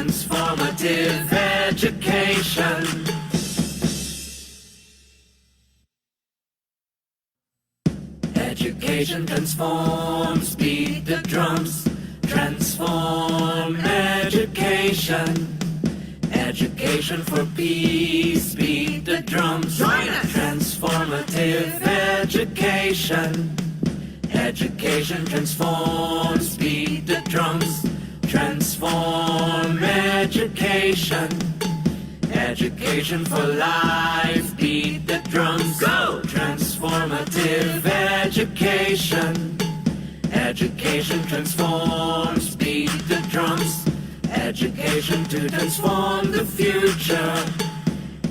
transformative education. Education transforms, beat the drums, transform education. Education for peace, beat the drums, join us! Transformative education. Education transforms, beat the drums, transform education. Education for life, beat the drums, go! Transformative education. Education transforms, beat the drums. Education to transform the future.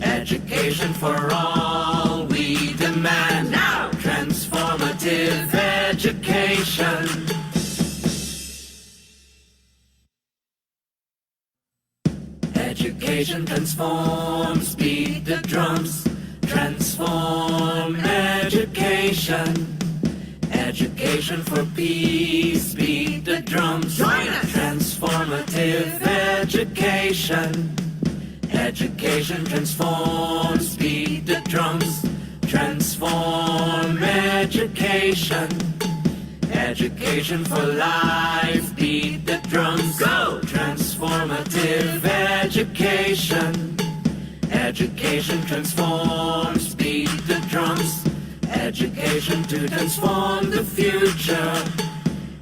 Education for all we demand now. Transformative education. Education transforms, beat the drums, transform education. Education for peace, beat the drums, join us! Transformative education. Education transforms, beat the drums, transform education. Education for life, beat the drums, go! Transformative education. Education transforms, beat the drums. Education to transform the future.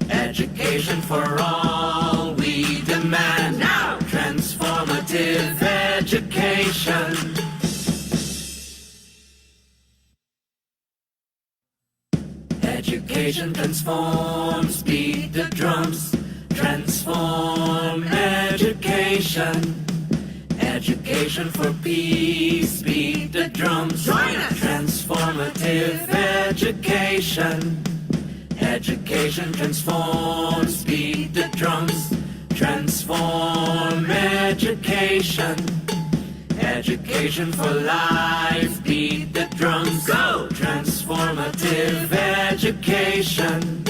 Education for all we demand now. Transformative education. Education transforms, beat the drums, transform education. Education for peace, beat the drums, join us! Transformative education. Education transforms, beat the drums, transform education. Education for life, beat the drums, go! Transformative education.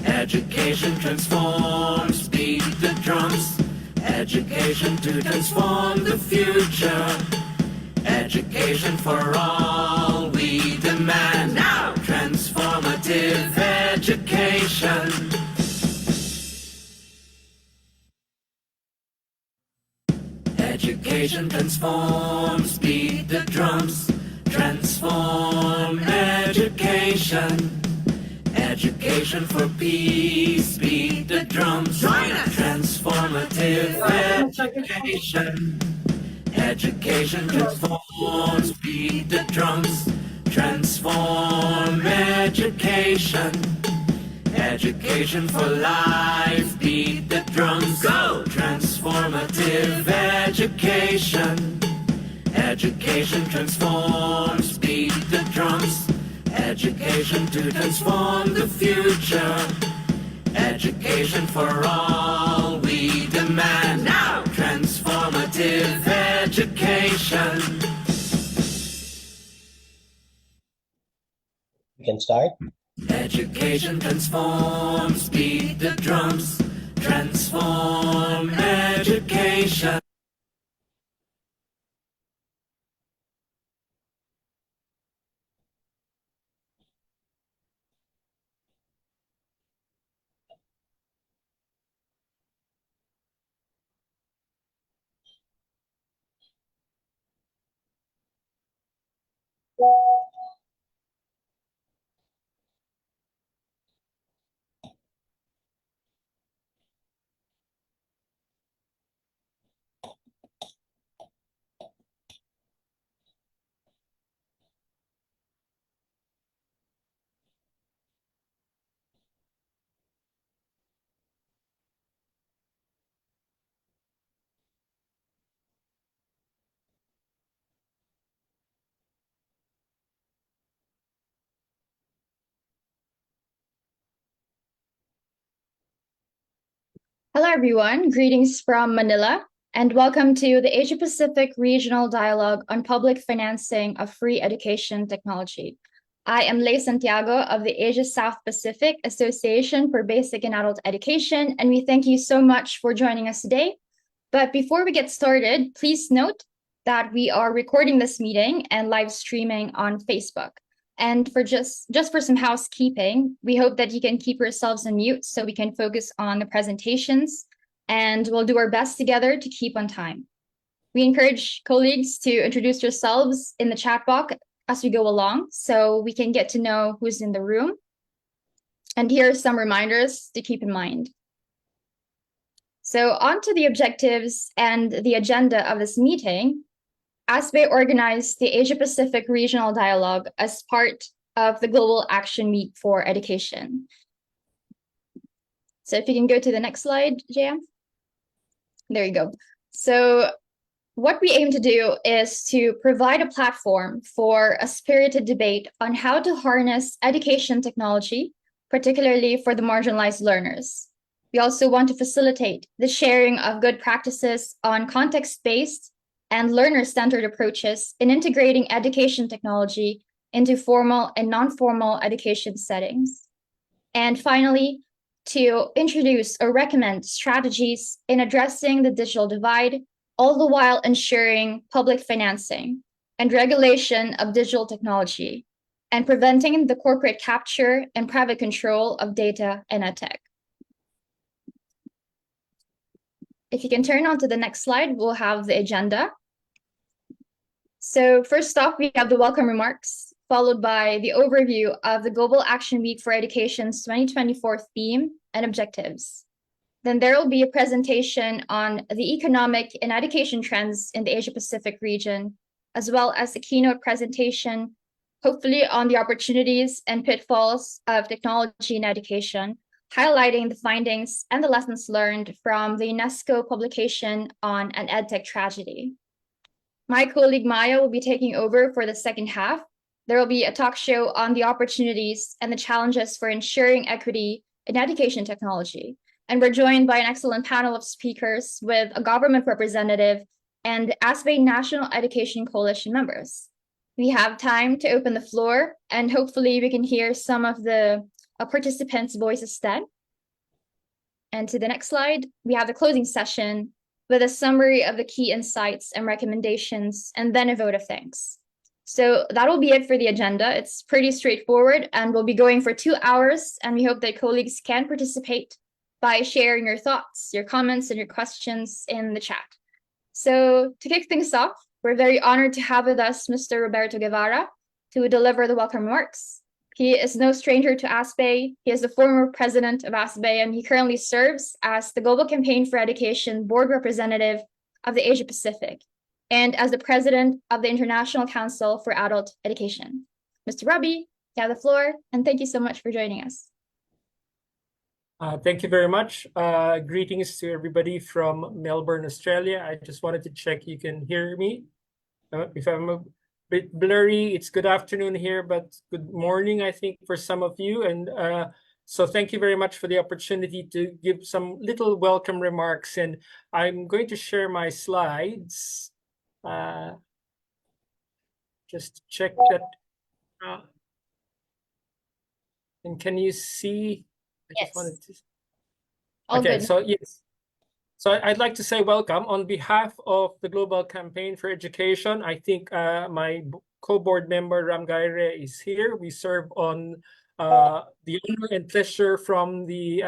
Education transforms, beat the drums. Education to transform the future. Education for all we demand now. Transformative education. Education transforms, beat the drums, transform education. Education for peace, beat the drums, join us! Transformative education. Education transforms, beat the drums, transform education. Education for life, beat the drums, go! Transformative education. Education transforms, beat the drums. Education to transform the future. Education for all we demand now. Transformative education. You can start. Education transforms, beat the drums, transform education. Hello, everyone. Greetings from Manila, and welcome to the Asia Pacific Regional Dialogue on Public Financing of Free Education Technology. I am Lei Santiago of the Asia South Pacific Association for Basic and Adult Education, and we thank you so much for joining us today. But before we get started, please note that we are recording this meeting and live streaming on Facebook. And for just for some housekeeping, we hope that you can keep yourselves on mute so we can focus on the presentations, and we'll do our best together to keep on time. We encourage colleagues to introduce yourselves in the chat box as we go along so we can get to know who's in the room. And here are some reminders to keep in mind. So on to the objectives and the agenda of this meeting. ASBE organized the Asia-Pacific Regional Dialogue as part of the Global Action Week for Education. So if you can go to the next slide, JM. There you go. So what we aim to do is to provide a platform for a spirited debate on how to harness education technology, particularly for the marginalized learners. We also want to facilitate the sharing of good practices on context-based and learner-centered approaches in integrating education technology into formal and non-formal education settings. And finally, to introduce or recommend strategies in addressing the digital divide, all the while ensuring public financing and regulation of digital technology and preventing the corporate capture and private control of data and edtech. If you can turn on to the next slide, we'll have the agenda. So first off, we have the welcome remarks, followed by the overview of the Global Action Week for Education's 2024 theme and objectives. Then there will be a presentation on the economic and education trends in the Asia-Pacific region, as well as a keynote presentation, hopefully on the opportunities and pitfalls of technology in education, highlighting the findings and the lessons learned from the UNESCO publication on an edtech tragedy. My colleague Maya will be taking over for the second half. There will be a talk show on the opportunities and the challenges for ensuring equity in education technology. And we're joined by an excellent panel of speakers with a government representative and ASBE National Education Coalition members. We have time to open the floor, and hopefully we can hear some of the participants' voices then. And to the next slide, we have the closing session with a summary of the key insights and recommendations, and then a vote of thanks. So that will be it for the agenda. It's pretty straightforward, and we'll be going for 2 hours, and we hope that colleagues can participate by sharing your thoughts, your comments, and your questions in the chat. So to kick things off, we're very honored to have with us Mr. Roberto Guevara to deliver the welcome remarks. He is no stranger to ASBE. He is the former president of ASBE, and he currently serves as the Global Campaign for Education Board Representative of the Asia Pacific and as the president of the International Council for Adult Education. Mr. Robbie, you have the floor, and thank you so much for joining us. Thank you very much. Greetings to everybody from Melbourne, Australia. I just wanted to check you can hear me. If I'm a bit blurry, it's good afternoon here, but good morning, I think, for some of you. And so thank you very much for the opportunity to give some little welcome remarks. And I'm going to share my slides. Just check that. And can you see? Yes. Okay, so yes. So I'd like to say welcome on behalf of the Global Campaign for Education. I think my co-board member Ram Gaire is here. We serve on the honor and pleasure from the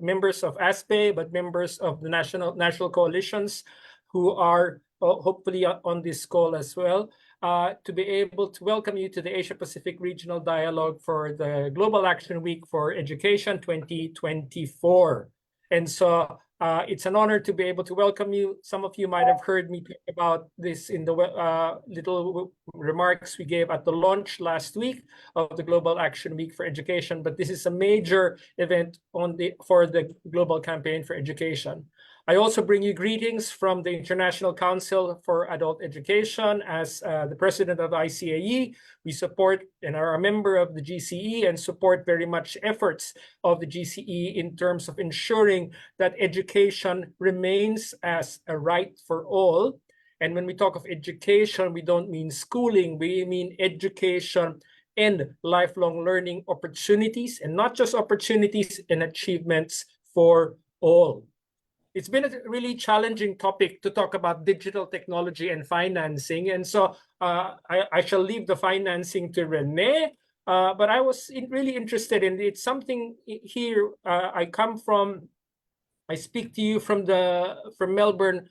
members of ASBE, but members of the national coalitions who are hopefully on this call as well. To be able to welcome you to the Asia Pacific Regional Dialogue for the Global Action Week for Education 2024. And so it's an honor to be able to welcome you. Some of you might have heard me talk about this in the little remarks we gave at the launch last week of the Global Action Week for Education, but this is a major event for the Global Campaign for Education. I also bring you greetings from the International Council for Adult Education. As the president of ICAE, we support and are a member of the GCE and support very much efforts of the GCE in terms of ensuring that education remains as a right for all. And when we talk of education, we don't mean schooling, we mean education and lifelong learning opportunities, and not just opportunities and achievements for all. it's been a really challenging topic to talk about digital technology and financing. And so I shall leave the financing to Rene. But I was really interested in it's something here. I speak to you from Melbourne,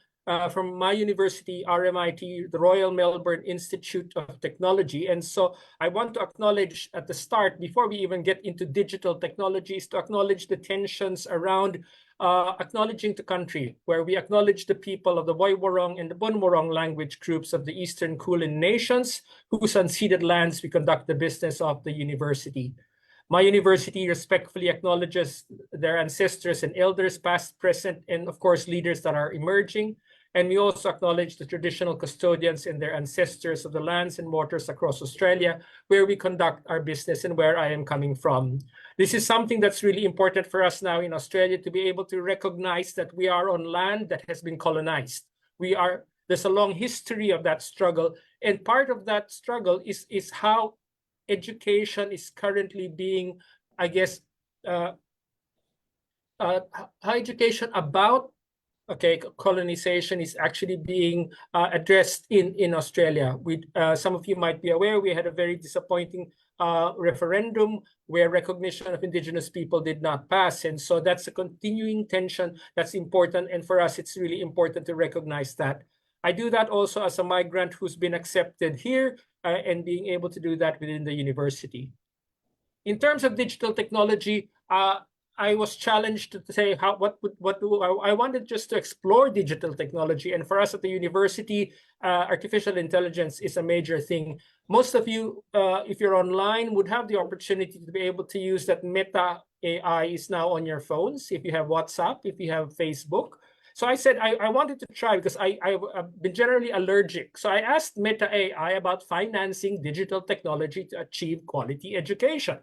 from my university, RMIT, the Royal Melbourne Institute of Technology. And so I want to acknowledge at the start, before we even get into digital technologies, to acknowledge the tensions around acknowledging the country, where we acknowledge the people of the Woiwurrung and the Bunwurrung language groups of the Eastern Kulin Nations, whose unceded lands we conduct the business of the university. My university respectfully acknowledges their ancestors and elders, past, present, and of course, leaders that are emerging. And we also acknowledge the traditional custodians and their ancestors of the lands and waters across Australia, where we conduct our business and where I am coming from. This is something that's really important for us now in Australia, to be able to recognize that we are on land that has been colonized. There's a long history of that struggle. And part of that struggle is how education is currently being, I guess, how education about colonization is actually being addressed in Australia. Some of you might be aware, we had a very disappointing referendum where recognition of Indigenous people did not pass. And so that's a continuing tension that's important. And for us, it's really important to recognize that. I do that also as a migrant who's been accepted here and being able to do that within the university. In terms of digital technology, I was challenged to say I wanted just to explore digital technology. And for us at the university, artificial intelligence is a major thing. Most of you, if you're online, would have the opportunity to be able to use that Meta AI is now on your phones. If you have WhatsApp, if you have Facebook. So I said I wanted to try, because I've been generally allergic. So I asked Meta AI about financing digital technology to achieve quality education.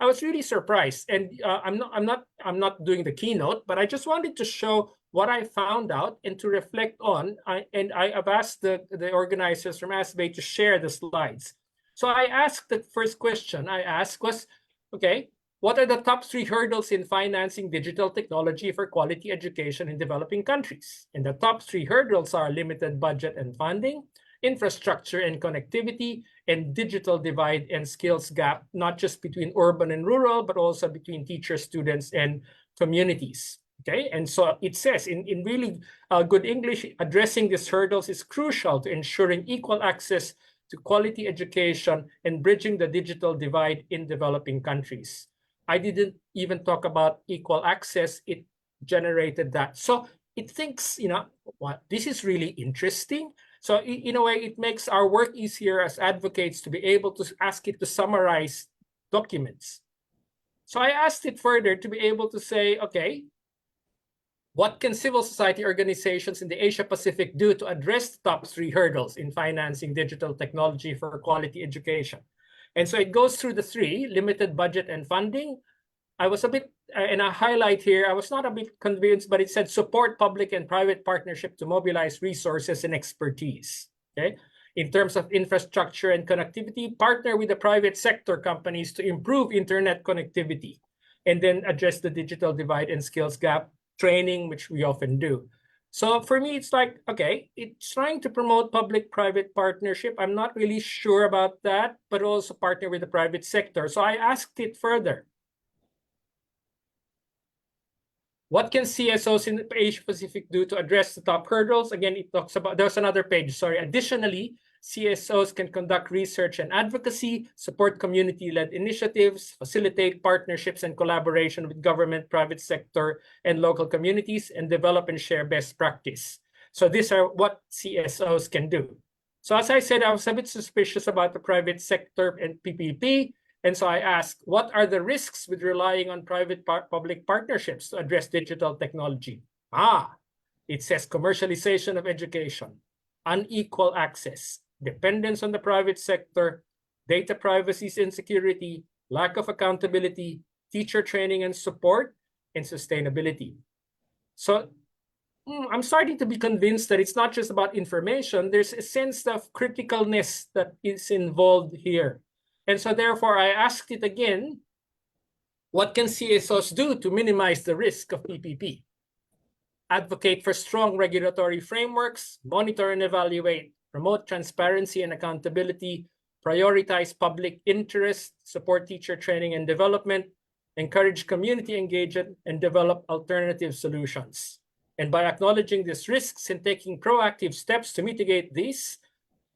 I was really surprised, and I'm not doing the keynote, but I just wanted to show what I found out and to reflect on. I've asked the organizers from ASBE to share the slides. So I asked the first question I asked was, okay, what are the top 3 hurdles in financing digital technology for quality education in developing countries? And the top 3 hurdles are limited budget and funding, infrastructure and connectivity, and digital divide and skills gap, not just between urban and rural, but also between teachers, students, and communities. Okay, and so it says in really good English, addressing these hurdles is crucial to ensuring equal access to quality education and bridging the digital divide in developing countries. I didn't even talk about equal access. It generated that. So it thinks, what, this is really interesting. So in a way, it makes our work easier as advocates to be able to ask it to summarize documents. So I asked it further to be able to say, okay, what can civil society organizations in the Asia Pacific do to address the top 3 hurdles in financing digital technology for quality education? And so it goes through the 3: limited budget and funding. I was a bit, and I highlight here, I was not a bit convinced, but it said support public and private partnership to mobilize resources and expertise. Okay. In terms of infrastructure and connectivity, partner with the private sector companies to improve internet connectivity, and then address the digital divide and skills gap, training, which we often do. So for me, it's like, okay, it's trying to promote public-private partnership. I'm not really sure about that, but also partner with the private sector. So I asked it further. What can CSOs in the Asia Pacific do to address the top hurdles? Again, it talks about, there's another page, sorry. Additionally, CSOs can conduct research and advocacy, support community-led initiatives, facilitate partnerships and collaboration with government, private sector, and local communities, and develop and share best practice. So these are what CSOs can do. So as I said, I was a bit suspicious about the private sector and PPP. And so I asked, what are the risks with relying on private-public partnerships to address digital technology? It says commercialization of education, unequal access, dependence on the private sector, data privacy and security, lack of accountability, teacher training and support, and sustainability. So I'm starting to be convinced that it's not just about information. There's a sense of criticalness that is involved here. And so therefore, I asked it again, what can CSOs do to minimize the risk of PPP? advocate for strong regulatory frameworks, monitor and evaluate, promote transparency and accountability, prioritize public interest, support teacher training and development, encourage community engagement, and develop alternative solutions. And by acknowledging these risks and taking proactive steps to mitigate these,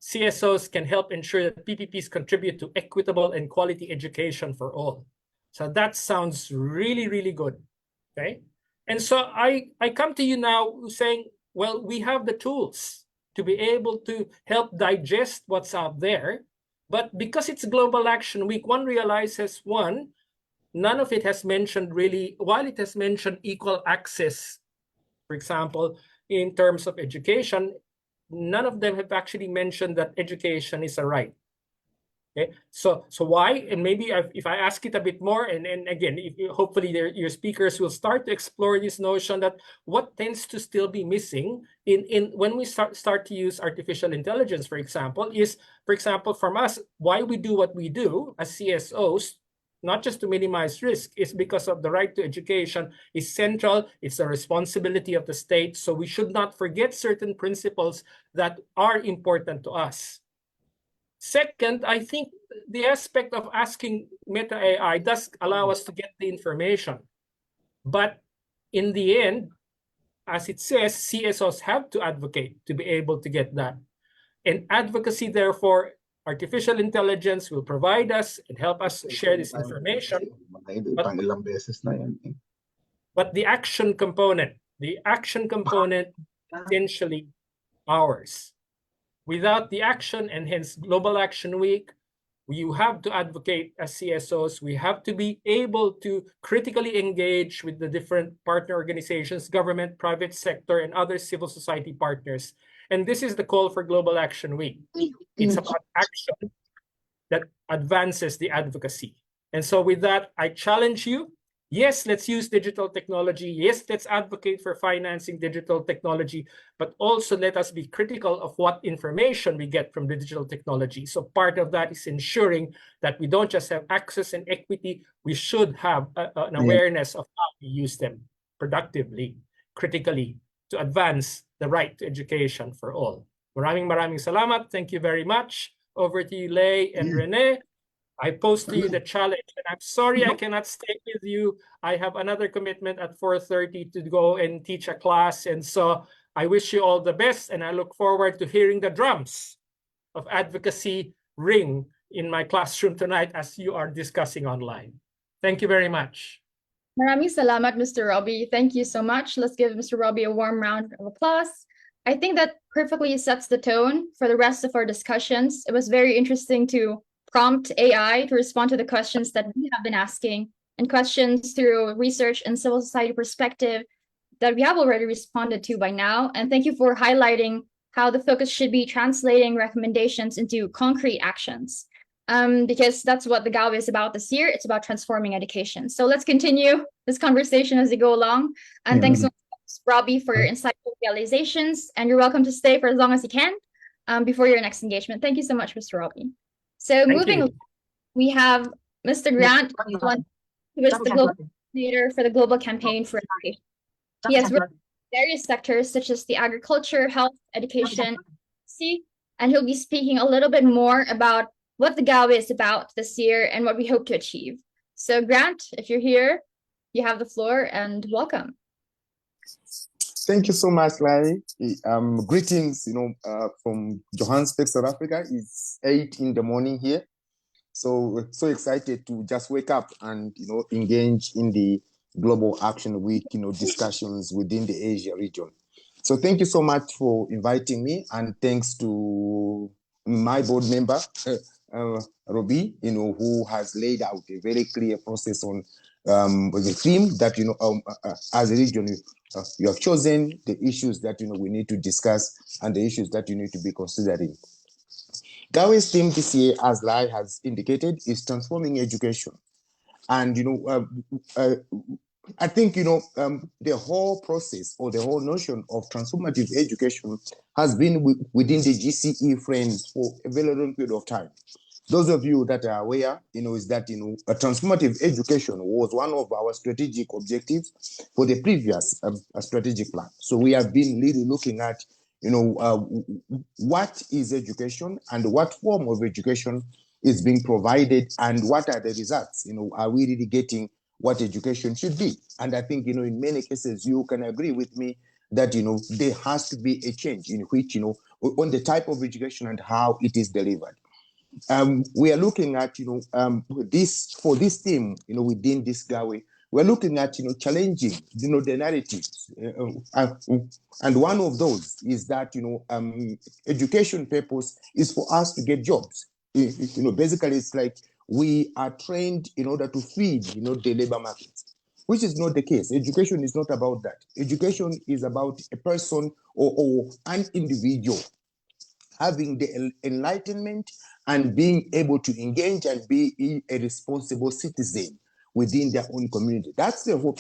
CSOs can help ensure that PPPs contribute to equitable and quality education for all. So that sounds really, really good, okay? And so I come to you now saying, well, we have the tools to be able to help digest what's out there. But because it's Global Action Week, one realizes, one, none of it has mentioned really, while it has mentioned equal access, for example, in terms of education, none of them have actually mentioned that education is a right. Okay, so why? And maybe if I ask it a bit more, and again, hopefully your speakers will start to explore this notion that what tends to still be missing in when we start to use artificial intelligence, for example, is, for example, from us, why we do what we do as CSOs, not just to minimize risk, is because of the right to education is central. It's a responsibility of the state. So we should not forget certain principles that are important to us. Second, I think the aspect of asking Meta AI does allow us to get the information. But in the end, as it says, CSOs have to advocate to be able to get that. And advocacy, therefore, artificial intelligence will provide us and help us share this information. But the action component essentially ours. Without the action, and hence Global Action Week, you have to advocate as CSOs. We have to be able to critically engage with the different partner organizations, government, private sector, and other civil society partners. And this is the call for Global Action Week. It's about action that advances the advocacy. And so with that, I challenge you. Yes, let's use digital technology. Yes, let's advocate for financing digital technology, but also let us be critical of what information we get from the digital technology. So part of that is ensuring that we don't just have access and equity, we should have an awareness of how we use them productively, critically, to advance the right to education for all. Maraming salamat. Thank you very much. Over to you, Lei and Rene. I pose to you the challenge, and I'm sorry I cannot stay with you. I have another commitment at 4:30 to go and teach a class, and so I wish you all the best, and I look forward to hearing the drums of advocacy ring in my classroom tonight as you are discussing online. Thank you very much. Maraming salamat, Mr. Robbie. Thank you so much. Let's give Mr. Robbie a warm round of applause. I think that perfectly sets the tone for the rest of our discussions. It was very interesting to prompt AI to respond to the questions that we have been asking, and questions through research and civil society perspective that we have already responded to by now. And thank you for highlighting how the focus should be translating recommendations into concrete actions. Because that's what the GAWE is about this year. It's about transforming education. So let's continue this conversation as we go along. And thanks so much, Robbie, for your insightful realizations. And you're welcome to stay for as long as you can before your next engagement. Thank you so much, Mr. Robbie. So moving on, we have Mr. Grant, who is the global coordinator for the Global Campaign for Education. He has worked in various sectors such as the agriculture, health, education, and he'll be speaking a little bit more about what the GAWE is about this year and what we hope to achieve. So Grant, if you're here, you have the floor, and welcome. Thank you so much, Larry. Greetings, from Johannesburg, South Africa. It's 8 in the morning here. So excited to just wake up and, engage in the Global Action Week, discussions within the Asia region. So thank you so much for inviting me, and thanks to my board member, Robbie, who has laid out a very clear process on the theme that, as a region, you have chosen the issues that, we need to discuss, and the issues that you need to be considering. GAWE's theme this year, as Lai has indicated, is transforming education. And, I think, the whole process, or the whole notion of transformative education has been within the GCE frames for a very long period of time. those of you that are aware, is that, a transformative education was one of our strategic objectives for the previous strategic plan. So we have been really looking at, what is education and what form of education is being provided and what are the results, are we really getting what education should be? And I think, in many cases, you can agree with me that, there has to be a change in which, on the type of education and how it is delivered. We are looking at, this for this theme, within this GAWE, we're looking at, challenging, the narratives. And one of those is that, education purpose is for us to get jobs. Basically, it's like we are trained in order to feed, the labor markets, which is not the case. Education is not about that. Education is about a person or an individual having the enlightenment and being able to engage and be a responsible citizen within their own community. That's the whole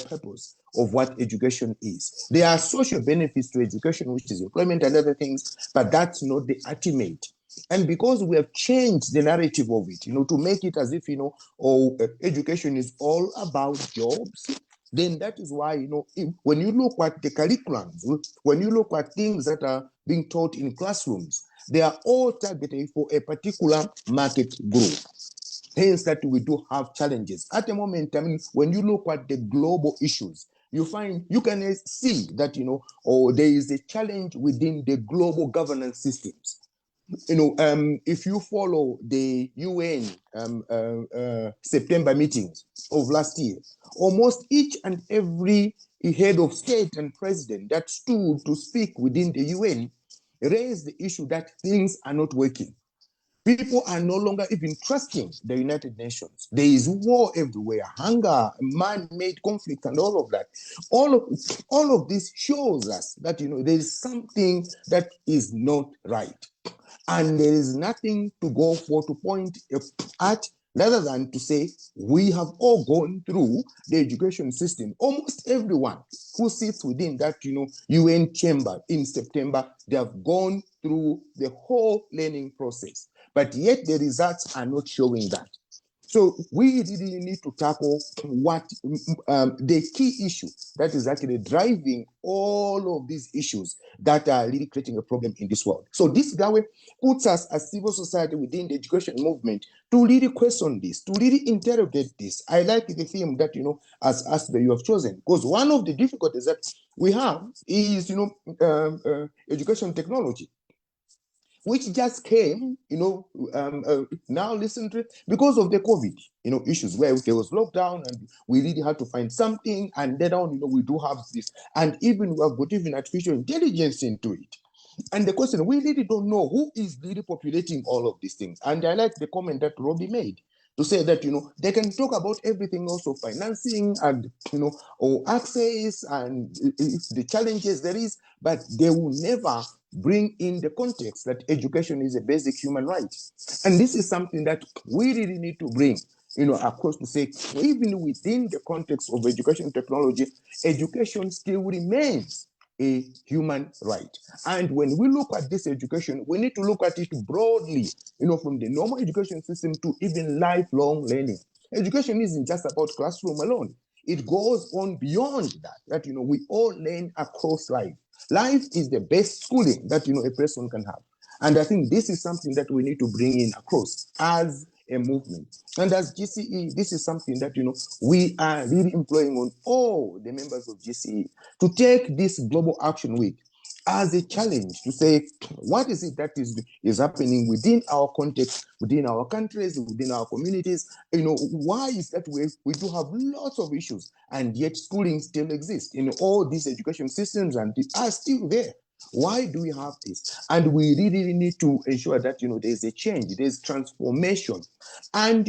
purpose of what education is. There are social benefits to education, which is employment and other things, but that's not the ultimate. And because we have changed the narrative of it, to make it as if, education is all about jobs, then that is why, when you look at the curriculums, when you look at things that are being taught in classrooms, they are all targeted for a particular market group. Hence that we do have challenges. At the moment, when you look at the global issues, you can see that, there is a challenge within the global governance systems. If you follow the UN September meetings of last year, almost each and every head of state and president that stood to speak within the UN raised the issue that things are not working. People are no longer even trusting the United Nations. There is war everywhere, hunger, man-made conflict, and all of that. All of this shows us that, there is something that is not right. And there is nothing to go for to point at rather than to say we have all gone through the education system. Almost everyone who sits within that UN chamber in September, they have gone through the whole learning process, but yet the results are not showing that. So we really need to tackle what the key issue that is actually driving all of these issues that are really creating a problem in this world. So this GAWE puts us as civil society within the education movement to really question this, to really interrogate this. I like the theme that, as Asbe you have chosen, because one of the difficulties that we have is, education technology, which just came, now listen to it, because of the COVID, issues where there was lockdown and we really had to find something, and then on, we do have this, and even we have got even artificial intelligence into it. And the question, we really don't know who is really populating all of these things. And I like the comment that Robbie made to say that, they can talk about everything, also financing and, or access and the challenges there is, but they will never bring in the context that education is a basic human right. And this is something that we really need to bring, across to say, even within the context of education technology, education still remains a human right. And when we look at this education, we need to look at it broadly, from the normal education system to even lifelong learning. Education isn't just about classroom alone. It goes on beyond that, we all learn across life. Life is the best schooling that, a person can have. And I think this is something that we need to bring in across as a movement. And as GCE, this is something that, we are really employing on all the members of GCE to take this Global Action Week as a challenge to say, what is it that is happening within our context, within our countries, within our communities? Why is that we do have lots of issues and yet schooling still exists in all these education systems and they are still there? Why do we have this? And we really need to ensure that, there's a change, there's transformation. And,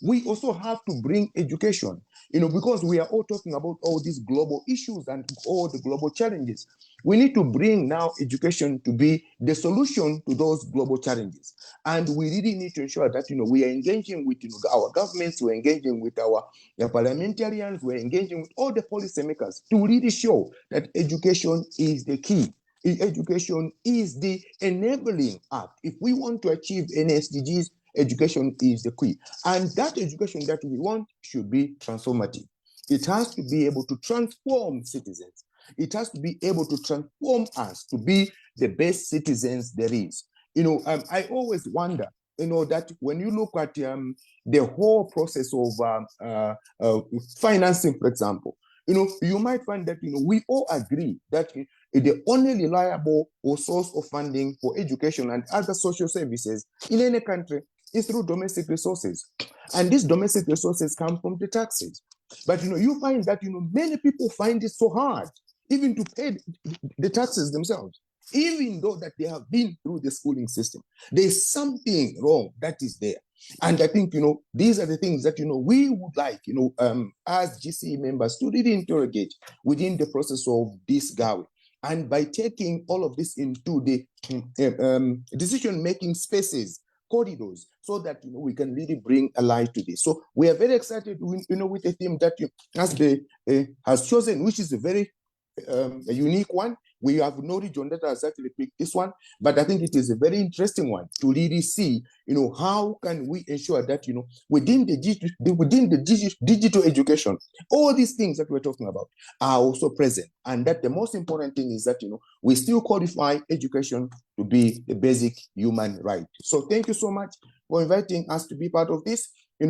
we also have to bring education, because we are all talking about all these global issues and all the global challenges. We need to bring now education to be the solution to those global challenges. And we really need to ensure that, we are engaging with our governments, we're engaging with our parliamentarians, we're engaging with all the policymakers to really show that education is the key. Education is the enabling act. If we want to achieve any SDGs, education is the key. And that education that we want should be transformative. It has to be able to transform citizens. It has to be able to transform us to be the best citizens there is. I always wonder, that when you look at the whole process of financing, for example, you might find that, we all agree that the only reliable or source of funding for education and other social services in any country is through domestic resources. And these domestic resources come from the taxes. But, you find that, many people find it so hard even to pay the taxes themselves, even though that they have been through the schooling system. There's something wrong that is there. And I think, these are the things that, we would like, as GCE members to really interrogate within the process of this GAWE. And by taking all of this into the decision-making spaces, corridors, so that we can really bring a light to this. So we are very excited, with the theme that has chosen, which is a very a unique one. We have no region that has actually picked this one, but I think it is a very interesting one to really see, how can we ensure that, within the digital education, all these things that we're talking about are also present. And that the most important thing is that, we still qualify education to be a basic human right. So thank you so much for inviting us to be part of this. We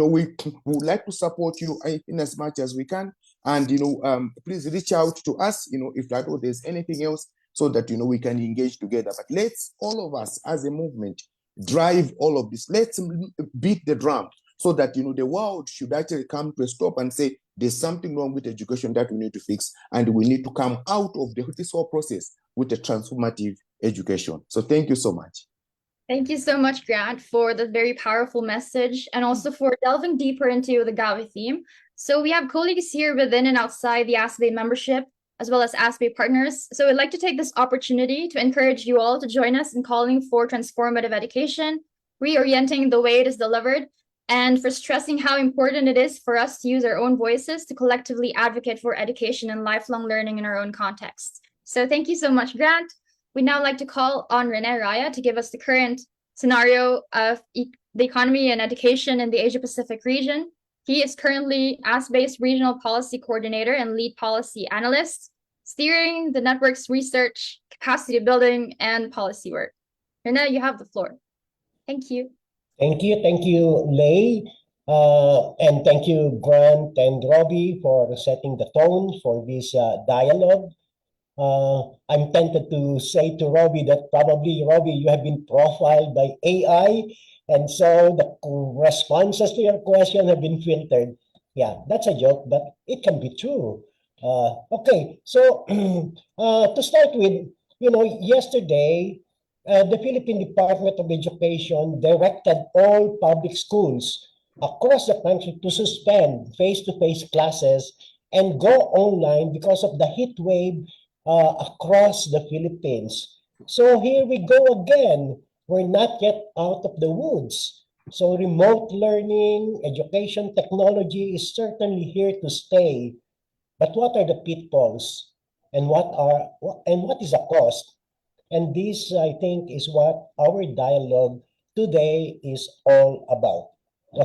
would like to support you in as much as we can. And, please reach out to us, if there's anything else, so that, we can engage together. But let's, all of us as a movement, drive all of this. Let's beat the drum so that, the world should actually come to a stop and say, there's something wrong with education that we need to fix. And we need to come out of this whole process with a transformative education. So thank you so much. Thank you so much, Grant, for the very powerful message and also for delving deeper into the GAWE theme. So we have colleagues here within and outside the ASBE membership, as well as ASBE partners. So I'd like to take this opportunity to encourage you all to join us in calling for transformative education, reorienting the way it is delivered, and for stressing how important it is for us to use our own voices to collectively advocate for education and lifelong learning in our own context. So thank you so much, Grant. We'd now like to call on Rene Raya to give us the current scenario of the economy and education in the Asia-Pacific region. He is currently ASBE's Regional Policy Coordinator and Lead Policy Analyst, steering the network's research, capacity building, and policy work. Rene, you have the floor. Thank you. Thank you, Lei. And thank you, Grant and Robbie, for setting the tone for this dialogue. I'm tempted to say to Robbie that probably, Robbie, you have been profiled by AI, and so the responses to your question have been filtered. Yeah, that's a joke, but it can be true. Okay, so to start with, yesterday, the Philippine Department of Education directed all public schools across the country to suspend face-to-face classes and go online because of the heat wave across the Philippines. So here we go again. We're not yet out of the woods. So remote learning, education technology is certainly here to stay. But what are the pitfalls? And what is the cost? And this, I think, is what our dialogue today is all about.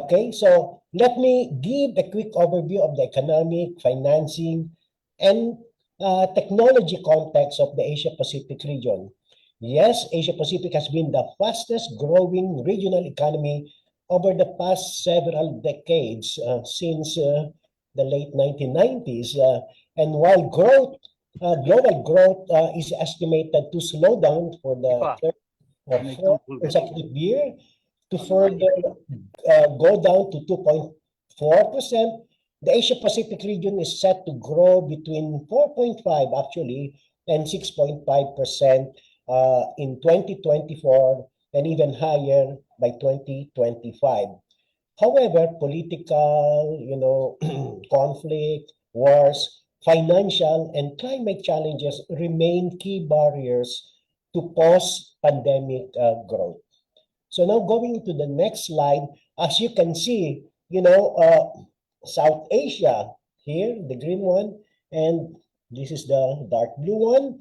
Okay, so let me give a quick overview of the economic, financing, and technology context of the Asia-Pacific region. Yes, Asia-Pacific has been the fastest growing regional economy over the past several decades, since the late 1990s. And while global growth is estimated to slow down for the third or fourth consecutive year, to further go down to 2.4%, the Asia-Pacific region is set to grow between 4.5 actually and 6.5% in 2024 and even higher by 2025. However, political, conflict, wars, financial, and climate challenges remain key barriers to post-pandemic growth. So now going to the next slide, as you can see, South Asia here, the green one, and this is the dark blue one.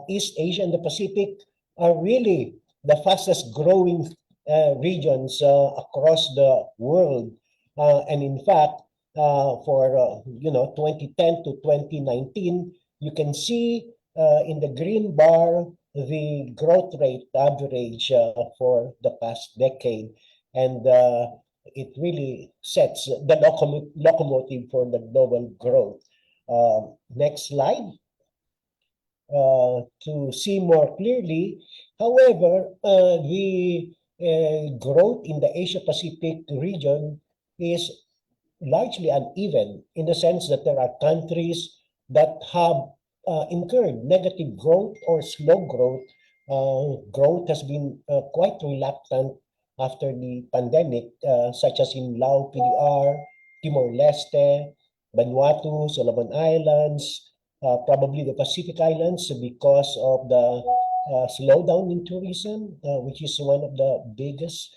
East Asia and the Pacific are really the fastest growing regions across the world. And in fact, for 2010 to 2019, you can see in the green bar the growth rate average for the past decade, and it really sets the locomotive for the global growth. Next slide. To see more clearly, however, the growth in the Asia-Pacific region is largely uneven in the sense that there are countries that have incurred negative growth or slow growth. Growth has been quite reluctant after the pandemic, such as in Laos, PDR, Timor-Leste, Vanuatu, Solomon Islands, probably the Pacific Islands because of the slowdown in tourism, which is one of the biggest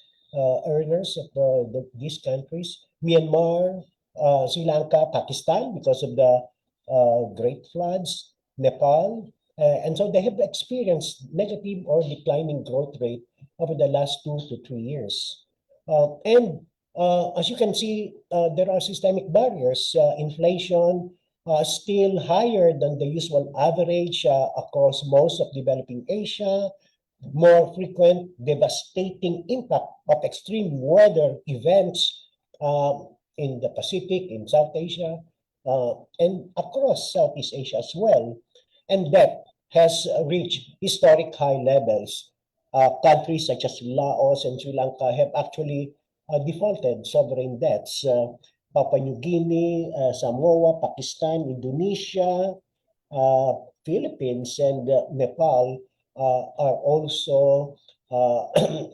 earners of these countries. Myanmar, Sri Lanka, Pakistan because of the great floods, Nepal, and so they have experienced negative or declining growth rate over the last 2 to 3 years. And as you can see, there are systemic barriers. Inflation still higher than the usual average across most of developing Asia, more frequent devastating impact of extreme weather events in the Pacific, in South Asia, and across Southeast Asia as well. And debt has reached historic high levels. Countries such as Laos and Sri Lanka have actually defaulted sovereign debts. Papua New Guinea, Samoa, Pakistan, Indonesia, Philippines, and Nepal are also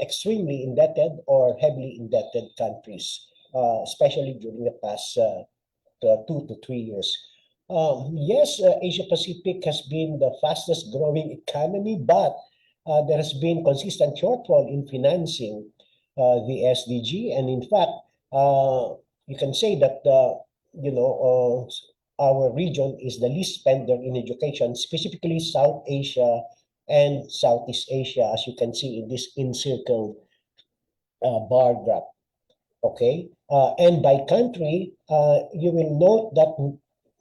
extremely indebted or heavily indebted countries, especially during the past 2 to 3 years. Yes, Asia Pacific has been the fastest growing economy, but there has been consistent shortfall in financing the SDG, and in fact, you can say that our region is the least spender in education, specifically South Asia and Southeast Asia, as you can see in this encircled bar graph. Okay, and by country, you will note that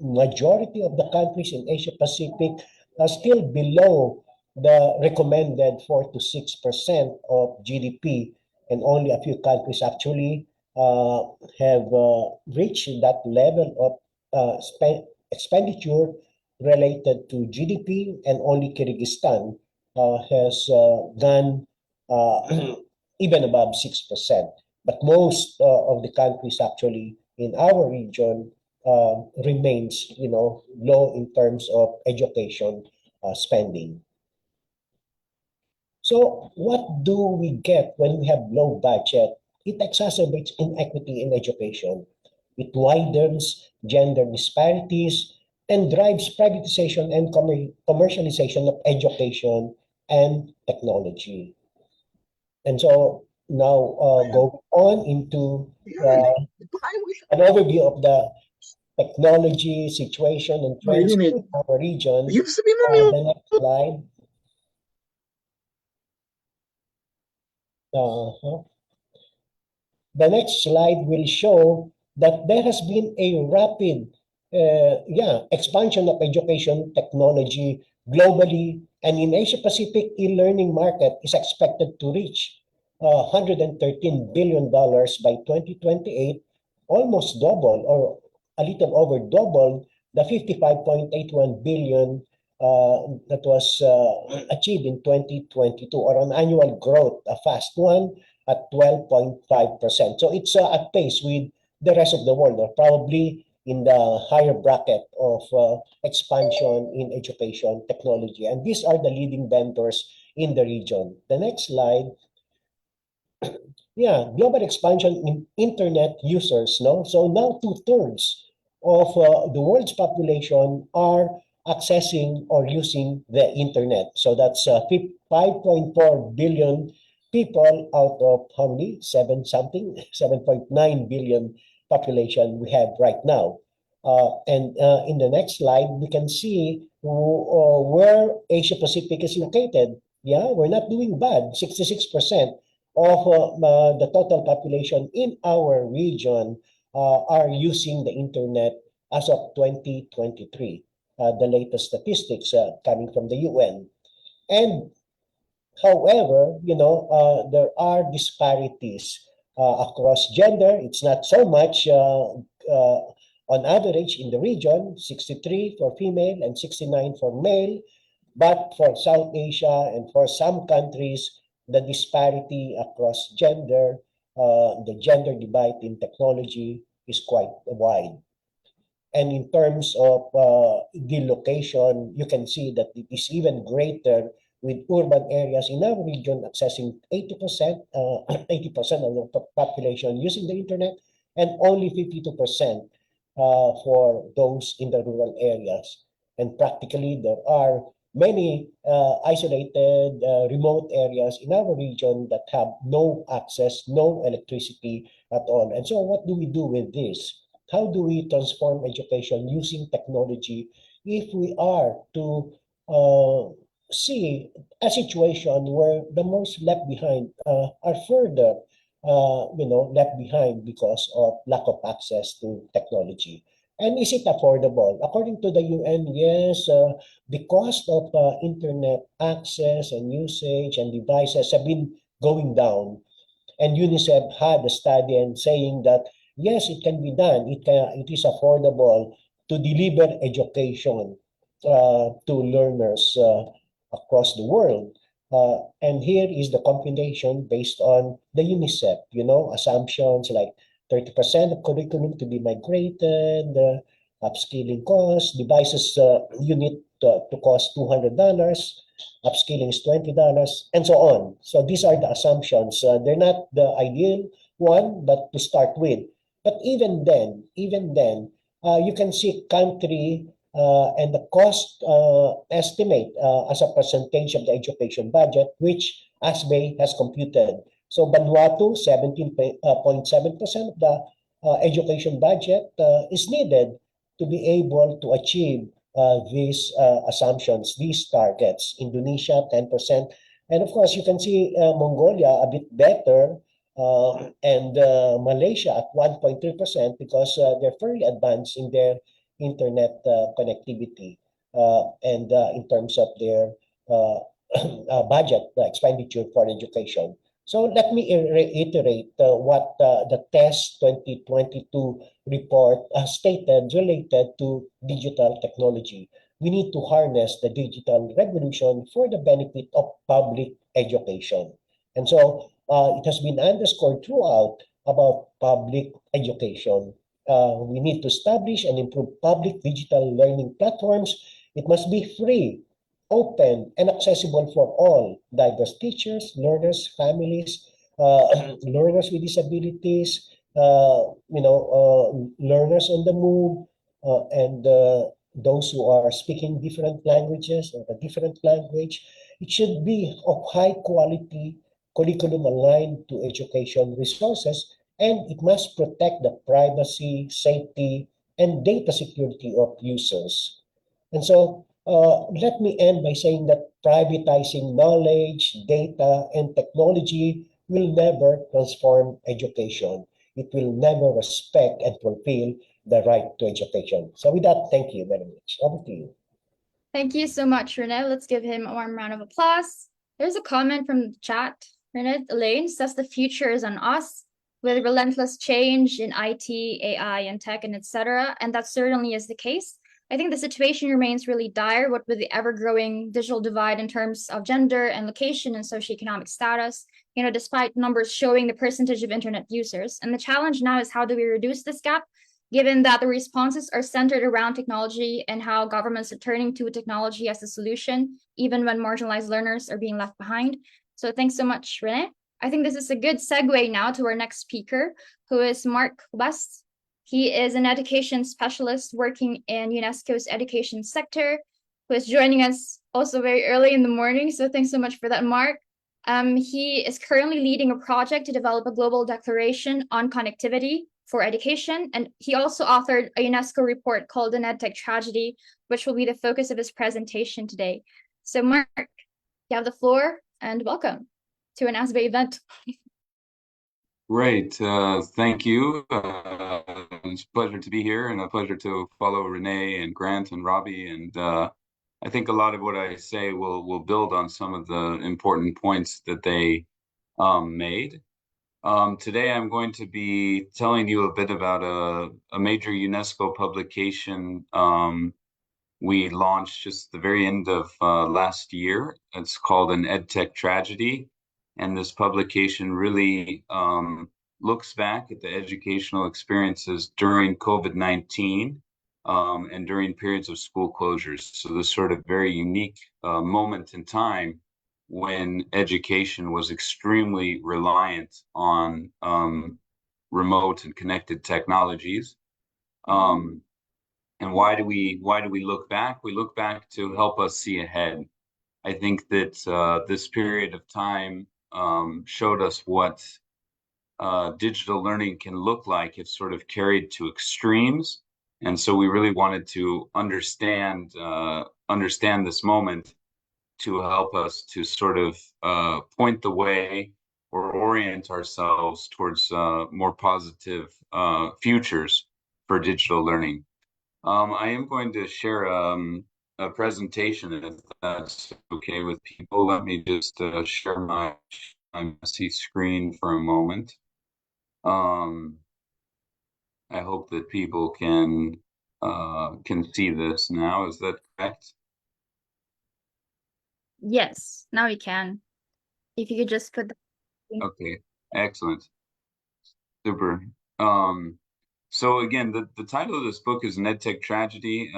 majority of the countries in Asia Pacific are still below the recommended 4 to 6% of GDP, and only a few countries actually have reached that level of expenditure related to GDP, and only Kyrgyzstan has gone even above 6%. But most of the countries actually in our region remains, low in terms of education spending. So what do we get when we have low budget? It exacerbates inequity in education. It widens gender disparities and drives privatization and commercialization of education and technology. And so now go on into an overview of the technology situation and trends in our region. The next slide. The next slide will show that there has been a rapid expansion of education technology globally, and in Asia Pacific, e-learning market is expected to reach $113 billion by 2028, almost double or a little over double the 55.81 billion that was achieved in 2022, or an annual growth, a fast one at 12.5%. So it's at pace with the rest of the world, or probably in the higher bracket of expansion in education technology. And these are the leading vendors in the region. The next slide. Yeah, global expansion in internet users, no? So now 2/3 of the world's population are accessing or using the internet. So that's 5.4 billion people out of how many? 7.9 billion population we have right now. And in the next slide, we can see where Asia Pacific is located. Yeah, we're not doing bad. 66% of the total population in our region are using the internet as of 2023, the latest statistics coming from the UN. And however, there are disparities across gender. It's not so much on average in the region, 63 for female and 69 for male. But for South Asia and for some countries, the disparity across gender, the gender divide in technology is quite wide. And in terms of the location, you can see that it is even greater with urban areas in our region accessing 80%, 80% of the population using the internet, and only 52% for those in the rural areas. And practically, there are many isolated remote areas in our region that have no access, no electricity at all. And so what do we do with this? How do we transform education using technology if we are to see a situation where the most left behind are further left behind because of lack of access to technology? And is it affordable? According to the UN, yes, the cost of internet access and usage and devices have been going down. And UNICEF had a study and saying that, yes, it can be done. It is affordable to deliver education to learners across the world. And here is the computation based on the UNICEF, assumptions like 30% of curriculum to be migrated, upskilling costs, devices unit to cost $200, upskilling is $20, and so on. So these are the assumptions. They're not the ideal one, but to start with. But even then, you can see country and the cost estimate as a percentage of the education budget, which ASBE has computed. So Vanuatu, 17.7% of the education budget is needed to be able to achieve these assumptions, these targets. Indonesia, 10%. And of course, you can see Mongolia a bit better, and Malaysia at 1.3% because they're fairly advanced in their internet connectivity and in terms of their budget expenditure for education. So let me reiterate what the TEST 2022 report stated related to digital technology. We need to harness the digital revolution for the benefit of public education. And so it has been underscored throughout about public education. We need to establish and improve public digital learning platforms. It must be free, open, and accessible for all diverse teachers, learners, families, learners with disabilities, learners on the move, and those who are speaking different languages or a different language. It should be of high quality curriculum aligned to education resources, and it must protect the privacy, safety, and data security of users. And so let me end by saying that privatizing knowledge, data, and technology will never transform education. It will never respect and fulfill the right to education. So with that, thank you very much. Over to you. Thank you so much, Rene. Let's give him a warm round of applause. There's a comment from the chat. Rene Elaine says the future is on us with relentless change in IT, AI, and tech, and etc. And that certainly is the case. I think the situation remains really dire, what with the ever-growing digital divide in terms of gender and location and socioeconomic status, despite numbers showing the percentage of internet users. And the challenge now is how do we reduce this gap, given that the responses are centered around technology and how governments are turning to technology as a solution, even when marginalized learners are being left behind. So thanks so much, Rene. I think this is a good segue now to our next speaker, who is Mark West. He is an education specialist working in UNESCO's education sector, who is joining us also very early in the morning. So thanks so much for that, Mark. He is currently leading a project to develop a global declaration on connectivity for education. And he also authored a UNESCO report called An EdTech Tragedy, which will be the focus of his presentation today. So Mark, you have the floor and welcome to an ASBE event. Right. Thank you. It's a pleasure to be here and a pleasure to follow Renee and Grant and Robbie. And I think a lot of what I say will build on some of the important points that they made. Today, I'm going to be telling you a bit about a major UNESCO publication we launched just the very end of last year. It's called An EdTech Tragedy. And this publication really looks back at the educational experiences during COVID-19 and during periods of school closures. So this sort of very unique moment in time when education was extremely reliant on remote and connected technologies. And why do we look back? We look back to help us see ahead. I think that this period of time showed us what digital learning can look like if sort of carried to extremes. And so we really wanted to understand this moment to help us to sort of point the way or orient ourselves towards more positive futures for digital learning. I am going to share a presentation if that's okay with people. Let me just share my messy screen for a moment. I hope that people can see this now. Is that correct? Yes, now we can. If you could just put the Okay, excellent. Super. So again, the title of this book is An EdTech Tragedy,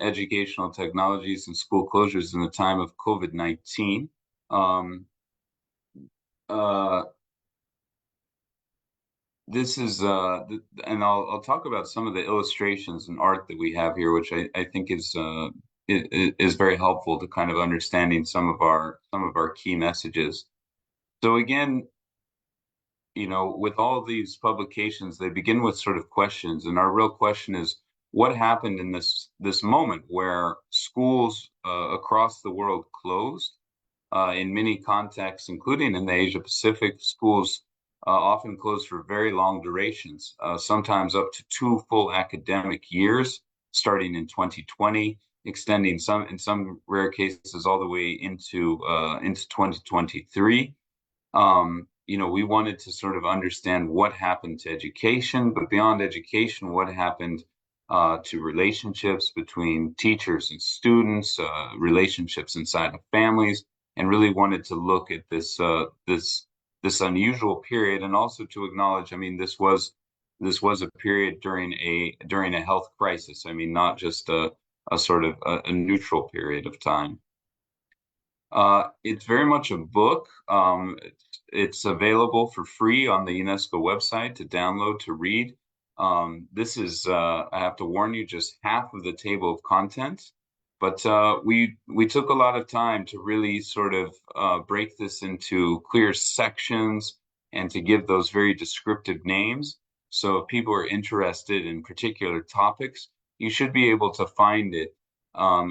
Educational Technologies and School Closures in the Time of COVID-19. This is, and I'll talk about some of the illustrations and art that we have here, which I think is very helpful to kind of understanding some of our key messages. So again, you know, with all of these publications, they begin with sort of questions, and our real question is, what happened in this moment where schools across the world closed? In many contexts, including in the Asia Pacific, schools often close for very long durations, sometimes up to 2 full academic years, starting in 2020, extending in some rare cases all the way into 2023. You know, we wanted to sort of understand what happened to education, but beyond education, what happened to relationships between teachers and students, relationships inside of families, and really wanted to look at this unusual period, and also to acknowledge, I mean, this was a period during a health crisis. I mean, not just a sort of a neutral period of time. It's very much a book. It's available for free on the UNESCO website to download, to read. This is, I have to warn you, just half of the table of contents. But we took a lot of time to really sort of break this into clear sections and to give those very descriptive names. So if people are interested in particular topics, you should be able to find it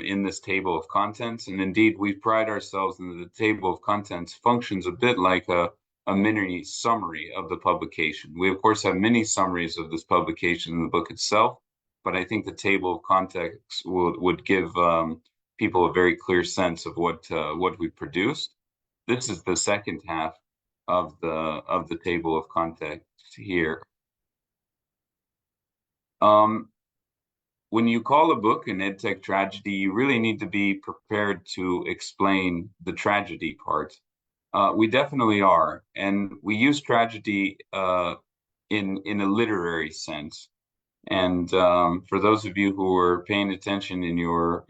in this table of contents. And indeed, we pride ourselves in the table of contents functions a bit like a mini summary of the publication. We, of course, have many summaries of this publication in the book itself, but I think the table of contents would give people a very clear sense of what we produced. This is the second half of the table of contents here. When you call a book an EdTech tragedy, you really need to be prepared to explain the tragedy part. We definitely are, and we use tragedy in a literary sense. And for those of you who are paying attention in your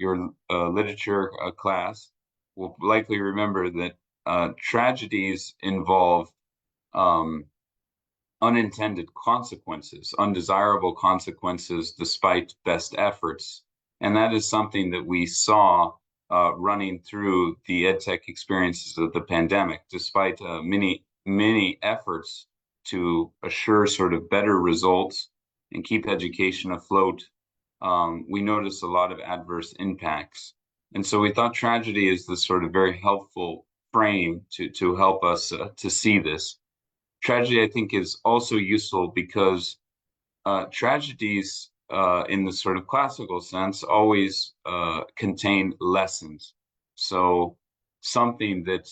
literature class, will likely remember that tragedies involve unintended consequences, undesirable consequences, despite best efforts. And that is something that we saw running through the EdTech experiences of the pandemic, despite many efforts to assure sort of better results and keep education afloat. We noticed a lot of adverse impacts. And so we thought tragedy is this sort of very helpful frame to help us to see this. tragedy, I think, is also useful because tragedies in the sort of classical sense always contain lessons. So something that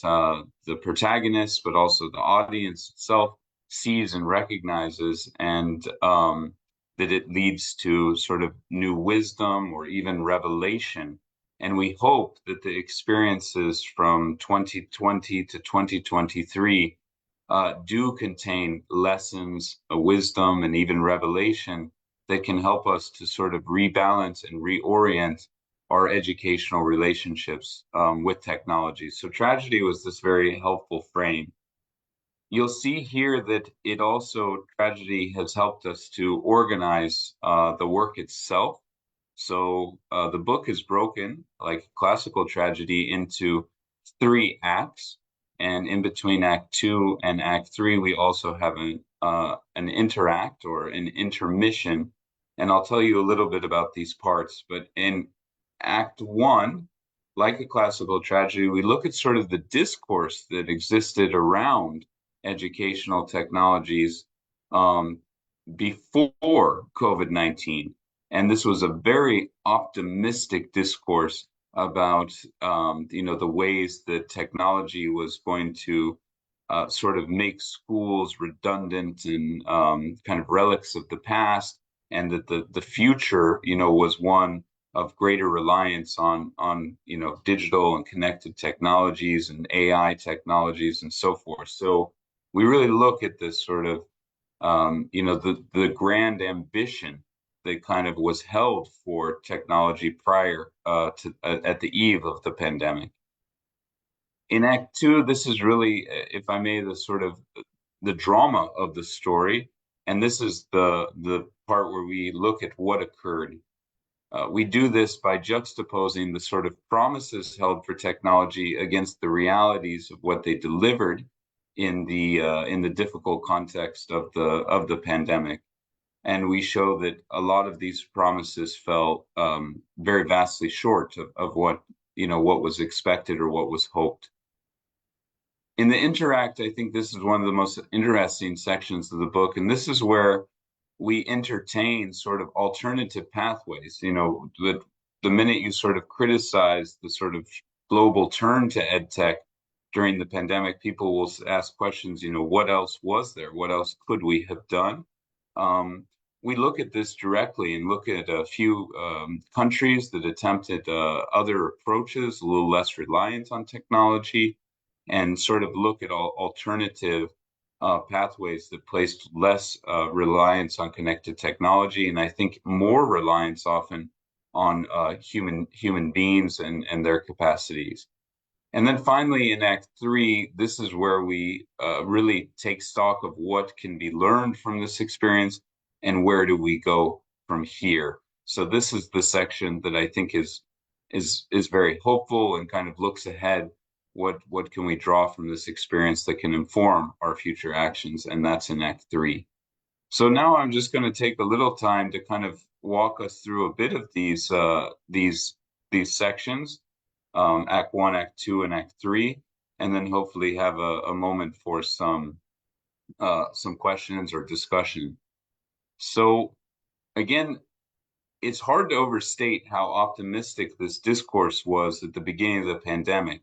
the protagonist, but also the audience itself, sees and recognizes, and that it leads to sort of new wisdom or even revelation. And we hope that the experiences from 2020 to 2023 do contain lessons, wisdom, and even revelation that can help us to sort of rebalance and reorient our educational relationships with technology. So tragedy was this very helpful frame. You'll see here that it also, tragedy has helped us to organize the work itself. So the book is broken, like classical tragedy, into 3 acts. And in between Act 2 and Act 3, we also have an interact or an intermission. And I'll tell you a little bit about these parts. But in Act 1, like a classical tragedy, we look at sort of the discourse that existed around educational technologies before COVID-19. And this was a very optimistic discourse about the ways that technology was going to sort of make schools redundant and kind of relics of the past, and that the future was one of greater reliance on digital and connected technologies and AI technologies and so forth. So we really look at this sort of the grand ambition that kind of was held for technology prior to at the eve of the pandemic. In Act 2, this is really, if I may, the sort of the drama of the story, and this is the part where we look at what occurred. We do this by juxtaposing the sort of promises held for technology against the realities of what they delivered in the difficult context of the pandemic. And we show that a lot of these promises fell very vastly short of what was expected or what was hoped. In the interact, I think this is one of the most interesting sections of the book, and this is where we entertain sort of alternative pathways. The minute you sort of criticize the sort of global turn to ed tech during the pandemic, people will ask questions, what else was there? What else could we have done? We look at this directly and look at a few countries that attempted other approaches, a little less reliant on technology, and sort of look at alternative pathways that placed less reliance on connected technology, and I think more reliance often on human beings and their capacities. And then finally, in Act 3, this is where we really take stock of what can be learned from this experience and where do we go from here. So this is the section that I think is very hopeful and kind of looks ahead. What can we draw from this experience that can inform our future actions? And that's in Act 3. So now I'm just going to take a little time to kind of walk us through a bit of these sections, Act 1, Act 2, and Act 3, and then hopefully have a moment for some questions or discussion. So again, it's hard to overstate how optimistic this discourse was at the beginning of the pandemic.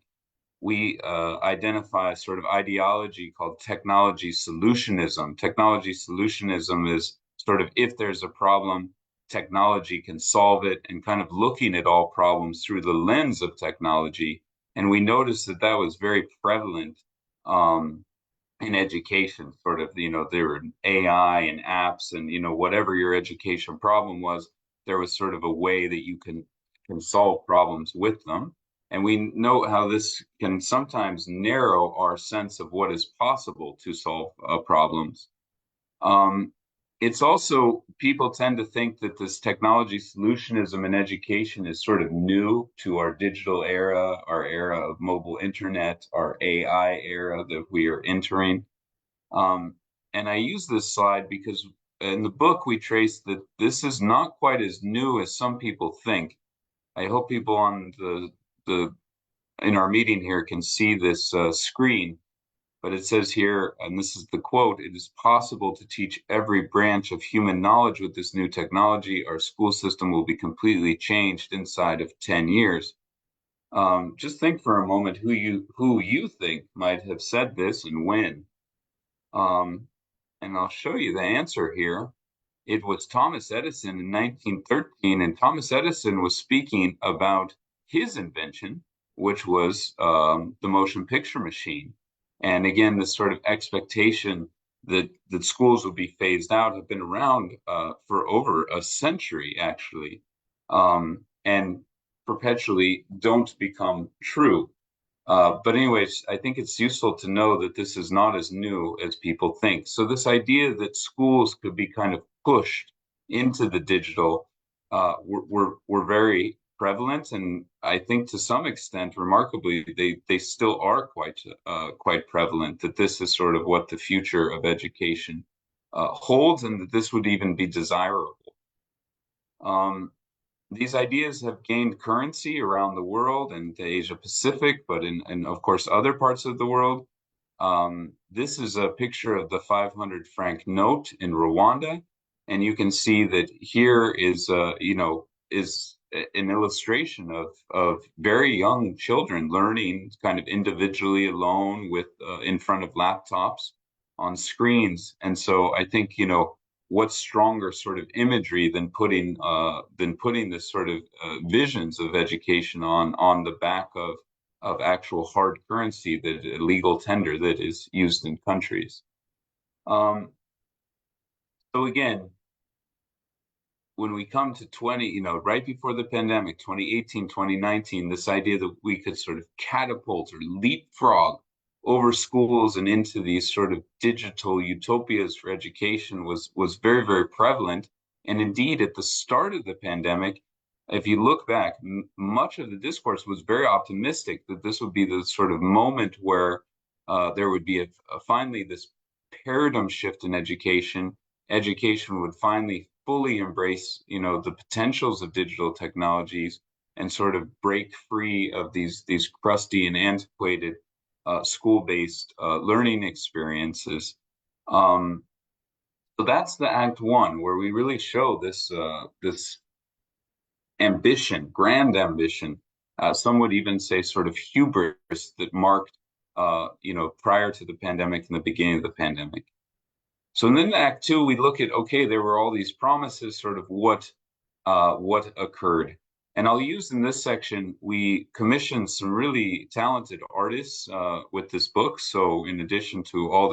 We identify a sort of ideology called technology solutionism. Technology solutionism is sort of, if there's a problem, technology can solve it, and kind of looking at all problems through the lens of technology. And we noticed that was very prevalent in education, sort of, there were AI and apps and, whatever your education problem was, there was sort of a way that you can solve problems with them. And we know how this can sometimes narrow our sense of what is possible to solve problems. It's also, people tend to think that this technology solutionism in education is sort of new to our digital era, our era of mobile internet, our AI era that we are entering. And I use this slide because in the book, we trace that this is not quite as new as some people think. I hope people on in our meeting here can see this screen. But it says here, and this is the quote, "It is possible to teach every branch of human knowledge with this new technology. Our school system will be completely changed inside of 10 years." Just think for a moment who you think might have said this and when. And I'll show you the answer here. It was Thomas Edison in 1913, and Thomas Edison was speaking about his invention, which was the motion picture machine. And again, this sort of expectation that schools would be phased out have been around for over a century, actually, and perpetually don't become true. But anyways, I think it's useful to know that this is not as new as people think. So this idea that schools could be kind of pushed into the digital were very prevalent, and I think to some extent, remarkably, they still are quite prevalent. That this is sort of what the future of education holds, and that this would even be desirable. These ideas have gained currency around the world and the Asia Pacific, but in of course other parts of the world. This is a picture of the 500 franc note in Rwanda, and you can see that here is is an illustration of very young children learning kind of individually alone with in front of laptops on screens. And so I think what's stronger sort of imagery than putting this sort of visions of education on the back of actual hard currency, that legal tender that is used in countries. So again, when we come to right before the pandemic, 2018, 2019, this idea that we could sort of catapult or leapfrog over schools and into these sort of digital utopias for education was very, very prevalent. And indeed, at the start of the pandemic, if you look back, much of the discourse was very optimistic that this would be the sort of moment where there would be finally this paradigm shift in education. Education would finally fully embrace, the potentials of digital technologies and sort of break free of these crusty and antiquated school-based learning experiences. So that's the Act One, where we really show this ambition, grand ambition. Some would even say sort of hubris that marked, prior to the pandemic and the beginning of the pandemic. So then in Act Two, we look at, okay, there were all these promises, sort of what occurred. And I'll use in this section, we commissioned some really talented artists with this book. So in addition to all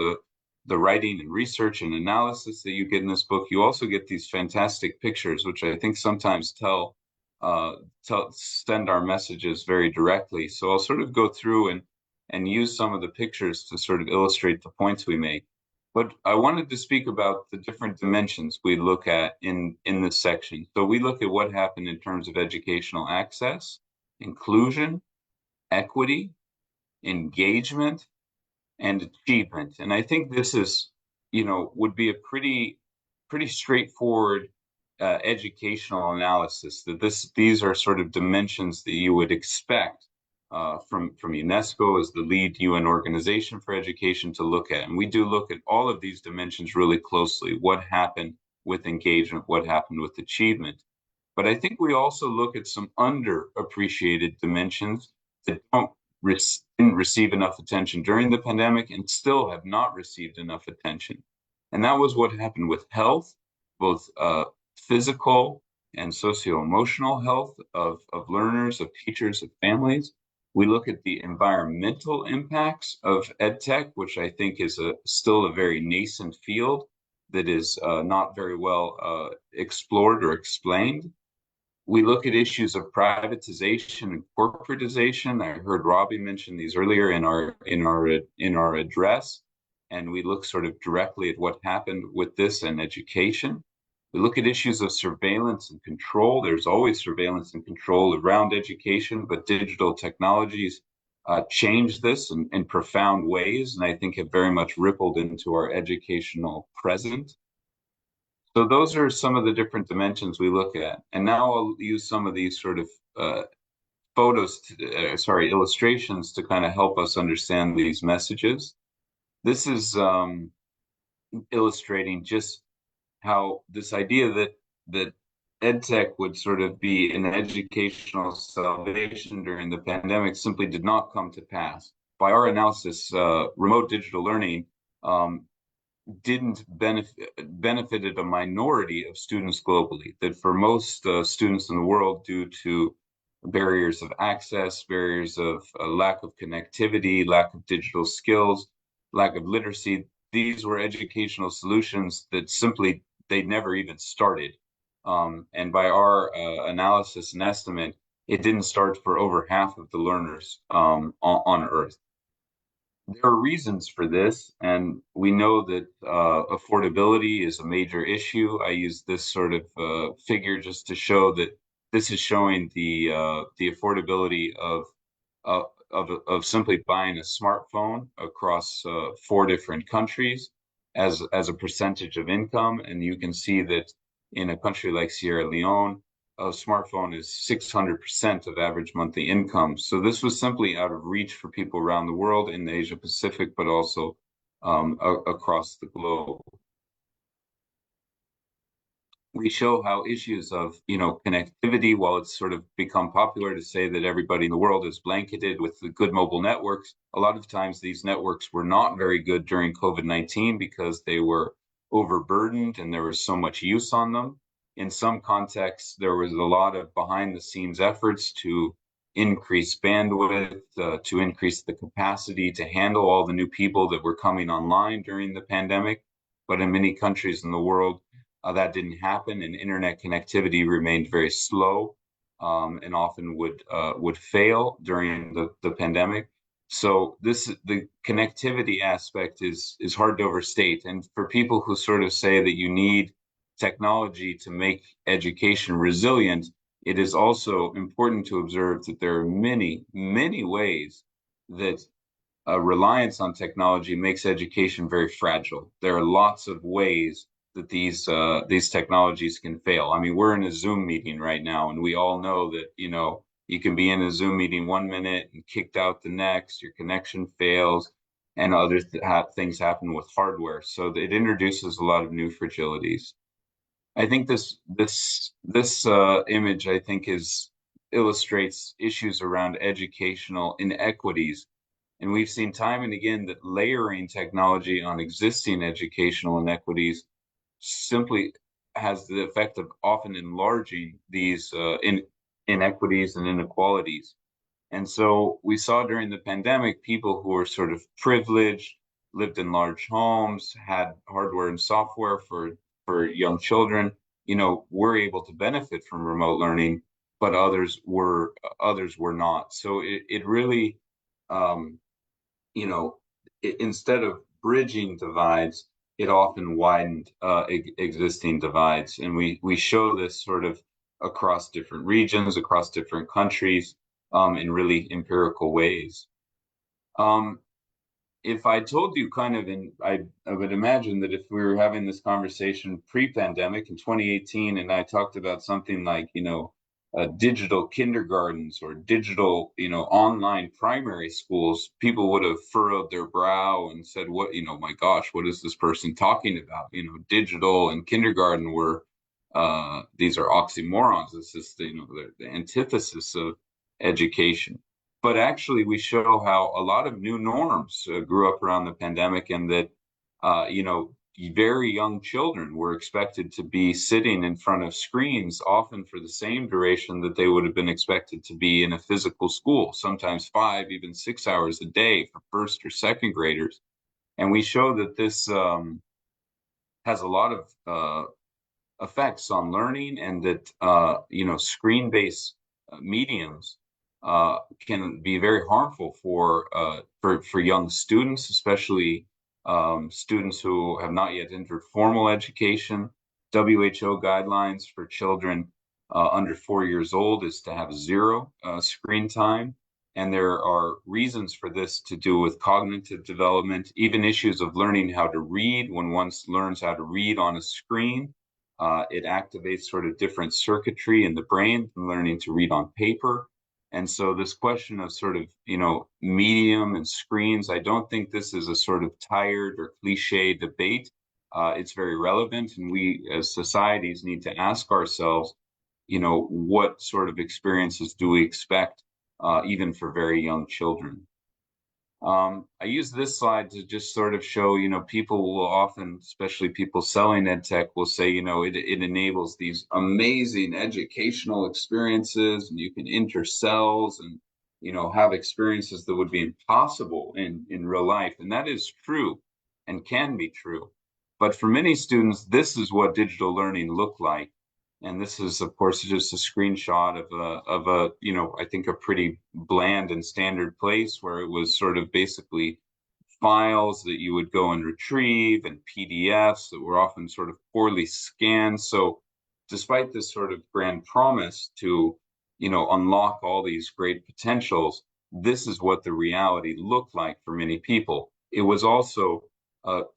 the writing and research and analysis that you get in this book, you also get these fantastic pictures, which I think sometimes send our messages very directly. So I'll sort of go through and use some of the pictures to sort of illustrate the points we make. But I wanted to speak about the different dimensions we look at in this section. So we look at what happened in terms of educational access, inclusion, equity, engagement, and achievement. And I think this is, would be a pretty straightforward educational analysis, that these are sort of dimensions that you would expect from UNESCO as the lead UN organization for education to look at. And we do look at all of these dimensions really closely. What happened with engagement, what happened with achievement. But I think we also look at some underappreciated dimensions that didn't receive enough attention during the pandemic and still have not received enough attention. And that was what happened with health, both physical and socio-emotional health of learners, of teachers, of families. We look at the environmental impacts of EdTech, which I think is still a very nascent field that is not very well explored or explained. We look at issues of privatization and corporatization. I heard Robbie mention these earlier in our address, and we look sort of directly at what happened with this in education. We look at issues of surveillance and control. There's always surveillance and control around education, but digital technologies change this in profound ways, and I think have very much rippled into our educational present. So those are some of the different dimensions we look at. And now I'll use some of these sort of illustrations to kind of help us understand these messages. this is illustrating just how this idea that EdTech would sort of be an educational salvation during the pandemic simply did not come to pass. By our analysis, remote digital learning didn't benefited a minority of students globally. That for most students in the world, due to barriers of access, barriers of lack of connectivity, lack of digital skills, lack of literacy, these were educational solutions that simply they never even started. And by our analysis and estimate, it didn't start for over half of the learners on Earth. There are reasons for this, and we know that affordability is a major issue. I use this sort of figure just to show that this is showing the affordability of simply buying a smartphone across 4 different countries as a percentage of income, and you can see that in a country like Sierra Leone, a smartphone is 600% of average monthly income. So this was simply out of reach for people around the world in the Asia Pacific, but also across the globe. We show how issues of, connectivity, while it's sort of become popular to say that everybody in the world is blanketed with the good mobile networks, a lot of times these networks were not very good during COVID-19 because they were overburdened and there was so much use on them. In some contexts, there was a lot of behind the scenes efforts to increase bandwidth, to increase the capacity to handle all the new people that were coming online during the pandemic. But in many countries in the world, that didn't happen, and internet connectivity remained very slow, and often would fail during the pandemic. So the connectivity aspect is hard to overstate. And for people who sort of say that you need technology to make education resilient, it is also important to observe that there are many, many ways that reliance on technology makes education very fragile. There are lots of ways that these technologies can fail. I mean, we're in a Zoom meeting right now, and we all know that you can be in a Zoom meeting 1 minute and kicked out the next. Your connection fails, and other things happen with hardware. So it introduces a lot of new fragilities. I think this image, I think, illustrates issues around educational inequities. And we've seen time and again that layering technology on existing educational inequities simply has the effect of often enlarging these inequities and inequalities. And so we saw during the pandemic, people who were sort of privileged, lived in large homes, had hardware and software for young children, were able to benefit from remote learning, but others were not. So it really, instead of bridging divides, it often widened existing divides. And we show this sort of across different regions, across different countries, in really empirical ways. If I told you I would imagine that if we were having this conversation pre-pandemic in 2018, and I talked about something like, digital kindergartens or digital, online primary schools, people would have furrowed their brow and said, what, my gosh, what is this person talking about? Digital and kindergarten were, these are oxymorons. This is the antithesis of education. But actually, we show how a lot of new norms grew up around the pandemic, and that, very young children were expected to be sitting in front of screens, often for the same duration that they would have been expected to be in a physical school, sometimes 5, even 6 hours a day for first or second graders. And we show that this has a lot of effects on learning, and that, screen-based mediums can be very harmful for young students, especially students who have not yet entered formal education. WHO guidelines for children under 4 years old is to have 0 screen time. And there are reasons for this to do with cognitive development, even issues of learning how to read. When one learns how to read on a screen, it activates sort of different circuitry in the brain than learning to read on paper. And so this question of sort of, medium and screens, I don't think this is a sort of tired or cliche debate. It's very relevant, and we as societies need to ask ourselves, what sort of experiences do we expect, even for very young children? I use this slide to just sort of show, people will often, especially people selling ed tech, will say, it enables these amazing educational experiences, and you can enter cells and, have experiences that would be impossible in real life. And that is true and can be true. But for many students, this is what digital learning looked like. And this is, of course, just a screenshot of a, I think a pretty bland and standard place where it was sort of basically files that you would go and retrieve and PDFs that were often sort of poorly scanned. So despite this sort of grand promise to, unlock all these great potentials, this is what the reality looked like for many people. It was also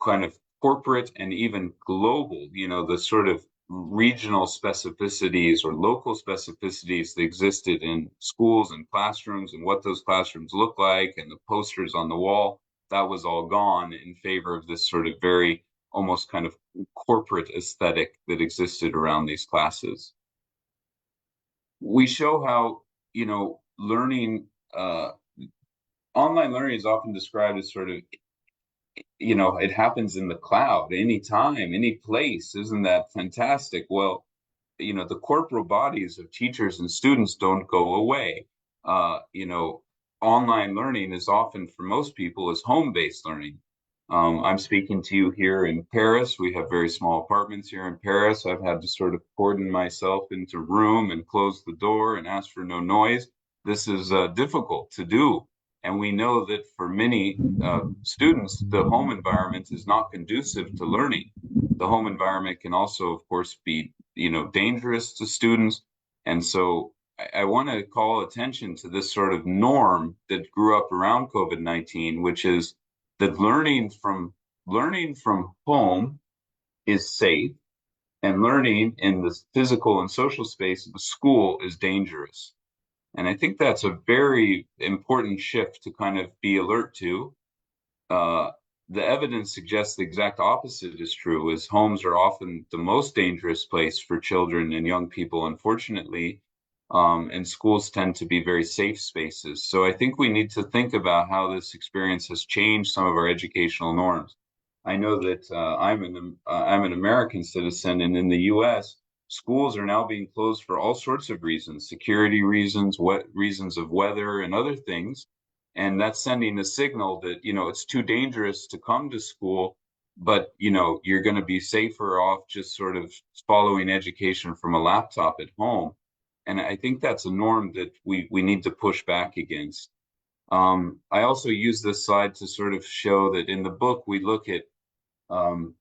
kind of corporate and even global, the sort of regional specificities or local specificities that existed in schools and classrooms and what those classrooms look like and the posters on the wall, that was all gone in favor of this sort of very almost kind of corporate aesthetic that existed around these classes. We show how, learning, online learning is often described as sort of, it happens in the cloud, anytime, any place. Isn't that fantastic? Well, the corporal bodies of teachers and students don't go away. Online learning is often, for most people, is home-based learning. I'm speaking to you here in Paris. We have very small apartments here in Paris. I've had to sort of cordon myself into a room and close the door and ask for no noise. This is difficult to do. And we know that for many students, the home environment is not conducive to learning. The home environment can also, of course, be, dangerous to students. And so I want to call attention to this sort of norm that grew up around COVID-19, which is that learning from home is safe, and learning in the physical and social space of the school is dangerous. And I think that's a very important shift to kind of be alert to. The evidence suggests the exact opposite is true, as homes are often the most dangerous place for children and young people, unfortunately, and schools tend to be very safe spaces. So I think we need to think about how this experience has changed some of our educational norms. I know that I'm an American citizen, and in the U.S., schools are now being closed for all sorts of reasons, security reasons, reasons of weather and other things. And that's sending a signal that, it's too dangerous to come to school, but, you're going to be safer off just sort of following education from a laptop at home. And I think that's a norm that we need to push back against. I also use this slide to sort of show that in the book, we look at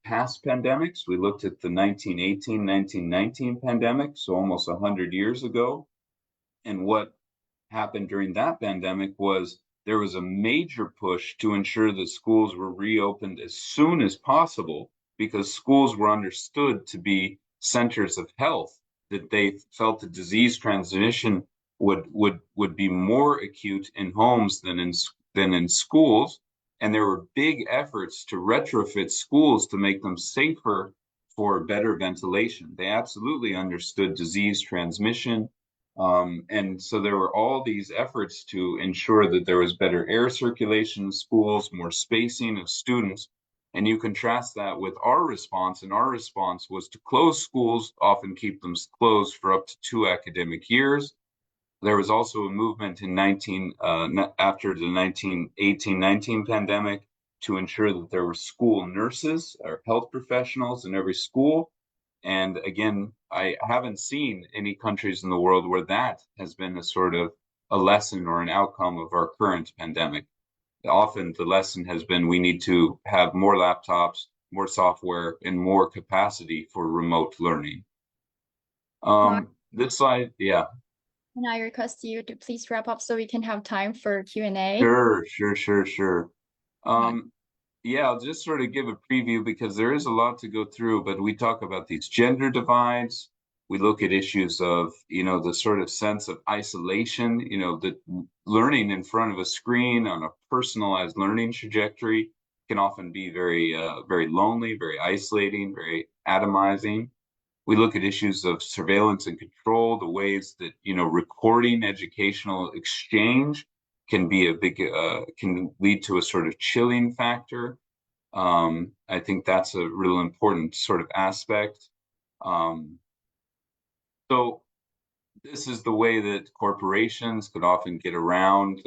past pandemics. We looked at the 1918, 1919 pandemic, so almost 100 years ago. And what happened during that pandemic was there was a major push to ensure that schools were reopened as soon as possible, because schools were understood to be centers of health, that they felt the disease transmission would be more acute in homes than in schools. And there were big efforts to retrofit schools to make them safer for better ventilation. They absolutely understood disease transmission. And so there were all these efforts to ensure that there was better air circulation in schools, more spacing of students. And you contrast that with our response, and our response was to close schools, often keep them closed for up to 2 academic years. There was also a movement in after the 1918-19 pandemic to ensure that there were school nurses or health professionals in every school. And again, I haven't seen any countries in the world where that has been a sort of a lesson or an outcome of our current pandemic. Often the lesson has been we need to have more laptops, more software, and more capacity for remote learning. This slide, yeah. And I request you to please wrap up so we can have time for Q&A. Sure. Yeah, I'll just sort of give a preview because there is a lot to go through, but we talk about these gender divides. We look at issues of, the sort of sense of isolation, the learning in front of a screen on a personalized learning trajectory can often be very, very lonely, very isolating, very atomizing. We look at issues of surveillance and control, the ways that, recording educational exchange can be can lead to a sort of chilling factor. I think that's a real important sort of aspect. So this is the way that corporations could often get around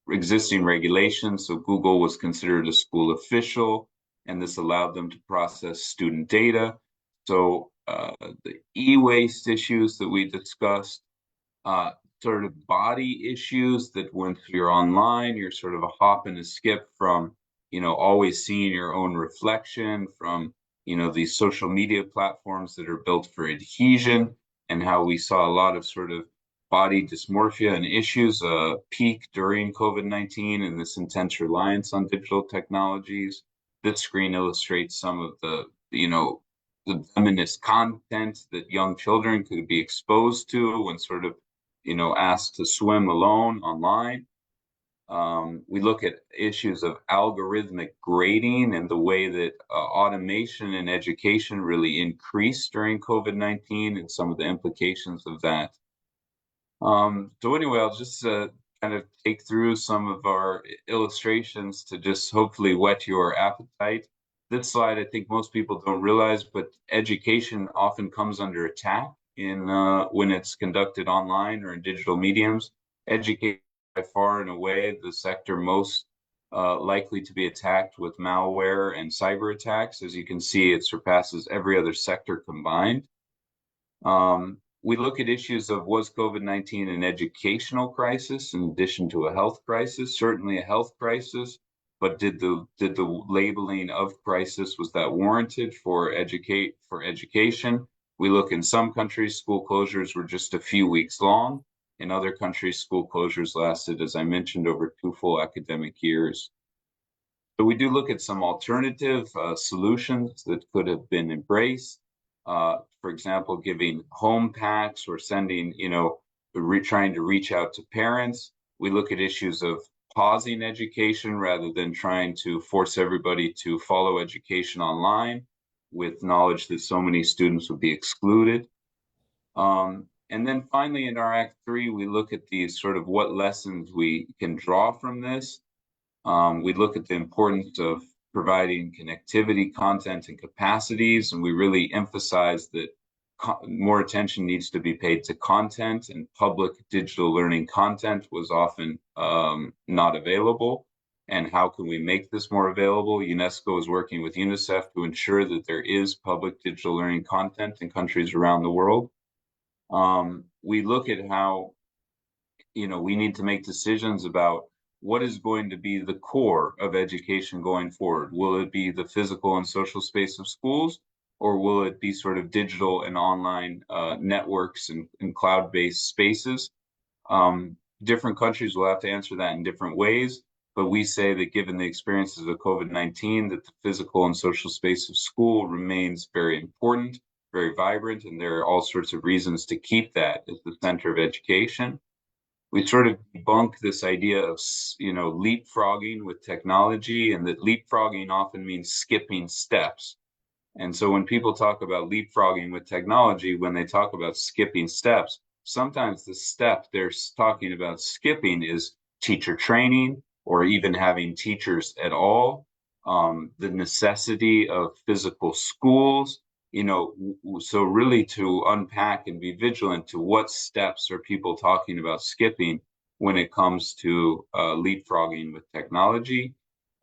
existing regulations. So Google was considered a school official, and this allowed them to process student data. So the e-waste issues that we discussed, sort of body issues that once you're online, you're sort of a hop and a skip from, always seeing your own reflection, from, these social media platforms that are built for adhesion, and how we saw a lot of sort of body dysmorphia and issues peak during COVID-19 and this intense reliance on digital technologies. This screen illustrates some of the, the feminist content that young children could be exposed to when sort of, asked to swim alone online. We look at issues of algorithmic grading and the way that automation in education really increased during COVID-19 and some of the implications of that. So anyway, I'll just kind of take through some of our illustrations to just hopefully whet your appetite. This slide, I think most people don't realize, but education often comes under attack in when it's conducted online or in digital mediums. Education by far and away the sector most likely to be attacked with malware and cyber attacks. As you can see, it surpasses every other sector combined. We look at issues of, was COVID-19 an educational crisis in addition to a health crisis? Certainly a health crisis, but did the labeling of crisis, was that warranted for education? We look in some countries, school closures were just a few weeks long. In other countries, school closures lasted, as I mentioned, over 2 full academic years. So we do look at some alternative solutions that could have been embraced. For example, giving home packs or sending, trying to reach out to parents. We look at issues of pausing education rather than trying to force everybody to follow education online with knowledge that so many students would be excluded. And then finally, in our Act 3, we look at these sort of what lessons we can draw from this. We look at the importance of providing connectivity, content, and capacities, and we really emphasize that more attention needs to be paid to content, and public digital learning content was often not available. And how can we make this more available? UNESCO is working with UNICEF to ensure that there is public digital learning content in countries around the world. We look at how, we need to make decisions about what is going to be the core of education going forward. Will it be the physical and social space of schools, or will it be sort of digital and online networks and cloud-based spaces? Different countries will have to answer that in different ways, but we say that given the experiences of COVID-19, that the physical and social space of school remains very important, very vibrant, and there are all sorts of reasons to keep that as the center of education. We sort of debunk this idea of, leapfrogging with technology, and that leapfrogging often means skipping steps. And so when people talk about leapfrogging with technology, when they talk about skipping steps, sometimes the step they're talking about skipping is teacher training or even having teachers at all, the necessity of physical schools, so really to unpack and be vigilant to what steps are people talking about skipping when it comes to leapfrogging with technology.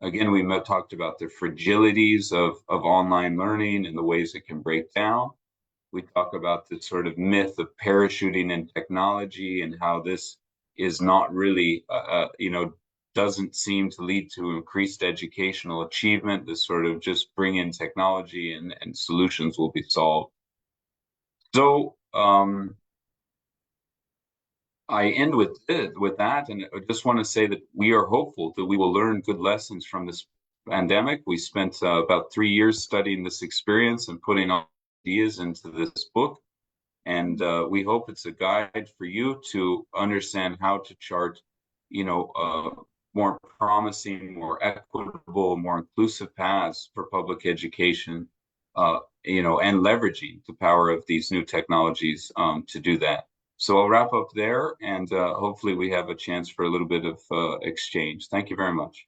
Again, we talked about the fragilities of online learning and the ways it can break down. We talk about the sort of myth of parachuting in technology and how this is not really, doesn't seem to lead to increased educational achievement. This sort of just bring in technology and solutions will be solved. So I end with that, and I just want to say that we are hopeful that we will learn good lessons from this pandemic. We spent about 3 years studying this experience and putting ideas into this book. And we hope it's a guide for you to understand how to chart, more promising, more equitable, more inclusive paths for public education, and leveraging the power of these new technologies to do that. So I'll wrap up there, and hopefully we have a chance for a little bit of exchange. Thank you very much.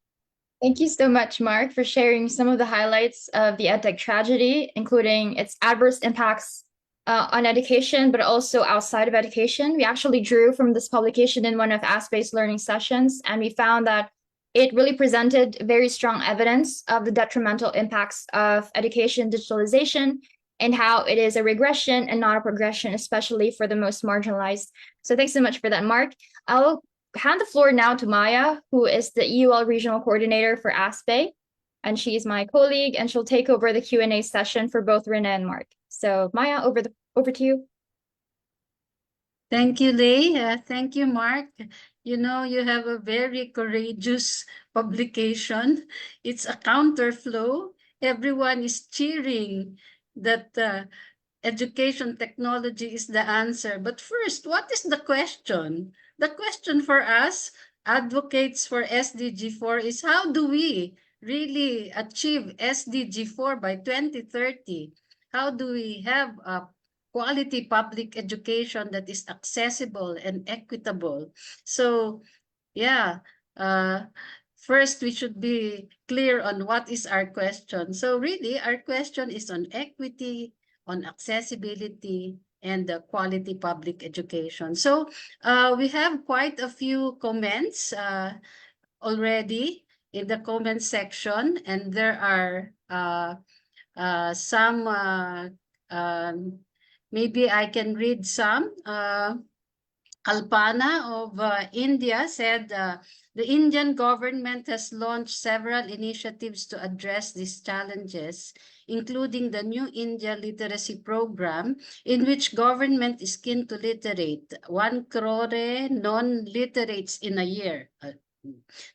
Thank you so much, Mark, for sharing some of the highlights of the EdTech tragedy, including its adverse impacts on education, but also outside of education. We actually drew from this publication in one of ASPE's learning sessions, and we found that it really presented very strong evidence of the detrimental impacts of education digitalization and how it is a regression and not a progression, especially for the most marginalized. So thanks so much for that, Mark. I'll hand the floor now to Maya, who is the EUL Regional Coordinator for ASPE, and she's my colleague, and she'll take over the Q&A session for both Rina and Mark. So Maya, over to you. Thank you, Lei. Thank you, Mark. You know, you have a very courageous publication. It's a counterflow. Everyone is cheering that education technology is the answer. But first, what is the question? The question for us, advocates for SDG 4, is how do we really achieve SDG 4 by 2030? How do we have a quality public education that is accessible and equitable? So, yeah, first we should be clear on what is our question. So really, our question is on equity, on accessibility, and the quality public education. So we have quite a few comments already in the comment section, and there are some, maybe I can read some. Kalpana of India said, the Indian government has launched several initiatives to address these challenges, including the New India Literacy Program, in which government is keen to literate 1 crore non-literates in a year.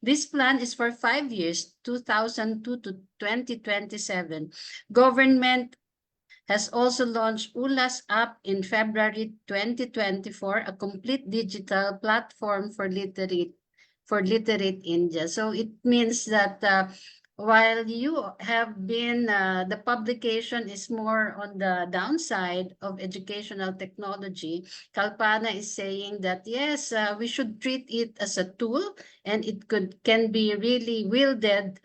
This plan is for 5 years, 2002 to 2027. Government has also launched ULA's app in February 2024, a complete digital platform for literate India. So it means that while you have been, the publication is more on the downside of educational technology, Kalpana is saying that yes, we should treat it as a tool, and it can be really wielded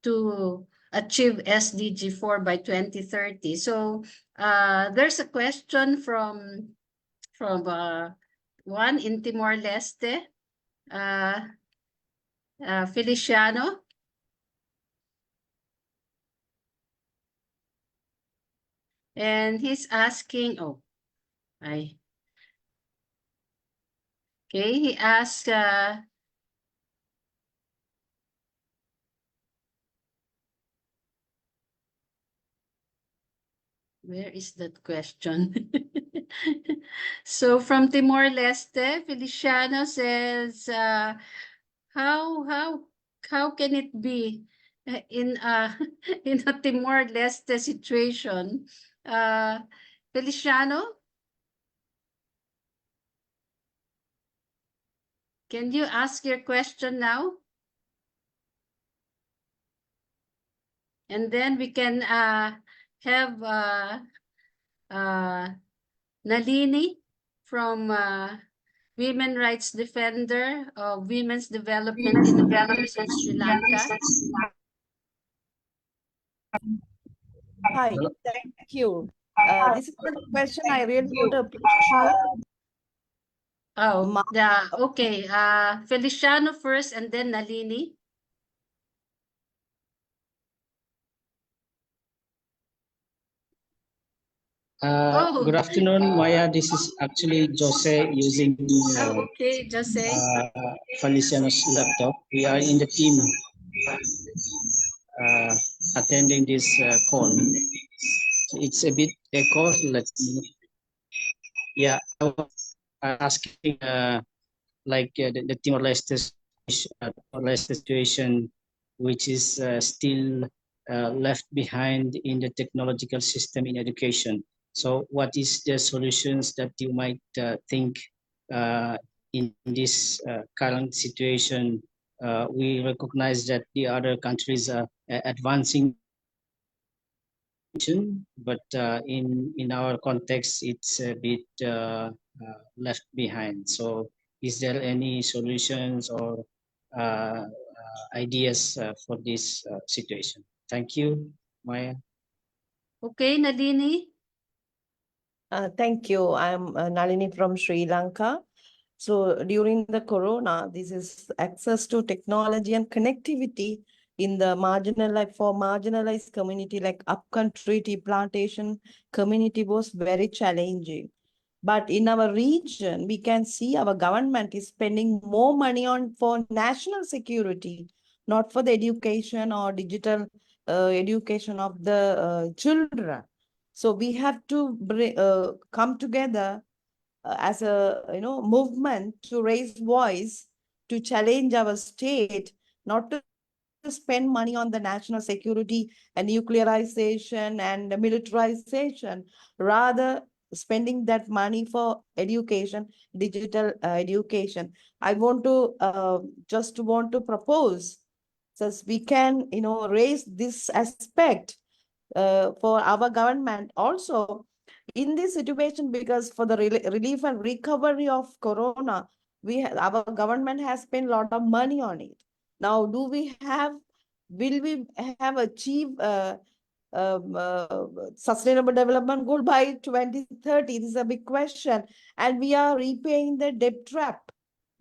to achieve SDG 4 by 2030. So there's a question from one in Timor-Leste, Feliciano. And he's asking, he asked, where is that question? So from Timor-Leste, Feliciano says, how can it be in a Timor-Leste situation? Feliciano, can you ask your question now? And then we can have Nalini from Women Rights Defender of Women's Development in Sri Lanka. Hi, thank you. This is the question I really want to appreciate. Oh, yeah, okay. Feliciano first and then Nalini. Good afternoon, Maya. This is actually Jose using okay, Jose. Feliciano's laptop. We are in the team attending this call. So it's a bit echo. Yeah, I was asking like the Timor-Leste situation, which is still left behind in the technological system in education. So what is the solutions that you might think in this current situation? We recognize that the other countries are advancing, but in our context, it's a bit left behind. So is there any solutions or ideas for this situation? Thank you, Maya. Okay, Nalini. Thank you. I'm Nalini from Sri Lanka. So during the corona, this is access to technology and connectivity in the marginalized community like upcountry tea plantation community was very challenging. But in our region, we can see our government is spending more money on for national security, not for the education or digital education of the children. So we have to come together as a movement to raise voice to challenge our state, not to spend money on the national security and nuclearization and militarization, rather spending that money for education, digital education. I want to just want to propose, since we can raise this aspect for our government also in this situation, because for the relief and recovery of corona, our government has spent a lot of money on it. Now, will we have achieved sustainable development goal by 2030? This is a big question. And we are repaying the debt trap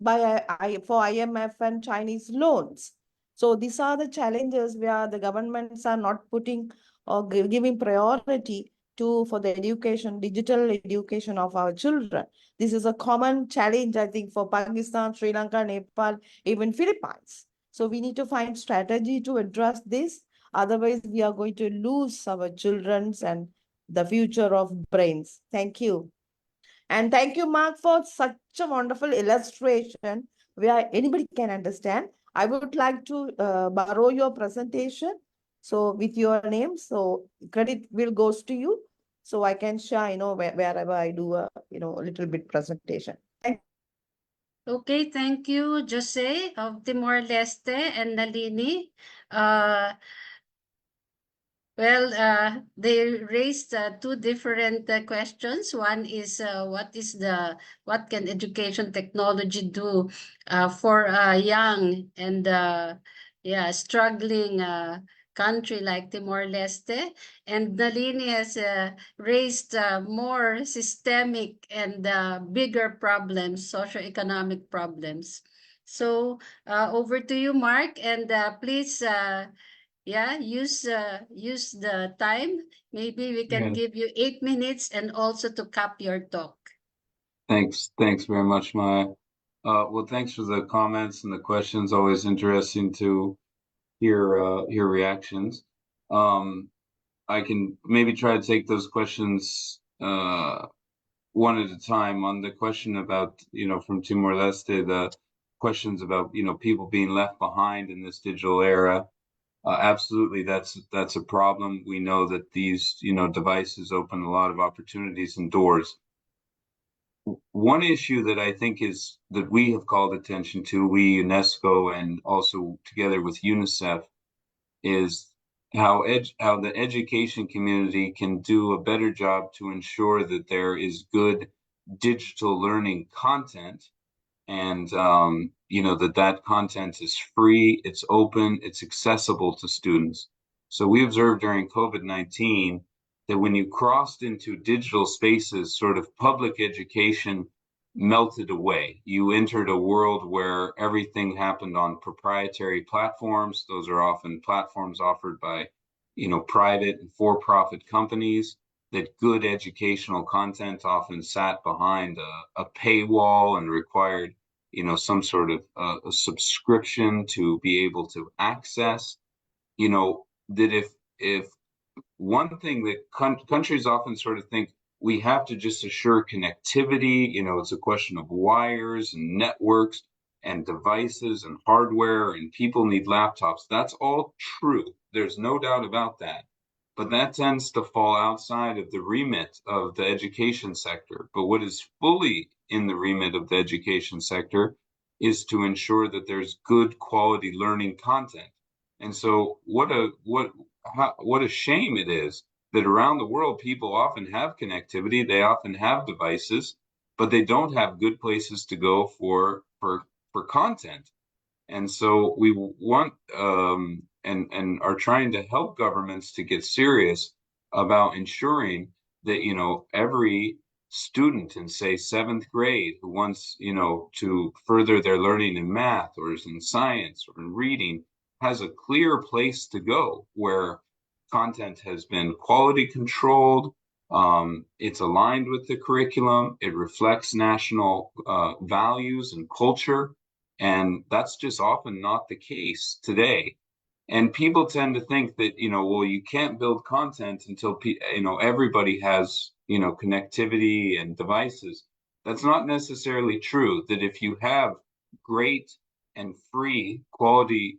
for IMF and Chinese loans. So these are the challenges where the governments are not putting or giving priority for the education, digital education of our children. This is a common challenge, I think, for Pakistan, Sri Lanka, Nepal, even Philippines. So we need to find strategy to address this. Otherwise, we are going to lose our children's and the future of brains. Thank you. And thank you, Mark, for such a wonderful illustration where anybody can understand. I would like to borrow your presentation. So with your name, so credit will goes to you. So I can share, wherever I do a, a little bit presentation. Thank you. Okay, thank you, Jose of Timor-Leste and Nalini. Well, they raised two different questions. One is what can education technology do for a young and struggling country like Timor-Leste? And Nalini has raised more systemic and bigger problems, socioeconomic problems. So over to you, Mark, and please. Use the time. Maybe we can give you 8 minutes and also to cap your talk. Thanks very much, Maya. Well, thanks for the comments and the questions. Always interesting to hear reactions. I can maybe try to take those questions one at a time. On the question about, from Timor-Leste, the questions about, people being left behind in this digital era. Absolutely, that's a problem. We know that these, devices open a lot of opportunities and doors. One issue that I think is that we have called attention to, we, UNESCO, and also together with UNICEF, is how the education community can do a better job to ensure that there is good digital learning content, and that content is free, it's open, it's accessible to students. So we observed during COVID-19 that when you crossed into digital spaces, sort of public education melted away. You entered a world where everything happened on proprietary platforms. Those are often platforms offered by, private and for-profit companies. That good educational content often sat behind a paywall and required, some sort of a subscription to be able to access. That if one thing that countries often sort of think, we have to just assure connectivity, it's a question of wires and networks and devices and hardware, and people need laptops. That's all true. There's no doubt about that. but that tends to fall outside of the remit of the education sector. But what is fully in the remit of the education sector is to ensure that there's good quality learning content. And so what a shame it is that around the world people often have connectivity, they often have devices, but they don't have good places to go for content. And so we want and are trying to help governments to get serious about ensuring that, you know, every student in, say, 7th grade who wants, you know, to further their learning in math or in science or in reading has a clear place to go where content has been quality controlled. It's aligned with the curriculum. It reflects national values and culture. And that's just often not the case today. And people tend to think that, you know, well, you can't build content until, you know, everybody has, you know, connectivity and devices. That's not necessarily true. That if you have great and free quality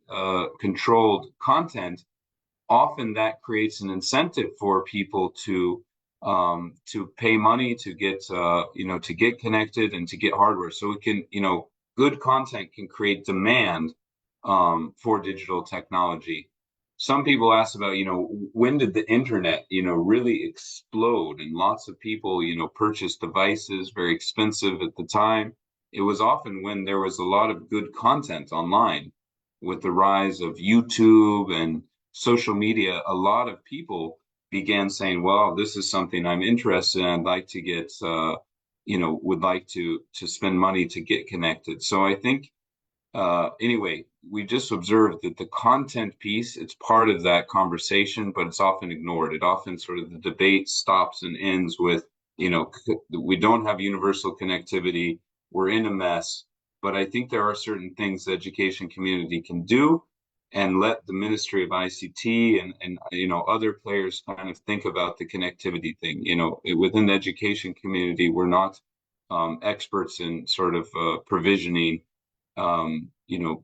controlled content, often that creates an incentive for people to pay money to get you know, to get connected and to get hardware. So it can, you know, good content can create demand for digital technology. Some people ask about, you know, when did the internet, you know, really explode and lots of people, you know, purchased devices very expensive at the time. It was often when there was a lot of good content online. With the rise of YouTube and social media, a lot of people began saying, well, this is something I'm interested in. I'd like to get, you know, would like to spend money to get connected. So I think, anyway, we just observed that the content piece, it's part of that conversation, but it's often ignored. It often sort of the debate stops and ends with, you know, we don't have universal connectivity. We're in a mess. But I think there are certain things the education community can do, and let the Ministry of ICT and you know, other players kind of think about the connectivity thing. You know, within the education community, we're not experts in sort of provisioning, you know,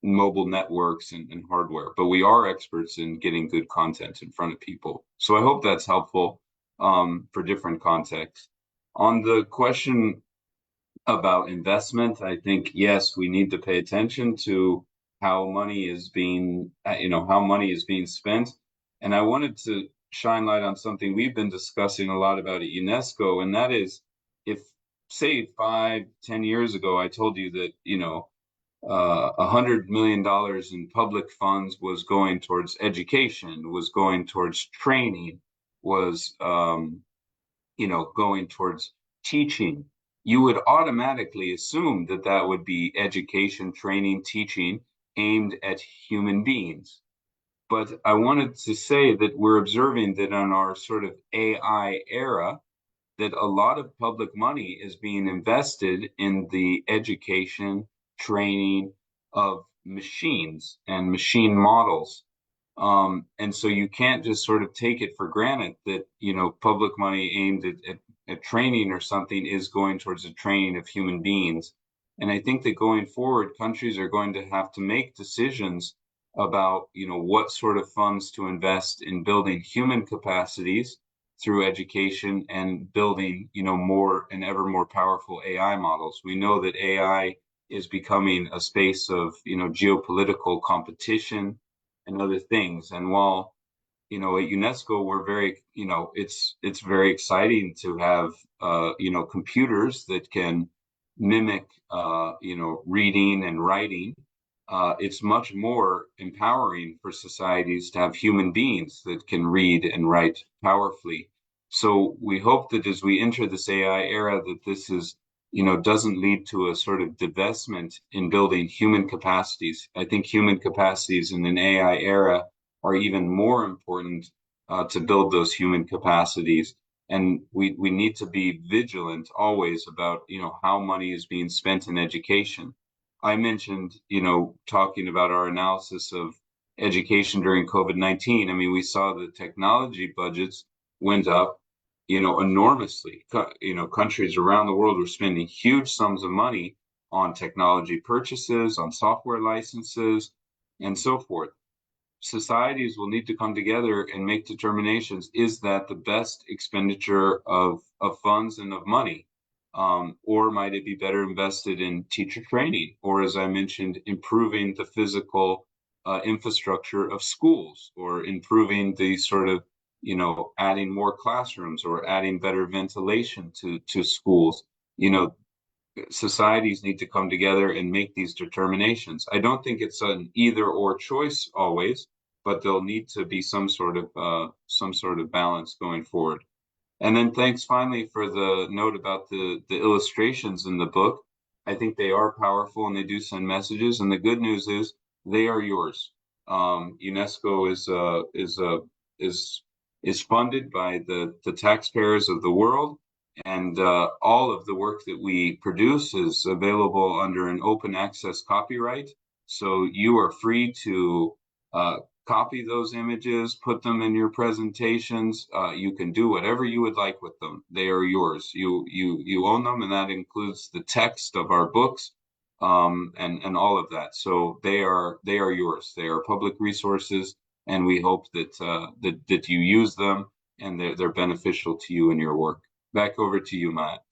mobile networks and hardware, but we are experts in getting good content in front of people. So I hope that's helpful for different contexts. On the question about investment, I think, yes, we need to pay attention to how money is being, you know, how money is being spent. And I wanted to shine light on something we've been discussing a lot about at UNESCO, and that is, if, say, 5-10 years ago, I told you that, you know, $100 million in public funds was going towards education, was going towards training, was, you know, going towards teaching, you would automatically assume that that would be education, training, teaching aimed at human beings. But I wanted to say that we're observing that in our sort of AI era, that a lot of public money is being invested in the education, training of machines and machine models. And so you can't just sort of take it for granted that, you know, public money aimed at training or something is going towards the training of human beings. And I think that going forward, countries are going to have to make decisions about, you know, what sort of funds to invest in building human capacities through education and building, you know, more and ever more powerful AI models. We know that AI is becoming a space of, you know, geopolitical competition and other things. And while, you know, at UNESCO, we're very, you know, it's very exciting to have, you know, computers that can mimic, you know, reading and writing. It's much more empowering for societies to have human beings that can read and write powerfully. So we hope that as we enter this AI era, that this is, you know, doesn't lead to a sort of divestment in building human capacities. I think human capacities in an AI era are even more important to build those human capacities. And we need to be vigilant always about, you know, how money is being spent in education. I mentioned, you know, talking about our analysis of education during COVID-19. I mean, we saw the technology budgets went up, you know, enormously. You know, countries around the world were spending huge sums of money on technology purchases, on software licenses, and so forth. societies will need to come together and make determinations. Is that the best expenditure of funds and of money? Or might it be better invested in teacher training? Or, as I mentioned, improving the physical infrastructure of schools, or improving the sort of, adding more classrooms or adding better ventilation to schools. Societies need to come together and make these determinations. I don't think it's an either or choice always, but there'll need to be some sort of balance going forward. And then thanks finally for the note about the illustrations in the book. I think they are powerful and they do send messages. And the good news is they are yours. UNESCO is funded by the taxpayers of the world, and all of the work that we produce is available under an open access copyright. So you are free to copy those images, put them in your presentations. You can do whatever you would like with them. They are yours. You own them, and that includes the text of our books, and all of that. So they are yours. They are public resources, and we hope that you use them and they're beneficial to you in your work. Back over to you, Matt.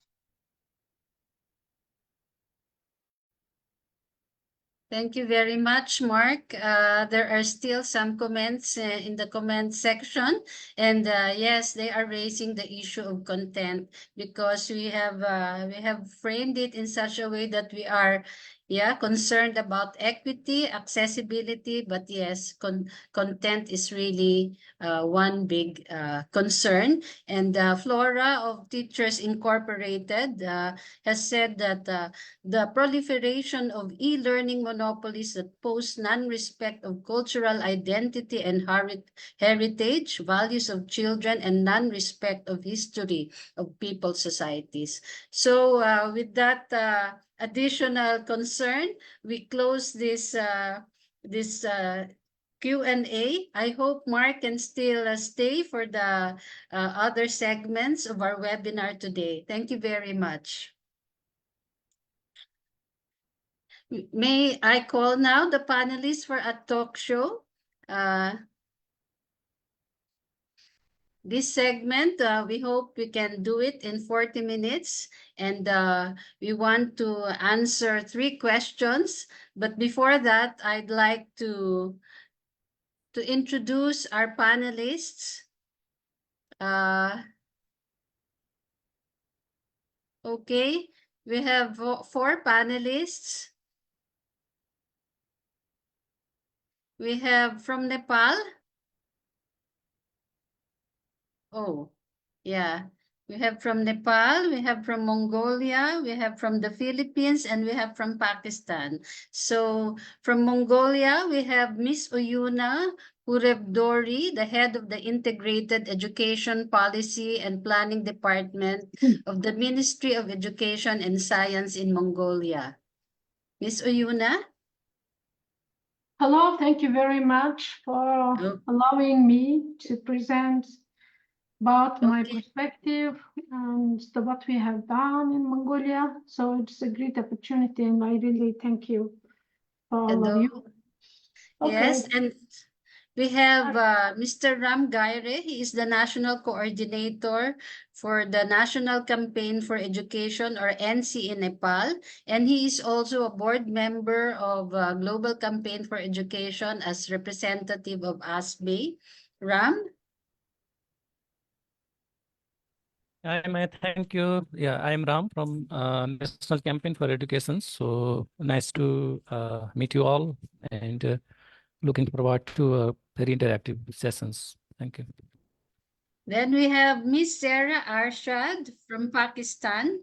Thank you very much, Mark. There are still some comments in the comment section, and yes, they are raising the issue of content, because we have framed it in such a way that we are concerned about equity, accessibility, but yes, content is really one big concern. And Flora of Teachers Incorporated has said that the proliferation of e-learning monopolies that pose non-respect of cultural identity and heritage, values of children, and non-respect of history of people's societies. So with that additional concern, we close this Q&A. I hope Mark can still stay for the other segments of our webinar today. Thank you very much. May I call now the panelists for a talk show? This segment, we hope we can do it in 40 minutes, and we want to answer 3 questions. But before that, I'd like to introduce our panelists. Okay, we have 4 panelists. We have from Nepal. Oh, yeah. We have from Nepal, we have from Mongolia, we have from the Philippines, and we have from Pakistan. So from Mongolia, we have Miss Oyuna Urevdori, the head of the Integrated Education Policy and Planning Department of the Ministry of Education and Science in Mongolia. Miss Oyuna? Hello, thank you very much for allowing me to present about my perspective and what we have done in Mongolia. So it's a great opportunity, and I really thank you for all of you. Yes, and we have Mr. Ram Gaire. He is the National Coordinator for the National Campaign for Education, or NC, in Nepal. And he is also a board member of Global Campaign for Education as representative of ASBE. Ram? Thank you. Yeah, I'm Ram from National Campaign for Education. So nice to meet you all, and looking forward to very interactive sessions. Thank you. Then we have Miss Sarah Arshad from Pakistan.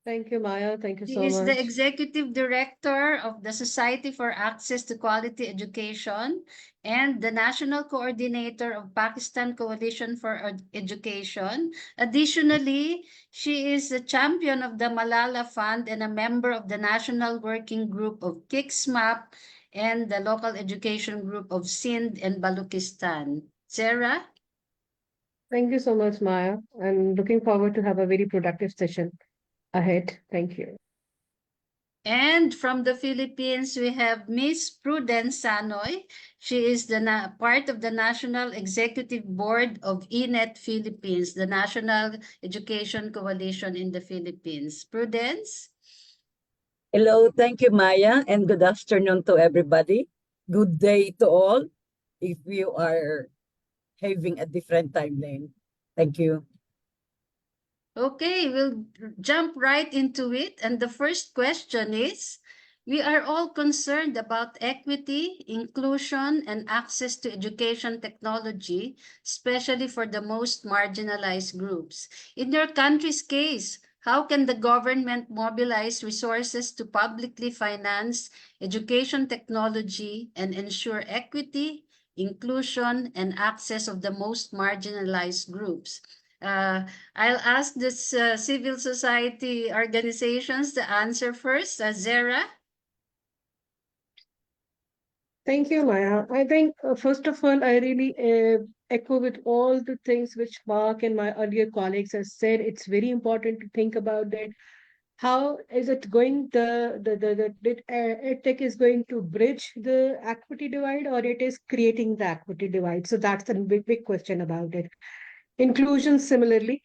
Thank you, Maya. Thank you so much. She is the Executive Director of the Society for Access to Quality Education and the National Coordinator of Pakistan Coalition for Education. Additionally, she is a champion of the Malala Fund and a member of the National Working Group of KIXMAP and the Local Education Group of Sindh and Balochistan. Sarah? Thank you so much, Maya. I'm looking forward to have a very productive session ahead. Thank you. And from the Philippines, we have Miss Prudence Sanoy. She is the part of the National Executive Board of ENET Philippines, the National Education Coalition in the Philippines. Prudence? Hello, thank you, Maya, and good afternoon to everybody. Good day to all if you are having a different timeline. Thank you. Okay, we'll jump right into it. And the first question is, we are all concerned about equity, inclusion, and access to education technology, especially for the most marginalized groups. In your country's case, how can the government mobilize resources to publicly finance education technology and ensure equity, inclusion, and access of the most marginalized groups? I'll ask this civil society organizations to answer first. Zara? Thank you, Maya. I think, first of all, I really echo with all the things which Mark and my earlier colleagues have said. It's very important to think about that. How is it going, EdTech is going to bridge the equity divide, or it is creating the equity divide? So that's a big question about it. Inclusion, similarly.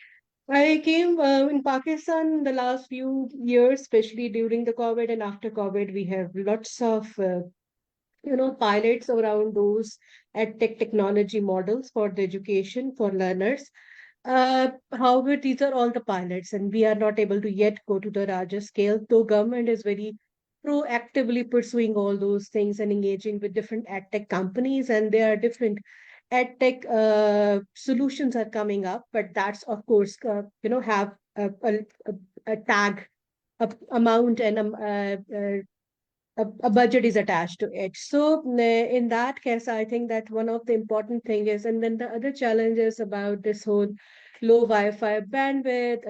I came in Pakistan the last few years, especially during the COVID and after COVID, we have lots of pilots around those EdTech technology models for the education for learners. However, these are all the pilots, and we are not able to yet go to the larger scale, though government is very proactively pursuing all those things and engaging with different EdTech companies, and there are different EdTech solutions are coming up, but that's of course, have a tag, amount and a budget is attached to it. So in that case, I think that one of the important thing is, and then the other challenge is about this whole low Wi-Fi bandwidth,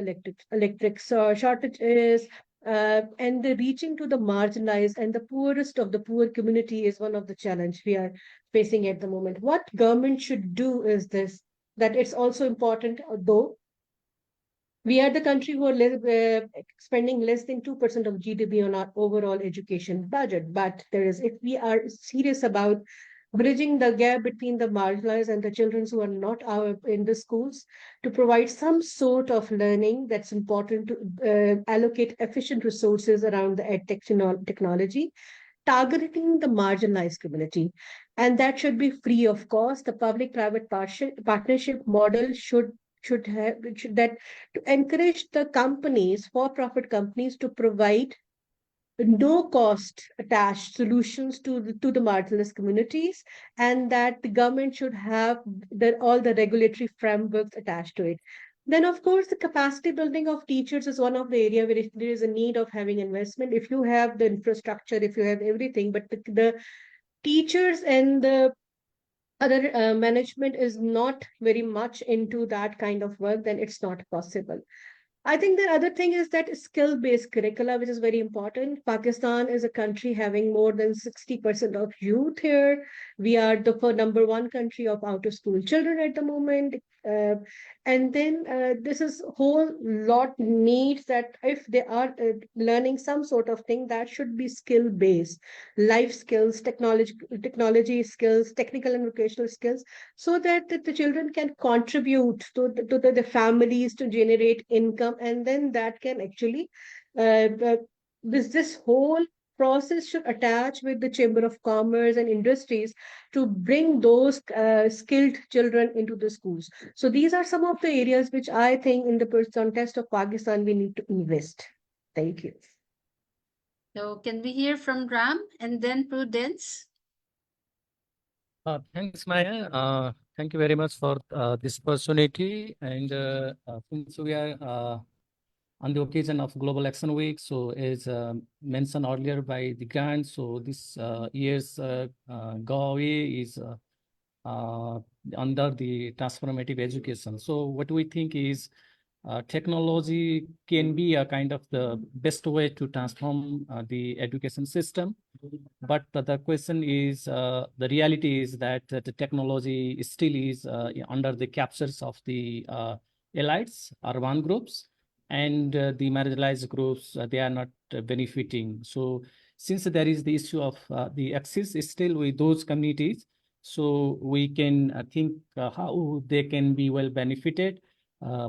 electric shortages, and the reaching to the marginalized and the poorest of the poor community is one of the challenge we are facing at the moment. What government should do is this, that it's also important, though we are the country who are spending less than 2% of GDP on our overall education budget. But if we are serious about bridging the gap between the marginalized and the children who are not in the schools, to provide some sort of learning, that's important to allocate efficient resources around the EdTech technology, targeting the marginalized community. And that should be free of cost. The public-private partnership model should that to encourage the companies, for-profit companies, to provide no cost attached solutions to the marginalized communities, and that the government should have all the regulatory frameworks attached to it. Then, of course, the capacity building of teachers is one of the area where there is a need of having investment. If you have the infrastructure, if you have everything, but the teachers and the other management is not very much into that kind of work, then it's not possible. I think the other thing is that skill-based curricula, which is very important. Pakistan is a country having more than 60% of youth here. We are the number one country of out-of-school children at the moment. And then this is whole lot needs that if they are learning some sort of thing, that should be skill-based, life skills, technology skills, technical and vocational skills, so that the children can contribute to the families to generate income, and then that can actually this whole process should attach with the Chamber of Commerce and Industries to bring those skilled children into the schools. So these are some of the areas which I think in the context of Pakistan we need to invest. Thank you. So can we hear from Ram and then Prudence? Thanks, Maya. Thank you very much for this opportunity. And since we are on the occasion of Global Action Week, so as mentioned earlier by the grant, so this year's GAWE is under the transformative education. So what we think is technology can be a kind of the best way to transform the education system. But the question is, the reality is that the technology still is under the captures of the elites, urban groups. and the marginalized groups, they are not benefiting. So since there is the issue of the access is still with those communities, so we can think how they can be well benefited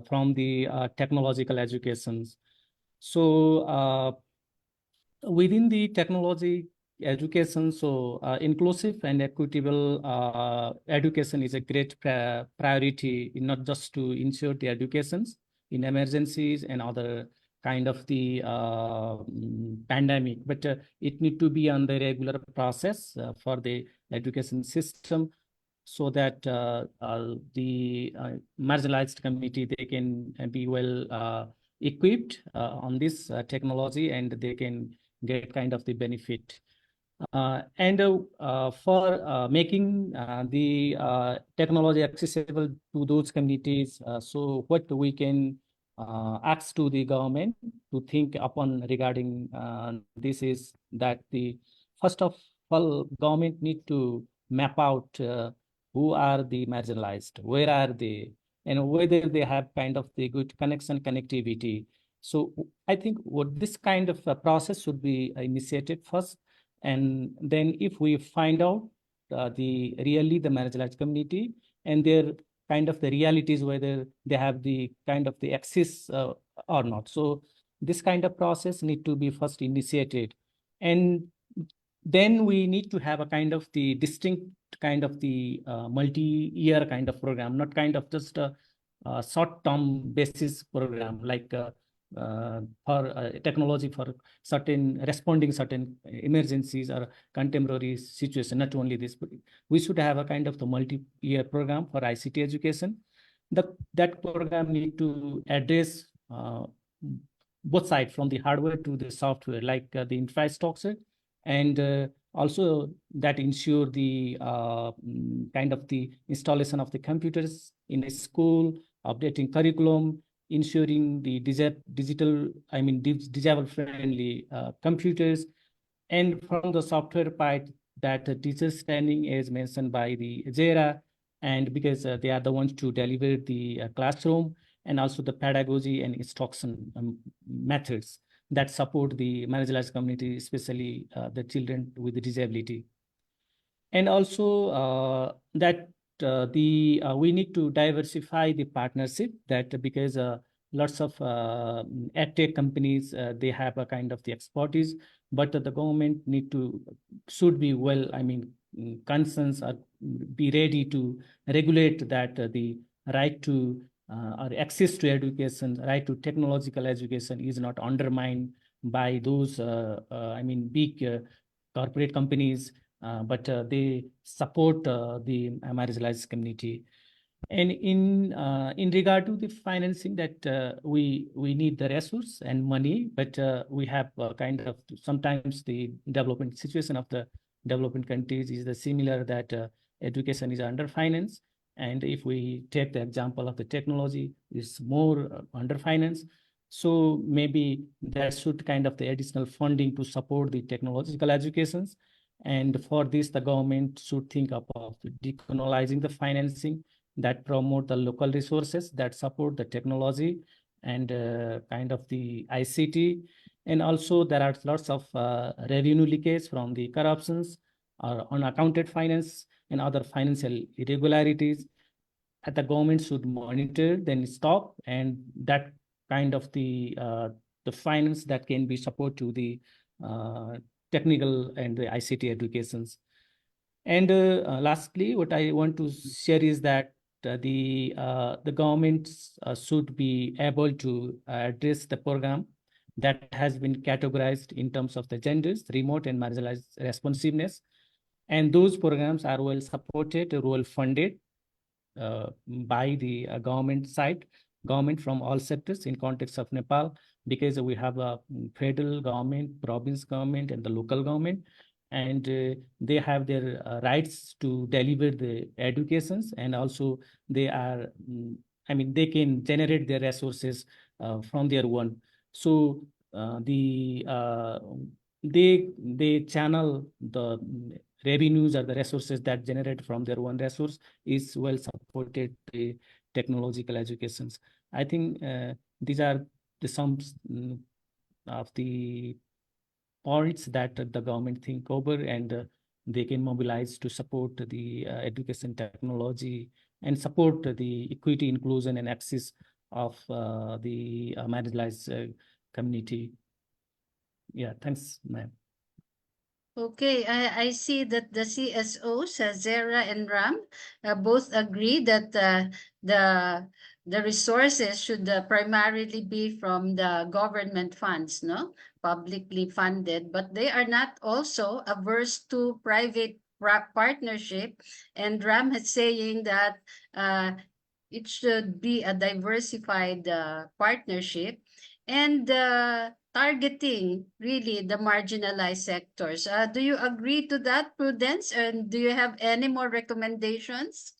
from the technological educations. So within the technology education, so inclusive and equitable education is a great priority, not just to ensure the educations in emergencies and other kind of the pandemic, but it need to be on the regular process for the education system, so that the marginalized community, they can be well equipped on this technology, and they can get kind of the benefit. For making the technology accessible to those communities, so what we can ask to the government to think upon regarding this is that the first of all, government need to map out who are the marginalized, where are they, and whether they have kind of the good connectivity. So I think what this kind of process should be initiated first, and then if we find out the marginalized community and their kind of the realities, whether they have the kind of the access or not. So this kind of process need to be first initiated, and then we need to have a kind of the distinct kind of the multi-year kind of program, not kind of just a short-term basis program, like for technology for certain responding certain emergencies or contemporary situation. Not only this, but we should have a kind of the multi-year program for ICT education. That program need to address both sides, from the hardware to the software, like the infrastructure, and also that ensure the kind of the installation of the computers in a school, updating curriculum, ensuring the digital friendly computers, and from the software part, that teachers training is mentioned by the JERA, and because they are the ones to deliver the classroom, and also the pedagogy and instruction methods that support the marginalized community, especially the children with disability. And also that we need to diversify the partnership, that because lots of edtech companies, they have a kind of the expertise, but the government should be well, concerns or be ready to regulate that the right to or access to education, right to technological education is not undermined by those big corporate companies, but they support the marginalized community. And in regard to the financing, that we need the resource and money, but we have kind of sometimes the development situation of the developing countries is the similar, that education is underfinanced. And if we take the example of the technology, is more underfinanced. So maybe there should kind of the additional funding to support the technological educations. And for this, the government should think about decolonializing the financing that promote the local resources that support the technology and kind of the ICT. And also there are lots of revenue leakage from the corruptions or unaccounted finance and other financial irregularities that the government should monitor, then stop, and that kind of the finance that can be support to the technical and the ICT educations. And lastly, what I want to share is that the governments should be able to address the program that has been categorized in terms of the genders, remote and marginalized responsiveness. And those programs are well supported, well funded by the government from all sectors in context of Nepal, because we have a federal government, province government, and the local government, and they have their rights to deliver the educations, and also they are, they can generate their resources from their own. So they channel the revenues or the resources that generate from their own resource is well supported the technological educations. I think these are some of the points that the government think over, and they can mobilize to support the education technology and support the equity, inclusion, and access of the marginalized community. Yeah, thanks, ma'am. Okay, I see that the CSOs, Zara and Ram, both agree that the resources should primarily be from the government funds, no, publicly funded, but they are not also averse to private partnership. And Ram is saying that it should be a diversified partnership, and targeting really the marginalized sectors. Do you agree to that, Prudence? And do you have any more recommendations?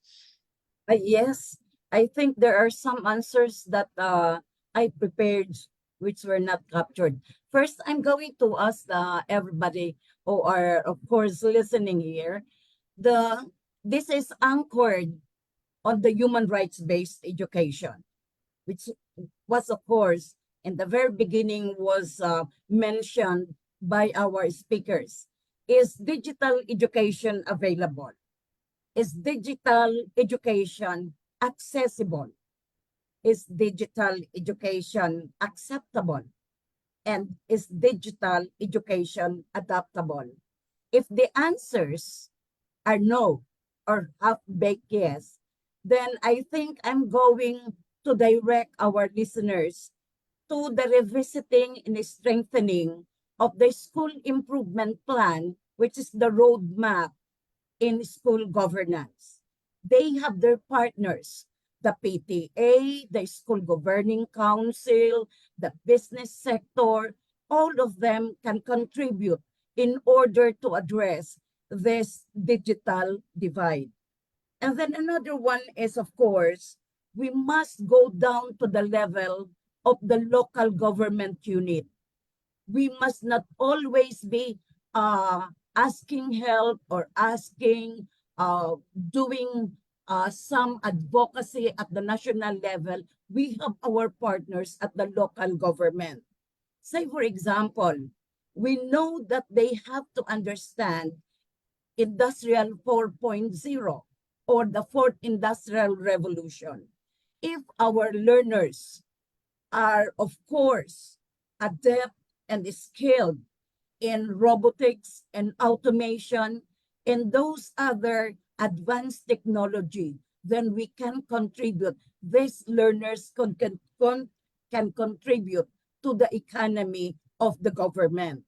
Yes, I think there are some answers that I prepared which were not captured. First, I'm going to ask everybody who are, of course, listening here. This is anchored on the human rights-based education, which was, of course, in the very beginning was mentioned by our speakers. Is digital education available? Is digital education accessible? Is digital education acceptable? And is digital education adaptable? If the answers are no or half-baked yes, then I think I'm going to direct our listeners to the revisiting and strengthening of the school improvement plan, which is the roadmap in school governance. They have their partners, the PTA, the school governing council, the business sector, all of them can contribute in order to address this digital divide. And then another one is, of course, we must go down to the level of the local government unit. We must not always be asking help or doing some advocacy at the national level. We have our partners at the local government. Say, for example, we know that they have to understand Industrial 4.0 or the fourth industrial revolution. If our learners are, of course, adept and skilled in robotics and automation and those other advanced technology, then we can contribute. These learners can contribute to the economy of the government.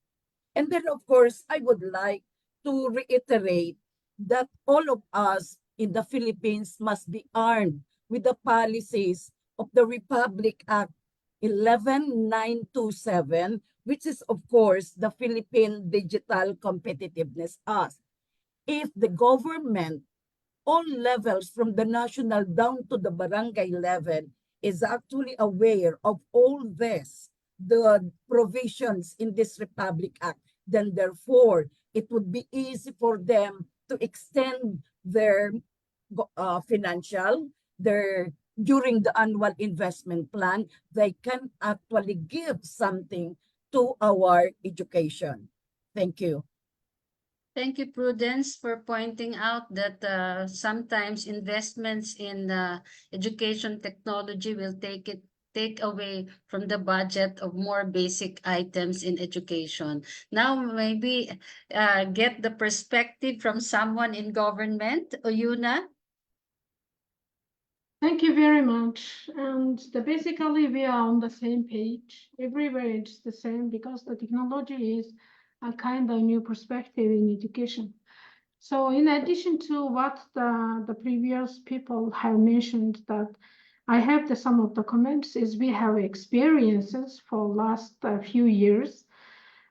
And then, of course, I would like to reiterate that all of us in the Philippines must be armed with the policies of the Republic Act 11927, which is, of course, the Philippine Digital Competitiveness Act. If the government, all levels from the national down to the barangay level, is actually aware of all this, the provisions in this Republic Act, then therefore it would be easy for them to extend their financial, during the annual investment plan, they can actually give something to our education. Thank you. Thank you, Prudence, for pointing out that sometimes investments in education technology will take away from the budget of more basic items in education. Now, maybe get the perspective from someone in government. Oyuna? Thank you very much. And basically, we are on the same page. Everywhere it's the same because the technology is a kind of new perspective in education. So in addition to what the previous people have mentioned, that I have some of the comments is we have experiences for last few years.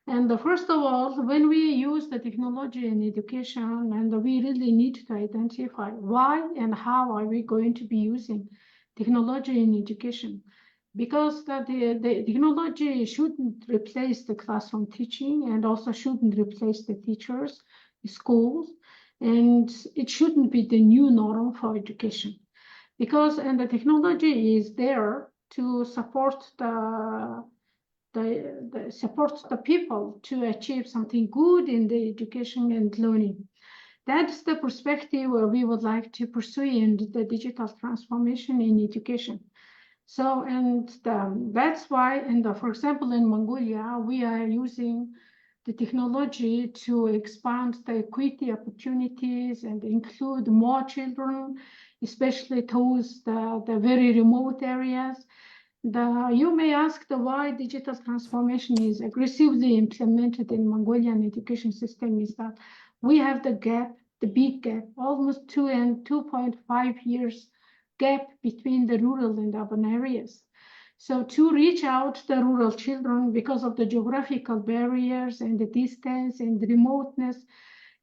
And first of all, when we use the technology in education, and we really need to identify why and how are we going to be using technology in education. Because the technology shouldn't replace the classroom teaching and also shouldn't replace the teachers, the schools, and it shouldn't be the new norm for education. Because and the technology is there to support support the people to achieve something good in the education and learning. That's the perspective where we would like to pursue in the digital transformation in education. So, and that's why, for example, in Mongolia, we are using the technology to expand the equity opportunities and include more children, especially those the very remote areas. You may ask why digital transformation is aggressively implemented in Mongolian education system is that we have the gap, the big gap, almost 2 and 2.5 years gap between the rural and urban areas. So to reach out the rural children because of the geographical barriers and the distance and the remoteness,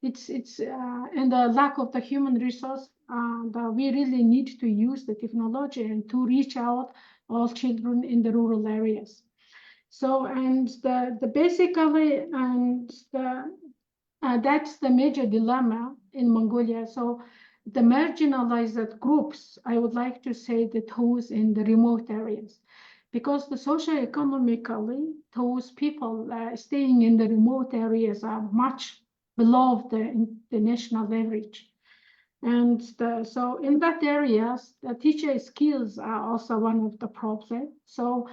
and the lack of the human resource, that we really need to use the technology and to reach out all children in the rural areas. So, and basically, and that's the major dilemma in Mongolia. So the marginalized groups, I would like to say that those in the remote areas, because the socioeconomically, those people staying in the remote areas are much below the national average. And so in that areas, the teacher skills are also one of the problems. So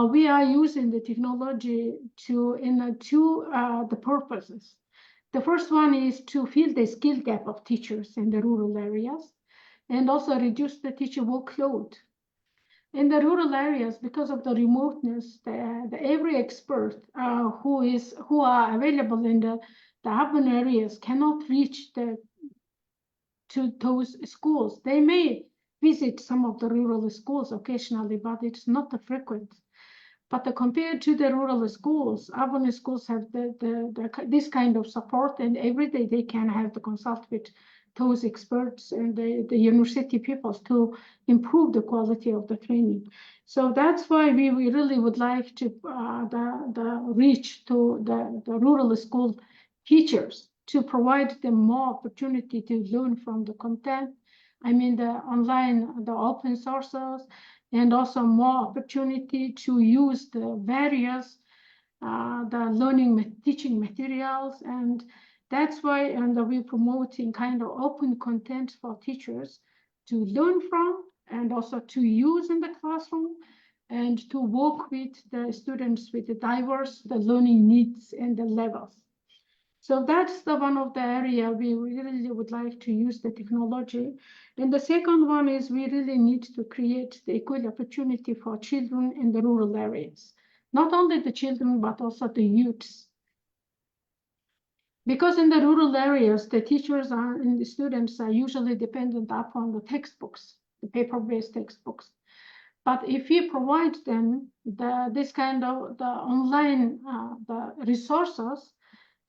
we are using the technology in two the purposes. The first one is to fill the skill gap of teachers in the rural areas and also reduce the teacher workload. In the rural areas, because of the remoteness, every expert who are available in the urban areas cannot reach to those schools. They may visit some of the rural schools occasionally, but it's not frequent. But compared to the rural schools, urban schools have this kind of support, and every day they can have to consult with those experts and the university people to improve the quality of the training. So that's why we really would like to reach to the rural school teachers to provide them more opportunity to learn from the content. I mean, the online, the open sources, and also more opportunity to use the various the learning teaching materials. And that's why we're promoting kind of open content for teachers to learn from and also to use in the classroom and to work with the students with the diverse the learning needs and the levels. So that's one of the area we really would like to use the technology. And the second one is we really need to create the equal opportunity for children in the rural areas. Not only the children, but also the youths. Because in the rural areas, the teachers and the students are usually dependent upon the textbooks, the paper-based textbooks. But if we provide them this kind of the online the resources,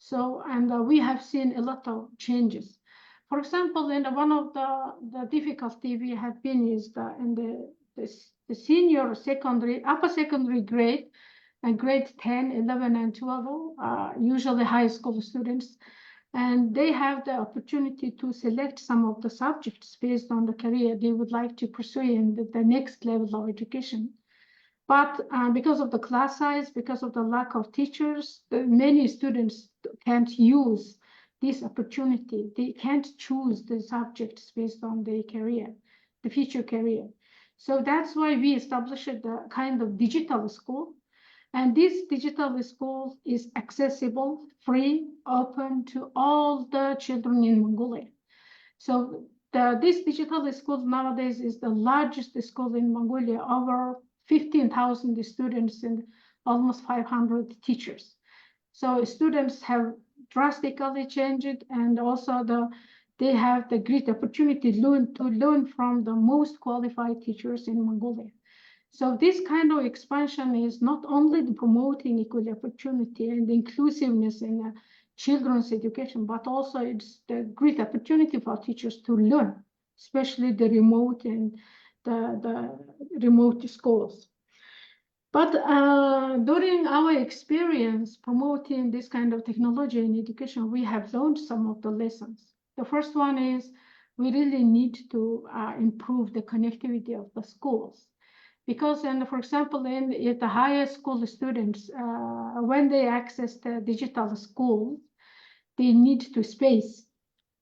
so, and we have seen a lot of changes. For example, in one of the difficulty we have been is in the senior secondary, upper secondary grade, and grade 10, 11, and 12, usually high school students, and they have the opportunity to select some of the subjects based on the career they would like to pursue in the next level of education. But because of the class size, because of the lack of teachers, many students can't use this opportunity. They can't choose the subjects based on their career, the future career. So that's why we established the kind of digital school. And this digital school is accessible, free, open to all the children in Mongolia. So this digital school nowadays is the largest school in Mongolia, over 15,000 students and almost 500 teachers. So students have drastically changed, and also they have the great opportunity to learn from the most qualified teachers in Mongolia. So this kind of expansion is not only promoting equal opportunity and inclusiveness in children's education, but also it's the great opportunity for teachers to learn, especially the remote and the remote schools. But during our experience promoting this kind of technology in education, we have learned some of the lessons. The first one is we really need to improve the connectivity of the schools. Because, and for example, in the higher school students, when they access the digital school, they need to space,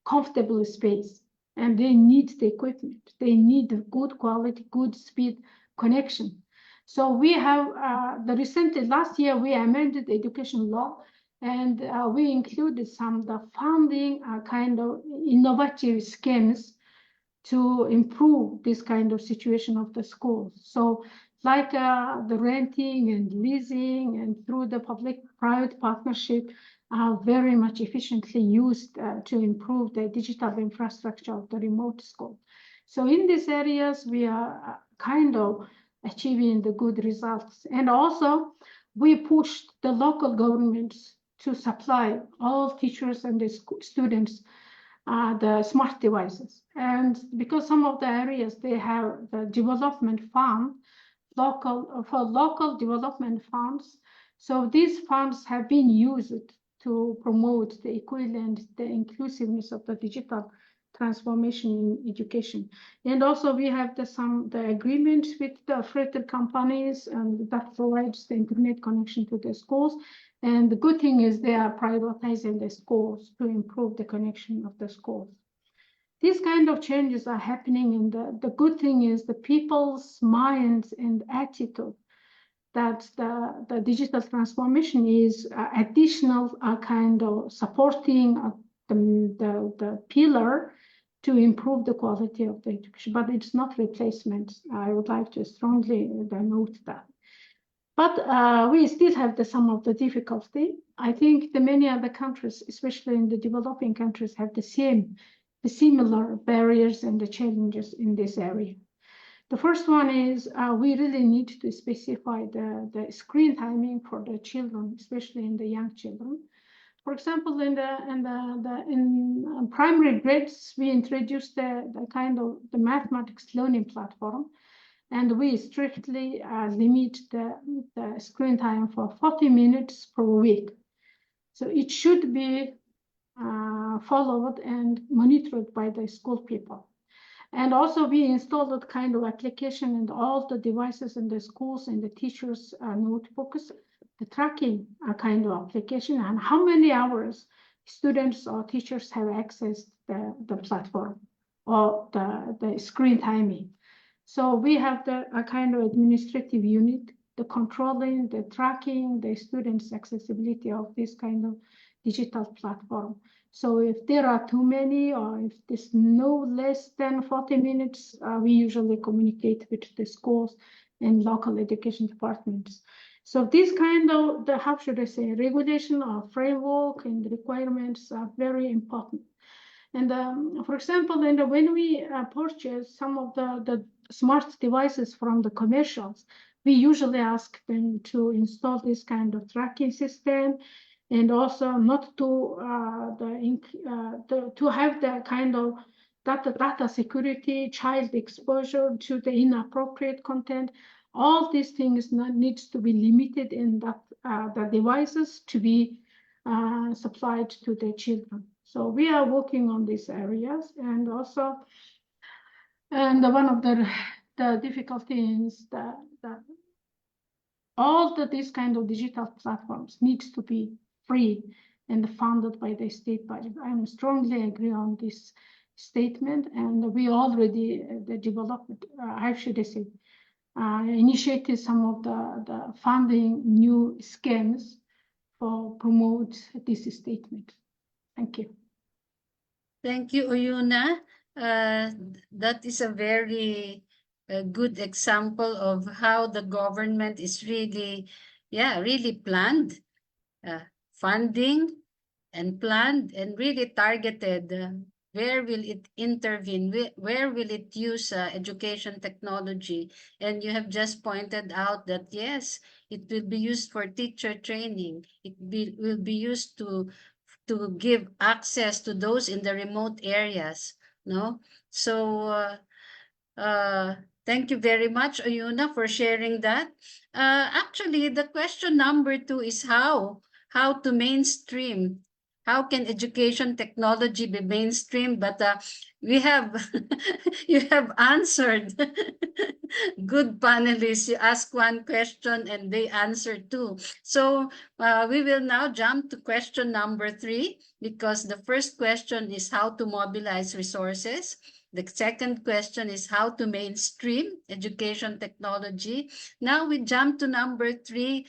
comfortable space, and they need the equipment. They need the good quality, good speed connection. So we have last year we amended the education law, and we included some the funding kind of innovative schemes to improve this kind of situation of the schools. So like the renting and leasing and through the public-private partnership are very much efficiently used to improve the digital infrastructure of the remote school. So in these areas, we are kind of achieving the good results. And also, we pushed the local governments to supply all teachers and the students the smart devices. And because some of the areas, they have the development fund, local development funds. So these funds have been used to promote the equity and the inclusiveness of the digital transformation in education. And also we have the agreement with the affiliated companies, and that provides the internet connection to the schools. And the good thing is they are prioritizing the schools to improve the connection of the schools. These kind of changes are happening, and the good thing is the people's minds and attitude that the digital transformation is additional kind of supporting the pillar to improve the quality of the education, but it's not replacement. I would like to strongly note that. But we still have some of the difficulty. I think the many other countries, especially in the developing countries, have the similar barriers and the challenges in this area. The first one is we really need to specify the screen timing for the children, especially in the young children. For example, in primary grades, we introduced the kind of the mathematics learning platform, and we strictly limit the screen time for 40 minutes per week. So it should be followed and monitored by the school people. And also we installed that kind of application in all the devices in the schools and the teachers' notebooks, the tracking kind of application, and how many hours students or teachers have accessed the platform or the screen timing. So we have a kind of administrative unit, the controlling, the tracking, the students' accessibility of this kind of digital platform. So if there are too many, or if there's no less than 40 minutes, we usually communicate with the schools and local education departments. So this kind of, how should I say, regulation or framework and requirements are very important. And for example, when we purchase some of the smart devices from the commercials, we usually ask them to install this kind of tracking system, and also not to to have the kind of data security, child exposure to the inappropriate content. All these things needs to be limited in that the devices to be supplied to the children. So we are working on these areas, and also, and one of the difficulties that all these kind of digital platforms needs to be free and funded by the state budget. I strongly agree on this statement, and we already developed, I should say, initiated some of the funding new schemes for promote this statement. Thank you. Thank you, Oyuna. That is a very good example of how the government is really, really planned, funding and planned and really targeted. Where will it intervene? Where will it use education technology? And you have just pointed out that, yes, it will be used for teacher training. It will be used to give access to those in the remote areas, no? So thank you very much, Oyuna, for sharing that. Actually, the question number 2 is how to mainstream how can education technology be mainstream? But we have, you have answered. Good panelists, you ask one question and they answer two. So we will now jump to question number 3, because the first question is how to mobilize resources. The second question is how to mainstream education technology. Now we jump to number 3,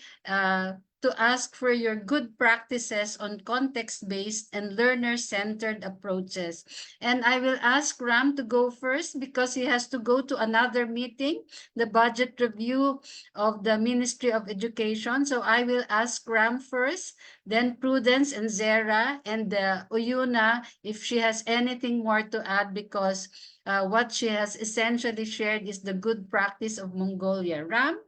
to ask for your good practices on context-based and learner-centered approaches. And I will ask Ram to go first because he has to go to another meeting, the budget review of the Ministry of Education. So I will ask Ram first, then Prudence and Zara, and Oyuna if she has anything more to add, because what she has essentially shared is the good practice of Mongolia. Ram?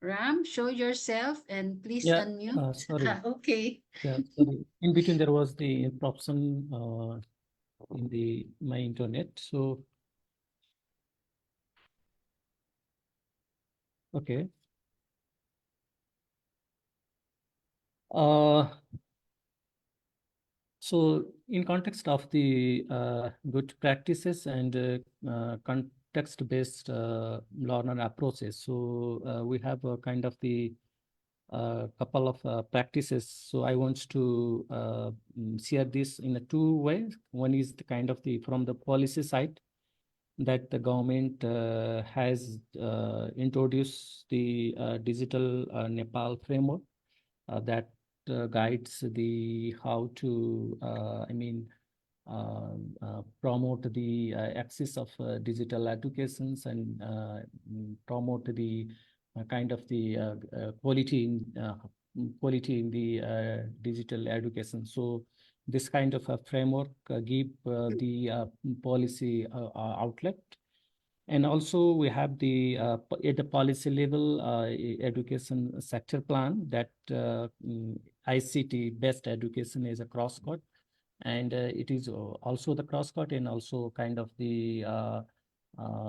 Ram, show yourself and please unmute. Sorry. Okay. Yeah, sorry. In between there was the interruption in my internet. So okay. So in context of the good practices and context-based learner approaches, so we have a kind of the couple of practices. So I want to share this in a 2 ways. One is the kind of the from the policy side, that the government has introduced the digital Nepal framework that guides the how to promote the access of digital educations and promote the kind of the quality in the digital education. So this kind of a framework give the policy outlet. And also we have the at the policy level education sector plan that ICT based education is a cross-cut, and it is also the cross-cut and also kind of the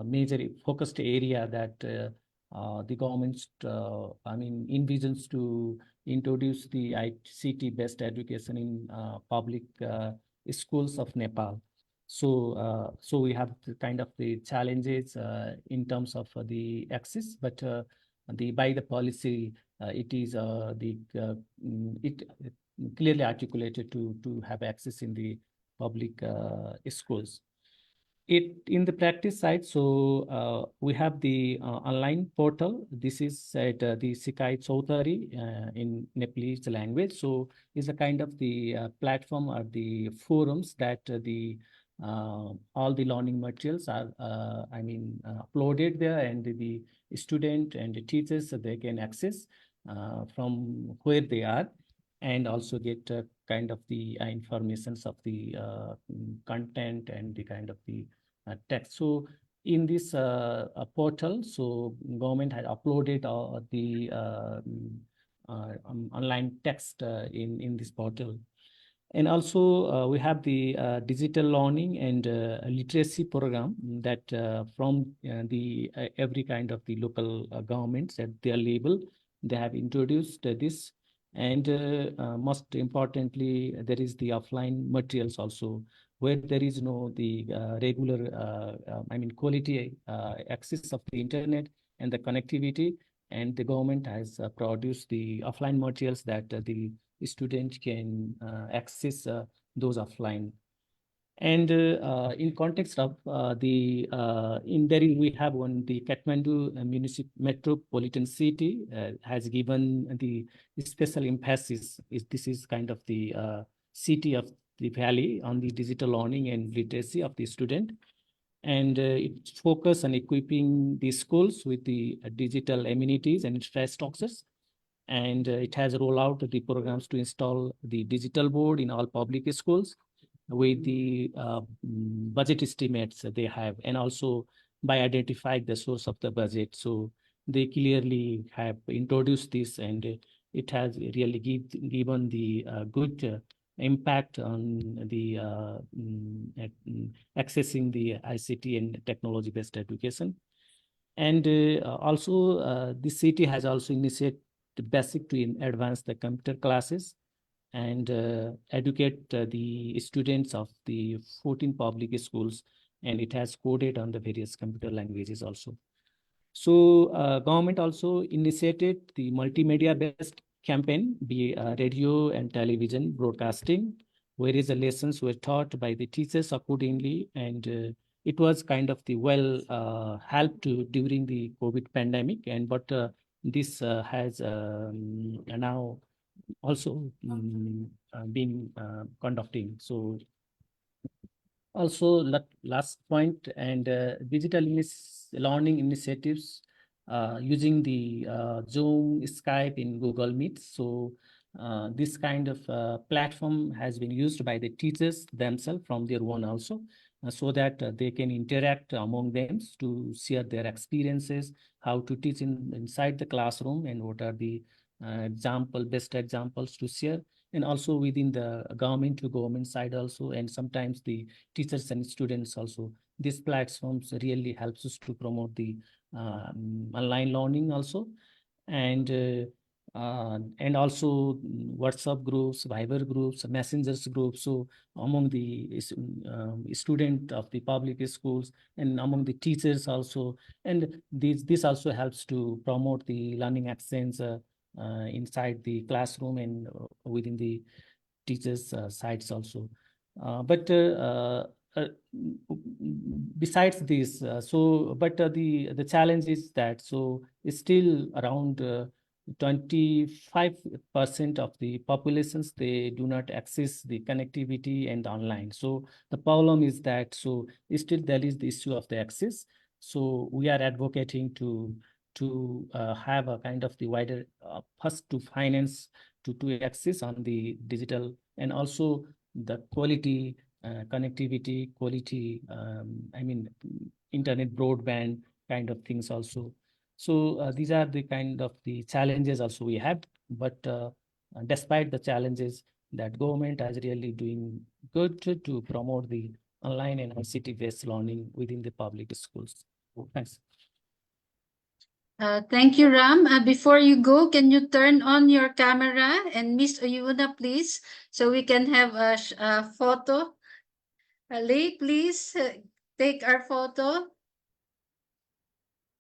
major focused area that the government envisions to introduce the ICT based education in public schools of Nepal. So so we have the kind of the challenges in terms of the access, but by the policy it is it clearly articulated to have access in the public schools. It in the practice side, so we have the online portal. This is at the Sikai Chaudhary in Nepalese language. So it's a kind of the platform or the forums that all the learning materials are uploaded there, and the student and the teachers, they can access from where they are, and also get kind of the informations of the content and the kind of the text. So in this portal, so government had uploaded the online text in this portal. And also we have the digital learning and literacy program that from the every kind of the local governments at their level, they have introduced this. And most importantly, there is the offline materials also, where there is no the regular, quality access of the internet and the connectivity. And the government has produced the offline materials that the student can access those offline. And in context of in there we have one, the Kathmandu metropolitan city has given the special emphasis. This is kind of the city of the valley on the digital learning and literacy of the student. And it focuses on equipping the schools with the digital amenities and infrastructures. And it has rolled out the programs to install the digital board in all public schools with the budget estimates they have, and also by identifying the source of the budget. So they clearly have introduced this, and it has really given the good impact on the accessing the ICT and technology-based education. And also, the city has also initiated the basic to advance the computer classes and educate the students of the 14 public schools, and it has coded on the various computer languages also. So government also initiated the multimedia-based campaign, be radio and television broadcasting, whereas the lessons were taught by the teachers accordingly, and it was kind of the helped during the COVID pandemic, and but this has now also been conducting. So also last point, and digital learning initiatives using the Zoom, Skype, in Google Meet. So this kind of platform has been used by the teachers themselves from their own also, so that they can interact among them to share their experiences, how to teach inside the classroom, and what are the best examples to share, and also within the government to government side also, and sometimes the teachers and students also. These platforms really helps us to promote the online learning also, and also WhatsApp groups, Viber groups, messengers groups. So among the student of the public schools and among the teachers also, and this also helps to promote the learning exchange inside the classroom and within the teachers' sites also. But besides this, the challenge is that it's still around 25% of the populations, they do not access the connectivity and online. So the problem is that still there is the issue of the access. So we are advocating to have a kind of the wider first to finance to access on the digital, and also the quality connectivity, quality internet broadband kind of things also. So these are the kind of the challenges also we have, but despite the challenges, that government is really doing good to promote the online and ICT based learning within the public schools. Thanks. Thank you, Ram. Before you go, can you turn on your camera, and Miss Oyuna, please, so we can have a photo. Lee, please take our photo.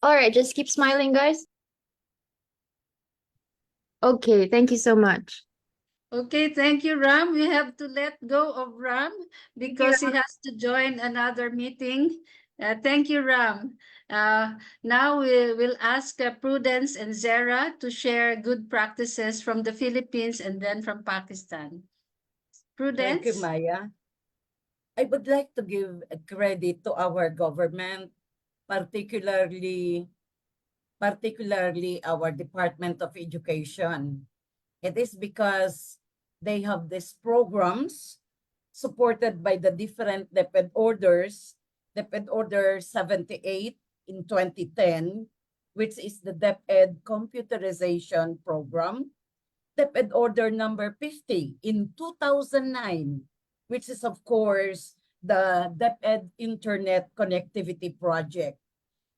All right, just keep smiling, guys. Okay, thank you so much. Okay, thank you, Ram. We have to let go of Ram because he has to join another meeting. Thank you, Ram. Now we will ask Prudence and Zara to share good practices from the Philippines and then from Pakistan. Prudence? Thank you, Maya. I would like to give credit to our government, particularly our Department of Education. It is because they have these programs supported by the different DepEd orders, DepEd Order 78 in 2010, which is the DepEd Computerization Program, DepEd Order number 50 in 2009, which is, of course, the DepEd Internet Connectivity Project.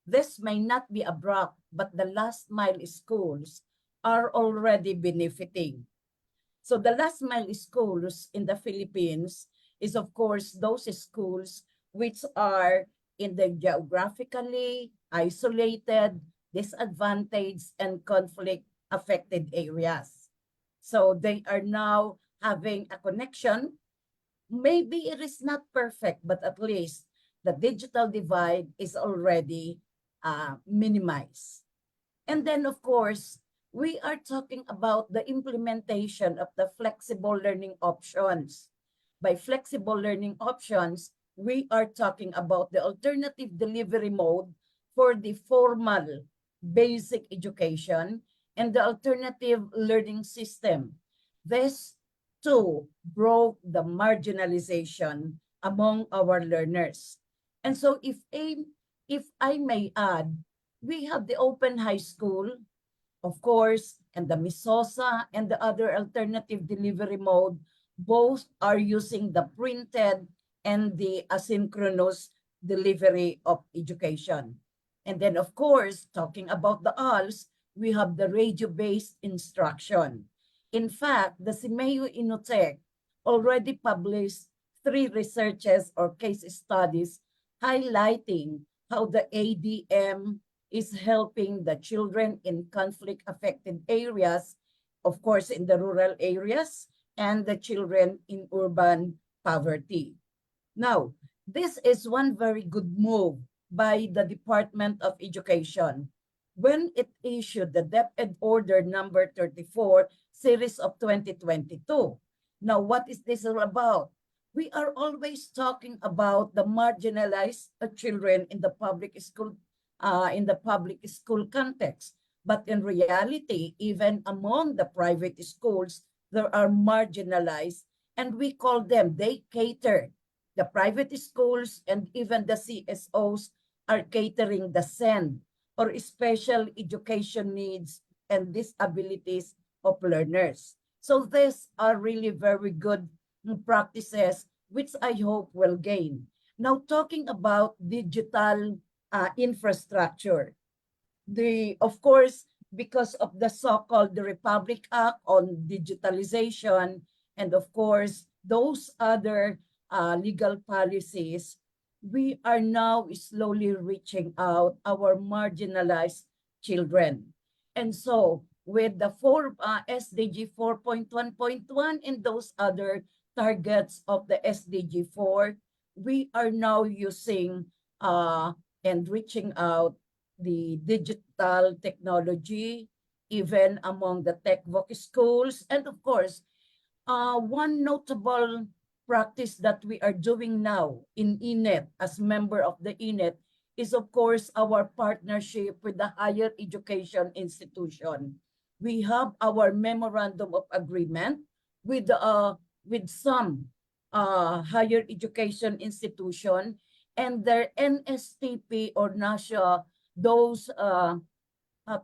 This may not be abrupt, but the last mile schools are already benefiting. So the last mile schools in the Philippines is, of course, those schools which are in the geographically isolated, disadvantaged, and conflict-affected areas. So they are now having a connection. Maybe it is not perfect, but at least the digital divide is already minimized. And then, of course, we are talking about the implementation of the flexible learning options. By flexible learning options, we are talking about the alternative delivery mode for the formal basic education and the alternative learning system. This too broke the marginalization among our learners. And so if I may add, we have the open high school, of course, and the Misosa and the other alternative delivery mode both are using the printed and the asynchronous delivery of education. And then, of course, talking about the ALS, we have the radio-based instruction. In fact, the Simeo Inotech already published 3 researches or case studies highlighting how the ADM is helping the children in conflict-affected areas, of course, in the rural areas, and the children in urban poverty. Now, this is one very good move by the Department of Education when it issued the DepEd Order number 34, series of 2022. Now, what is this all about? We are always talking about the marginalized children in the public school context. But in reality, even among the private schools, there are marginalized, and we call them, they cater. The private schools and even the CSOs are catering the SEND, or special education needs and disabilities of learners. So these are really very good practices, which I hope will gain. Now, talking about digital infrastructure, of course, because of the so-called the Republic Act on digitalization, and of course, those other legal policies, we are now slowly reaching out our marginalized children. And so with the SDG 4.1.1 and those other targets of the SDG 4, we are now using and reaching out the digital technology, even among the TechVoc schools. And of course, one notable practice that we are doing now in INET, as member of the INET, is of course our partnership with the higher education institution. We have our memorandum of agreement with some higher education institution, and their NSTP or NASHA, those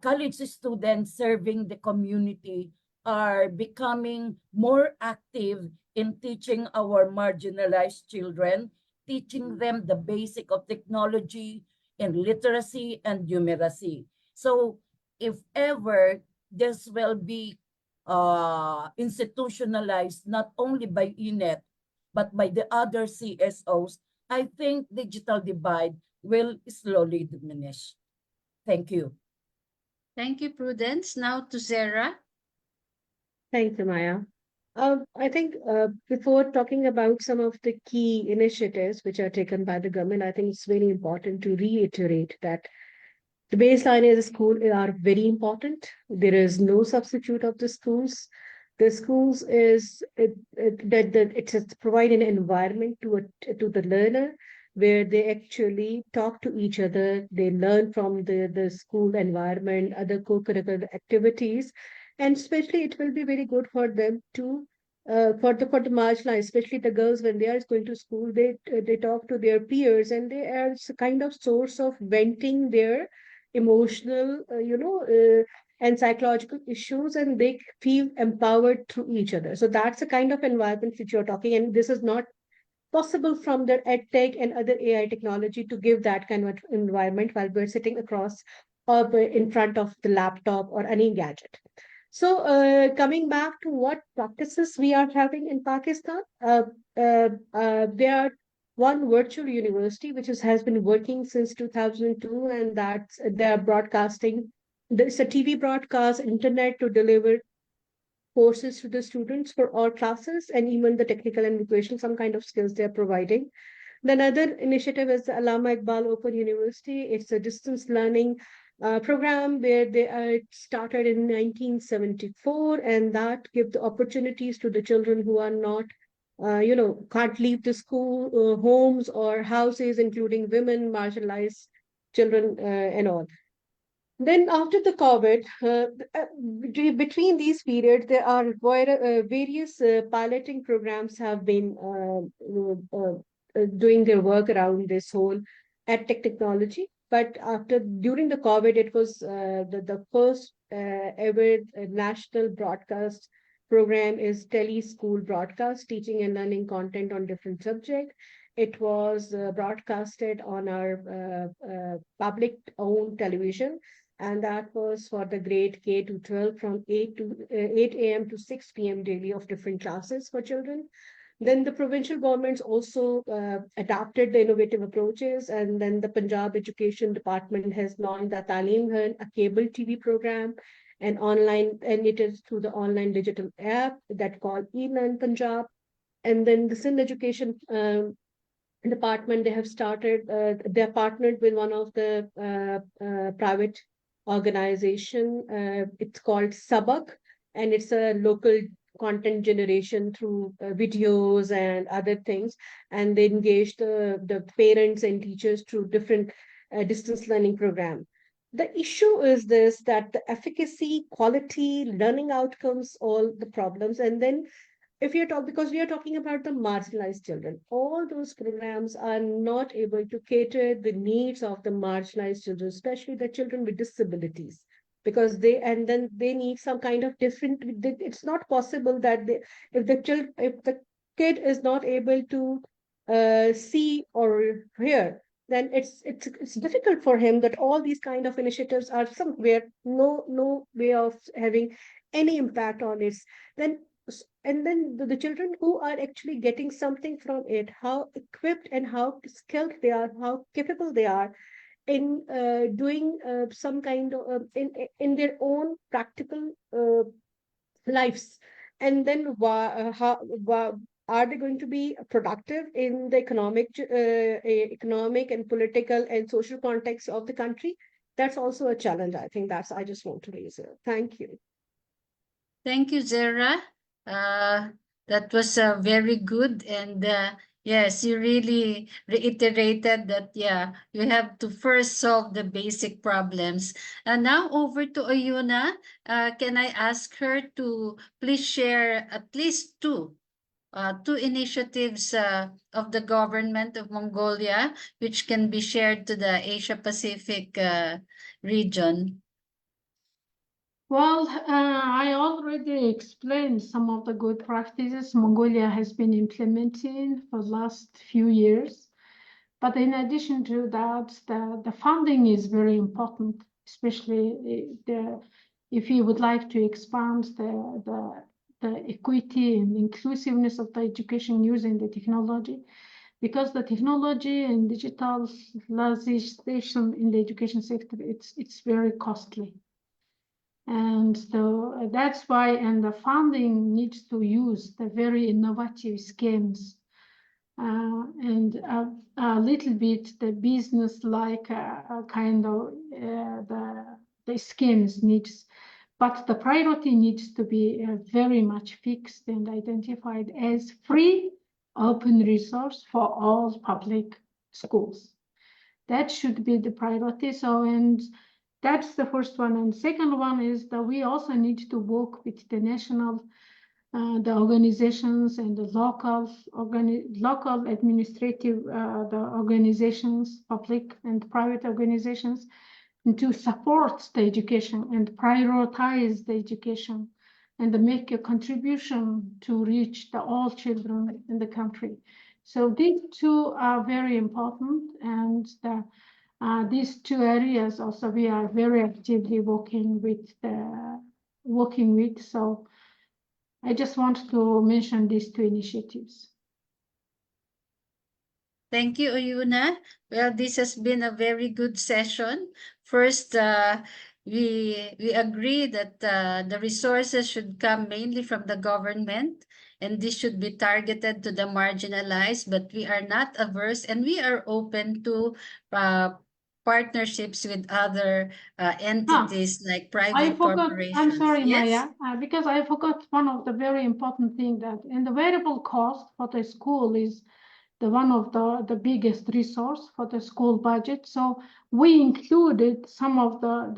college students serving the community, are becoming more active in teaching our marginalized children, teaching them the basic of technology and literacy and numeracy. So if ever this will be institutionalized not only by INET, but by the other CSOs, I think digital divide will slowly diminish. Thank you. Thank you, Prudence. Now to Sarah. Thank you, Maya. I think before talking about some of the key initiatives which are taken by the government, I think it's very important to reiterate that the baseline is school are very important. There is no substitute of the schools. The schools it's provide an environment to the learner where they actually talk to each other. They learn from the school environment, other co-curricular activities, and especially it will be very good for them to for the marginalized, especially the girls when they are going to school, they talk to their peers and they are kind of source of venting their emotional, and psychological issues, and they feel empowered through each other. So that's the kind of environment which you're talking, and this is not possible from the edtech and other AI technology to give that kind of environment while we're sitting across or in front of the laptop or any gadget. So coming back to what practices we are having in Pakistan, there are one virtual university which has been working since 2002, and that's they're broadcasting. There's a TV broadcast, internet to deliver courses to the students for all classes, and even the technical and vocational, some kind of skills they're providing. The another initiative is the Allama Iqbal Open University. It's a distance learning program where they started in 1974, and that give the opportunities to the children who are not, can't leave the school, homes or houses, including women, marginalized children, and all. Then after the COVID, between these periods, there are various piloting programs have been doing their work around this whole edtech technology. But during the COVID, it was the first ever national broadcast program is Tele School Broadcast, teaching and learning content on different subjects. It was broadcasted on our public-owned television, and that was for the grade K to 12 from 8 a.m. to 6 p.m. daily of different classes for children. Then the provincial governments also adapted the innovative approaches, and then the Punjab Education Department has launched the Talim Ghan, a cable TV program, and online, and it is through the online digital app that called eLearn Punjab. And then the Sindh Education Department, they have started, they're partnered with one of the private organization. It's called Sabak, and it's a local content generation through videos and other things. And they engage the parents and teachers through different distance learning program. The issue is this, that the efficacy, quality, learning outcomes, all the problems. And then if you're talking, because we are talking about the marginalized children, all those programs are not able to cater the needs of the marginalized children, especially the children with disabilities, because then they need some kind of different, it's not possible that if the kid is not able to see or hear, then it's difficult for him, that all these kind of initiatives are somewhere no way of having any impact on it. And then the children who are actually getting something from it, how equipped and how skilled they are, how capable they are in doing some kind of in their own practical lives. And then how are they going to be productive in the economic and political and social context of the country? That's also a challenge. I think I just want to raise it. Thank you. Thank you, Zara. That was very good. And yes, you really reiterated that, yeah, you have to first solve the basic problems. And now over to Oyuna. Can I ask her to please share at least two initiatives of the government of Mongolia, which can be shared to the Asia Pacific region? Well, I already explained some of the good practices Mongolia has been implementing for the last few years. But in addition to that, the funding is very important, especially if you would like to expand the equity and inclusiveness of the education using the technology, because the technology and digitalization in the education sector, it's very costly. And so that's why, and the funding needs to use the very innovative schemes and a little bit the business-like kind of the schemes needs. But the priority needs to be very much fixed and identified as free, open resource for all public schools. That should be the priority. So, and that's the first one. And second one is that we also need to work with the national, the organizations and the local administrative, the organizations, public and private organizations, to support the education and prioritize the education and make a contribution to reach all children in the country. So these two are very important, and these two areas also we are very actively working with. So I just want to mention these two initiatives. Thank you, Oyuna. Well, this has been a very good session. First, we agree that the resources should come mainly from the government, and this should be targeted to the marginalized, but we are not averse, and we are open to partnerships with other entities like private corporations. I'm sorry, yes? Maya, because I forgot one of the very important thing, that in the variable cost for the school is one of the biggest resource for the school budget. So we included some of the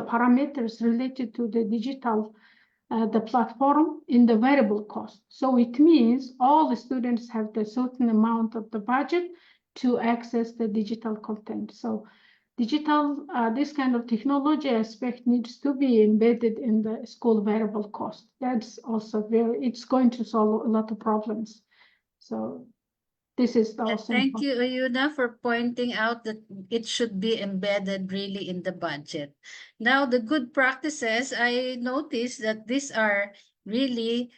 parameters related to the digital, the platform in the variable cost. So it means all the students have the certain amount of the budget to access the digital content. So digital, this kind of technology aspect needs to be embedded in the school variable cost. That's also it's going to solve a lot of problems. So this is also Thank you, Ayuna, for pointing out that it should be embedded really in the budget. Now, the good practices, I noticed that these are really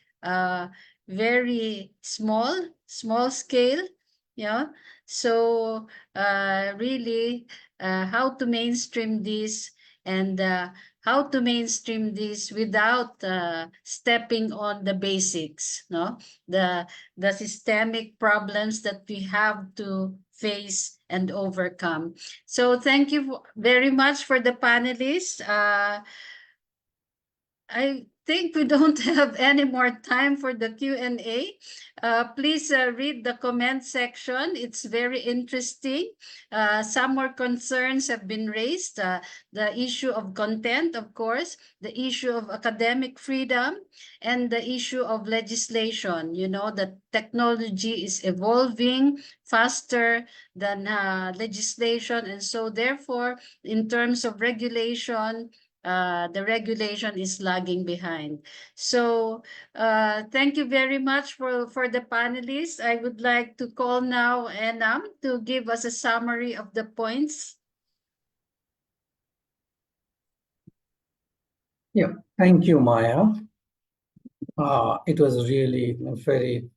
very small scale, yeah. So really how to mainstream this and how to mainstream this without stepping on the basics, no? The systemic problems that we have to face and overcome. So thank you very much for the panelists. I think we don't have any more time for the Q&A. Please read the comment section. It's very interesting. Some more concerns have been raised. The issue of content, of course, the issue of academic freedom, and the issue of legislation. You know, the technology is evolving faster than legislation. And so therefore, in terms of regulation, the regulation is lagging behind. So thank you very much for the panelists. I would like to call now Enam to give us a summary of the points. Yeah, thank you, Maya. It was really a very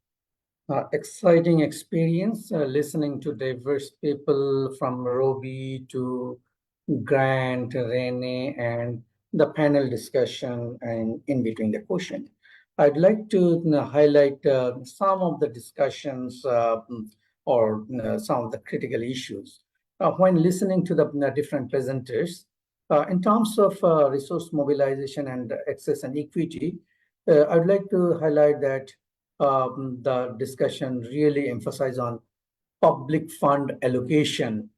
exciting experience listening to diverse people from Roby to Grant, Rene, and the panel discussion and in between the question. I'd like to highlight some of the discussions or some of the critical issues. When listening to the different presenters, in terms of resource mobilization and access and equity, I'd like to highlight that the discussion really emphasized on public fund allocation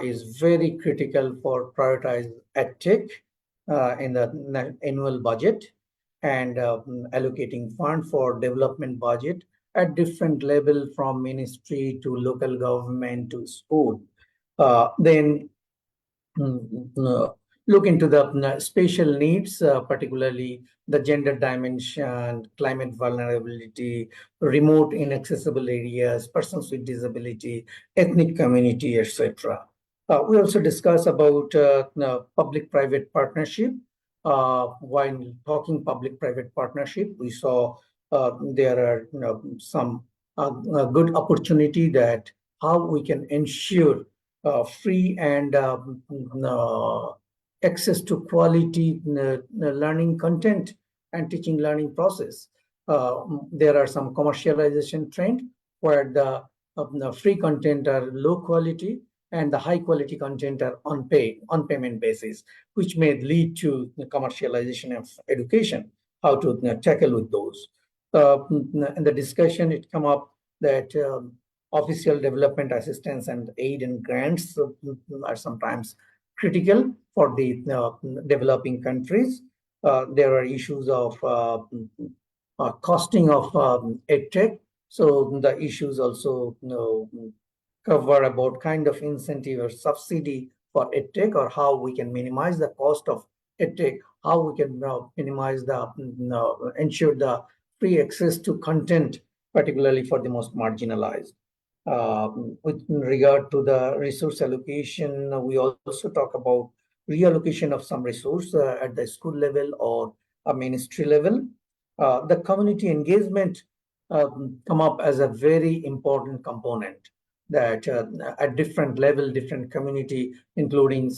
is very critical for prioritize EdTech in the annual budget and allocating fund for development budget at different level from ministry to local government to school. Then look into the spatial needs, particularly the gender dimension, climate vulnerability, remote inaccessible areas, persons with disability, ethnic community, etc. We also discuss about public-private partnership. While talking public-private partnership, we saw there are some good opportunity that how we can ensure free and access to quality learning content and teaching learning process. There are some commercialization trend where the free content are low quality and the high quality content are on payment basis, which may lead to the commercialization of education. How to tackle with those? In the discussion, it come up that official development assistance and aid and grants are sometimes critical for the developing countries. There are issues of costing of EdTech. So the issues also cover about kind of incentive or subsidy for EdTech or how we can minimize the cost of EdTech, how we can minimize the, ensure the free access to content, particularly for the most marginalized. With regard to the resource allocation, we also talk about reallocation of some resource at the school level or a ministry level. The community engagement come up as a very important component that at different level, different community, including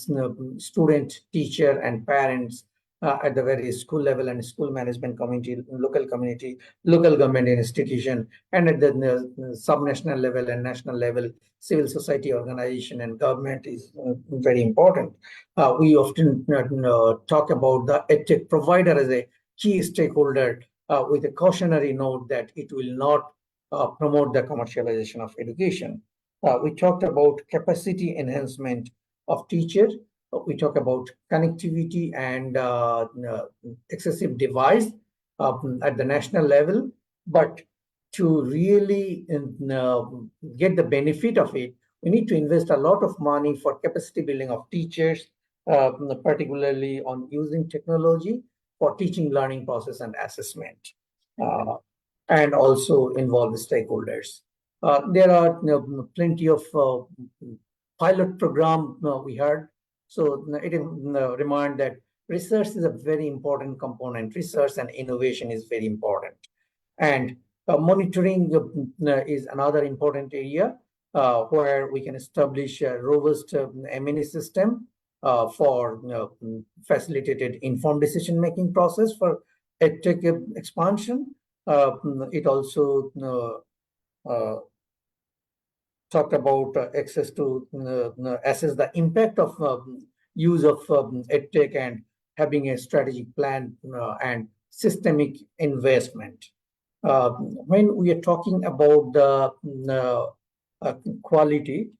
student, teacher, and parents at the various school level and school management community, local community, local government institution, and at the subnational level and national level, civil society organization and government is very important. We often talk about the EdTech provider as a key stakeholder with a cautionary note that it will not promote the commercialization of education. We talked about capacity enhancement of teachers. We talk about connectivity and excessive device at the national level, but to really get the benefit of it, we need to invest a lot of money for capacity building of teachers, particularly on using technology for teaching, learning process and assessment, and also involve the stakeholders. There are plenty of pilot program we heard. So it remind that research is a very important component. Research and innovation is very important. And monitoring is another important area where we can establish a robust M&E system for facilitated informed decision-making process for EdTech expansion. It also talked about access to assess the impact of use of EdTech and having a strategic plan and systemic investment. When we are talking about the quality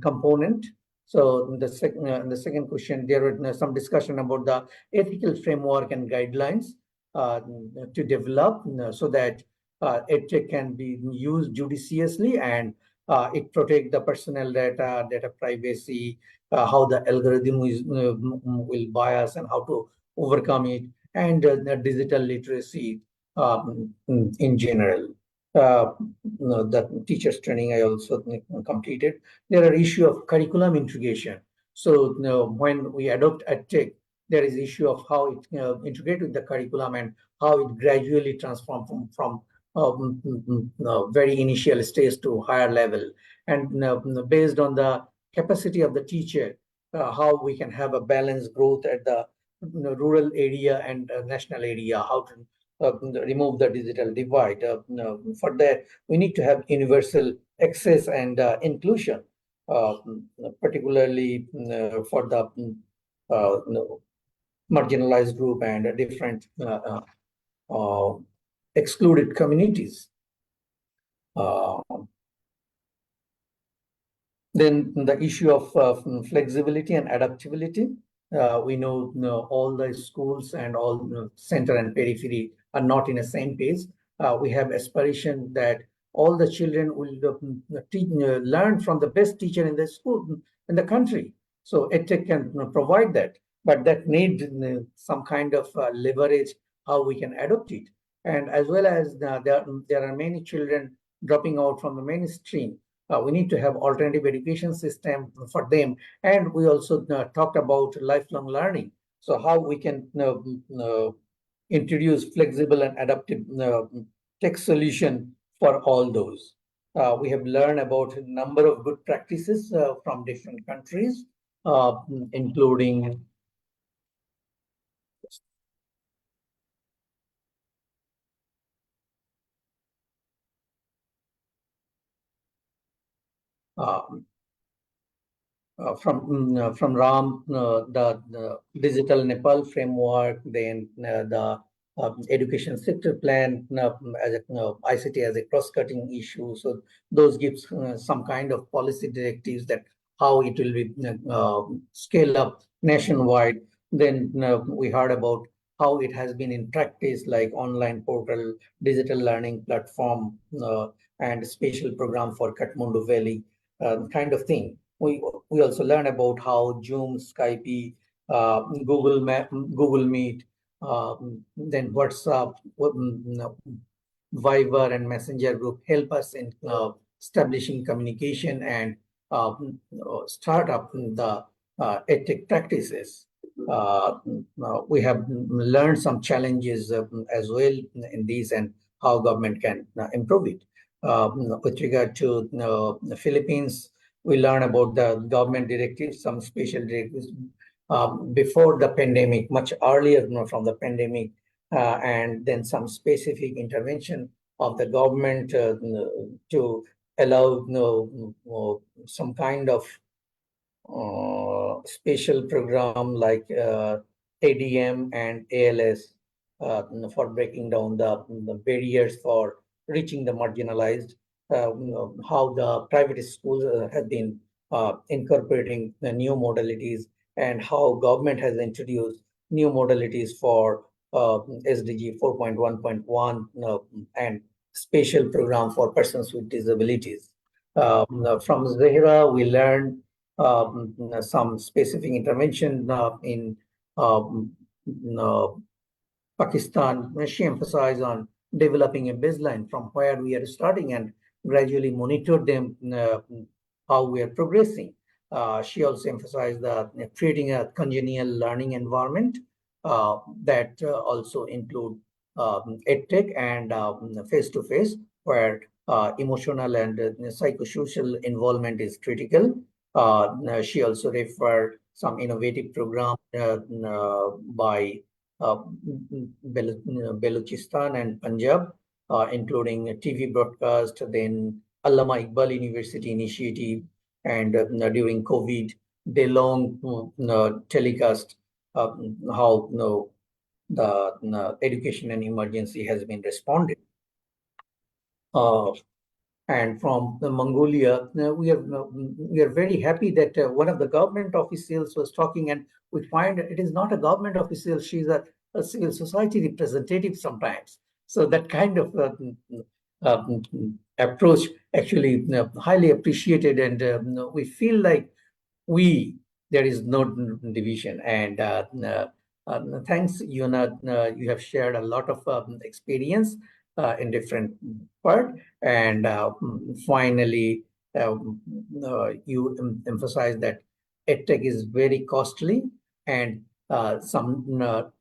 component, so the second question, there was some discussion about the ethical framework and guidelines to develop so that EdTech can be used judiciously and it protect the personal data, data privacy, how the algorithm is, will bias and how to overcome it, and the digital literacy in general. The teachers training I also completed. There are issue of curriculum integration. So when we adopt EdTech, there is issue of how it integrate with the curriculum and how it gradually transform from very initial stage to higher level, and based on the capacity of the teacher, how we can have a balanced growth at the rural area and national area, how to remove the digital divide. For that, we need to have universal access and inclusion, particularly for the marginalized group and different excluded communities. Then the issue of flexibility and adaptability. We know all the schools and all center and periphery are not in the same pace. We have aspiration that all the children will learn from the best teacher in the school, in the country. So EdTech can provide that, but that need some kind of leverage, how we can adopt it. And as well as there are many children dropping out from the mainstream. We need to have alternative education system for them. And we also talked about lifelong learning. So how we can introduce flexible and adaptive tech solution for all those. We have learned about a number of good practices from different countries, including from RAM, the digital Nepal framework, then the education sector plan as a ICT as a cross-cutting issue. So those gives some kind of policy directives that how it will be scale up nationwide. Then we heard about how it has been in practice, like online portal, digital learning platform, and special program for Kathmandu Valley kind of thing. We also learn about how Zoom, Skype, Google Meet, then WhatsApp, Viber, and Messenger group help us in establishing communication and start up the EdTech practices. We have learned some challenges as well in these and how government can improve it. With regard to the Philippines, we learn about the government directives, some special directives before the pandemic, much earlier from the pandemic, and then some specific intervention of the government to allow some kind of special program like ADM and ALS for breaking down the barriers for reaching the marginalized, how the private schools have been incorporating the new modalities, and how government has introduced new modalities for SDG 4.1.1 and special program for persons with disabilities. From Zahira, we learned some specific intervention in um, uh, Pakistan. She emphasized on developing a baseline from where we are starting and gradually monitor them how we are progressing. She also emphasized that creating a congenial learning environment that also include edtech and face-to-face, where emotional and psychosocial involvement is critical. She also referred some innovative program by Balochistan and Punjab, including a TV broadcast, then Allama Iqbal University initiative, and during COVID, they long telecast how the education and emergency has been responded. And from Mongolia, we are very happy that one of the government officials was talking, and we find it is not a government official; she's a civil society representative sometimes. So that kind of approach actually highly appreciated, and we feel like there is no division. And thanks, Yuna. You have shared a lot of experience in different part. And finally, you emphasize that edtech is very costly, and some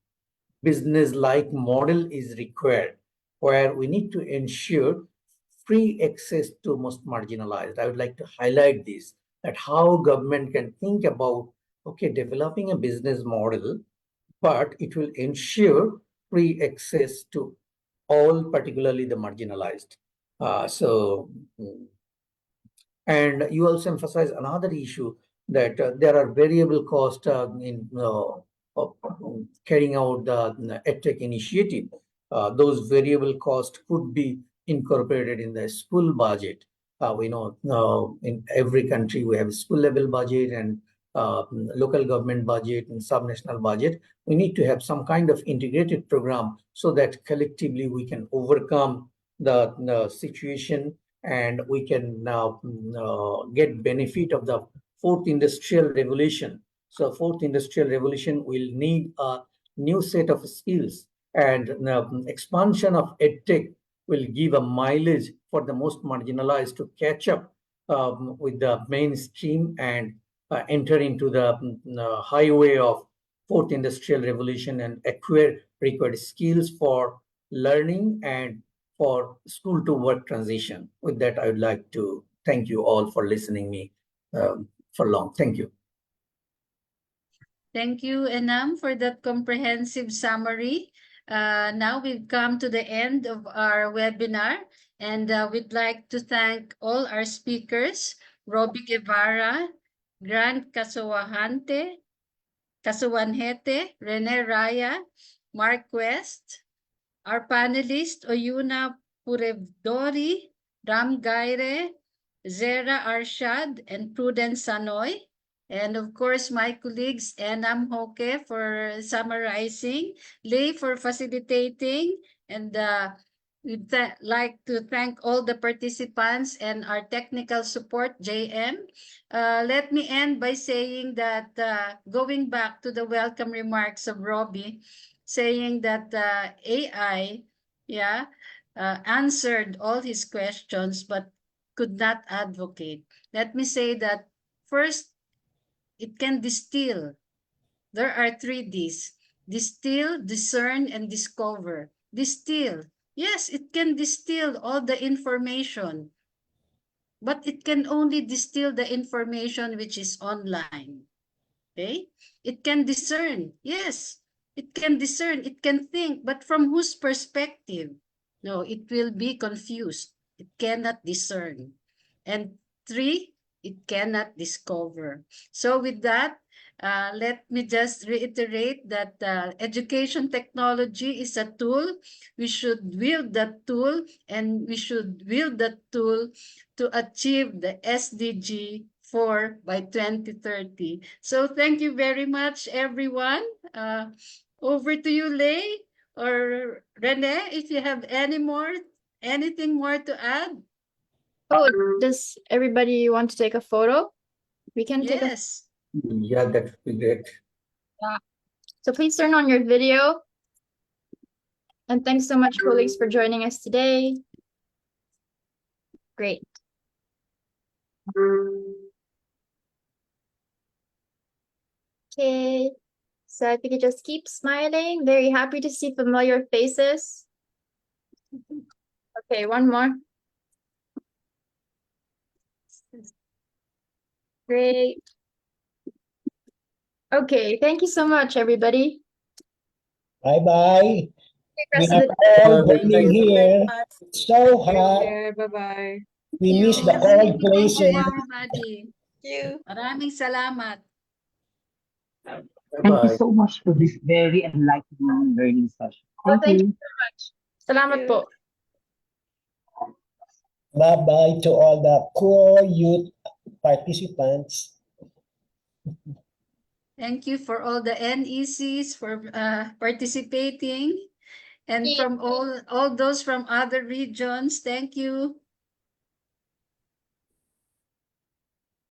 business-like model is required, where we need to ensure free access to most marginalized. I would like to highlight this, that how government can think about, okay, developing a business model, but it will ensure free access to all, particularly the marginalized. And you also emphasize another issue, that there are variable costs in carrying out the EdTech initiative. Those variable costs could be incorporated in the school budget. We know in every country we have a school level budget and local government budget and subnational budget. We need to have some kind of integrated program so that collectively we can overcome the situation, and we can now get benefit of the fourth industrial revolution. So fourth industrial revolution will need a new set of skills, and expansion of edtech will give a mileage for the most marginalized to catch up with the mainstream and enter into the highway of fourth industrial revolution and acquire required skills for learning and for school to work transition. With that, I would like to thank you all for listening me for long. Thank you. Thank you, Enam, for that comprehensive summary. Now we've come to the end of our webinar, and we'd like to thank all our speakers, Robbie Guevara, Grant Casuanhete, Rene Raya, Mark West, our panelists, Oyuna Purevdori, Ram Gaire, Zera Arshad, and Prudence Sanoy. And of course, my colleagues, Enam Hoke for summarizing, Lei for facilitating, and we'd like to thank all the participants and our technical support, JM. Let me end by saying that going back to the welcome remarks of Robbie, saying that AI, answered all his questions, but could not advocate. Let me say that first, it can distill. There are 3 Ds: distill, discern, and discover. Distill. Yes, it can distill all the information, but it can only distill the information which is online. Okay? It can discern. Yes, it can discern. It can think, but from whose perspective? No, it will be confused. It cannot discern. And 3, it cannot discover. So with that, let me just reiterate that education technology is a tool. We should wield that tool, and we should wield that tool to achieve the SDG 4 by 2030. So thank you very much, everyone. Over to you, Lei or Rene, if you have anything more to add. Oh, does everybody want to take a photo? We can take a. Yes. Yeah, that would be great. Yeah. So please turn on your video. And thanks so much, colleagues, for joining us today. Great. Okay. So if you could just keep smiling, very happy to see familiar faces. Okay, one more. Great. Okay, thank you so much, everybody. Bye-bye. We Rest of are the day. all Thank you burning very here. much. It's so hot. Bye-bye. We miss the Thank cold you, places. everybody. You. Maraming salamat. Bye Thank you bye. so much for this very enlightening learning session. Oh, Thank thank you you. so much. Salamat po. Bye-bye to all the core youth participants. Thank you for all the NECs for participating, and Yeah. from all those from other regions. Thank you.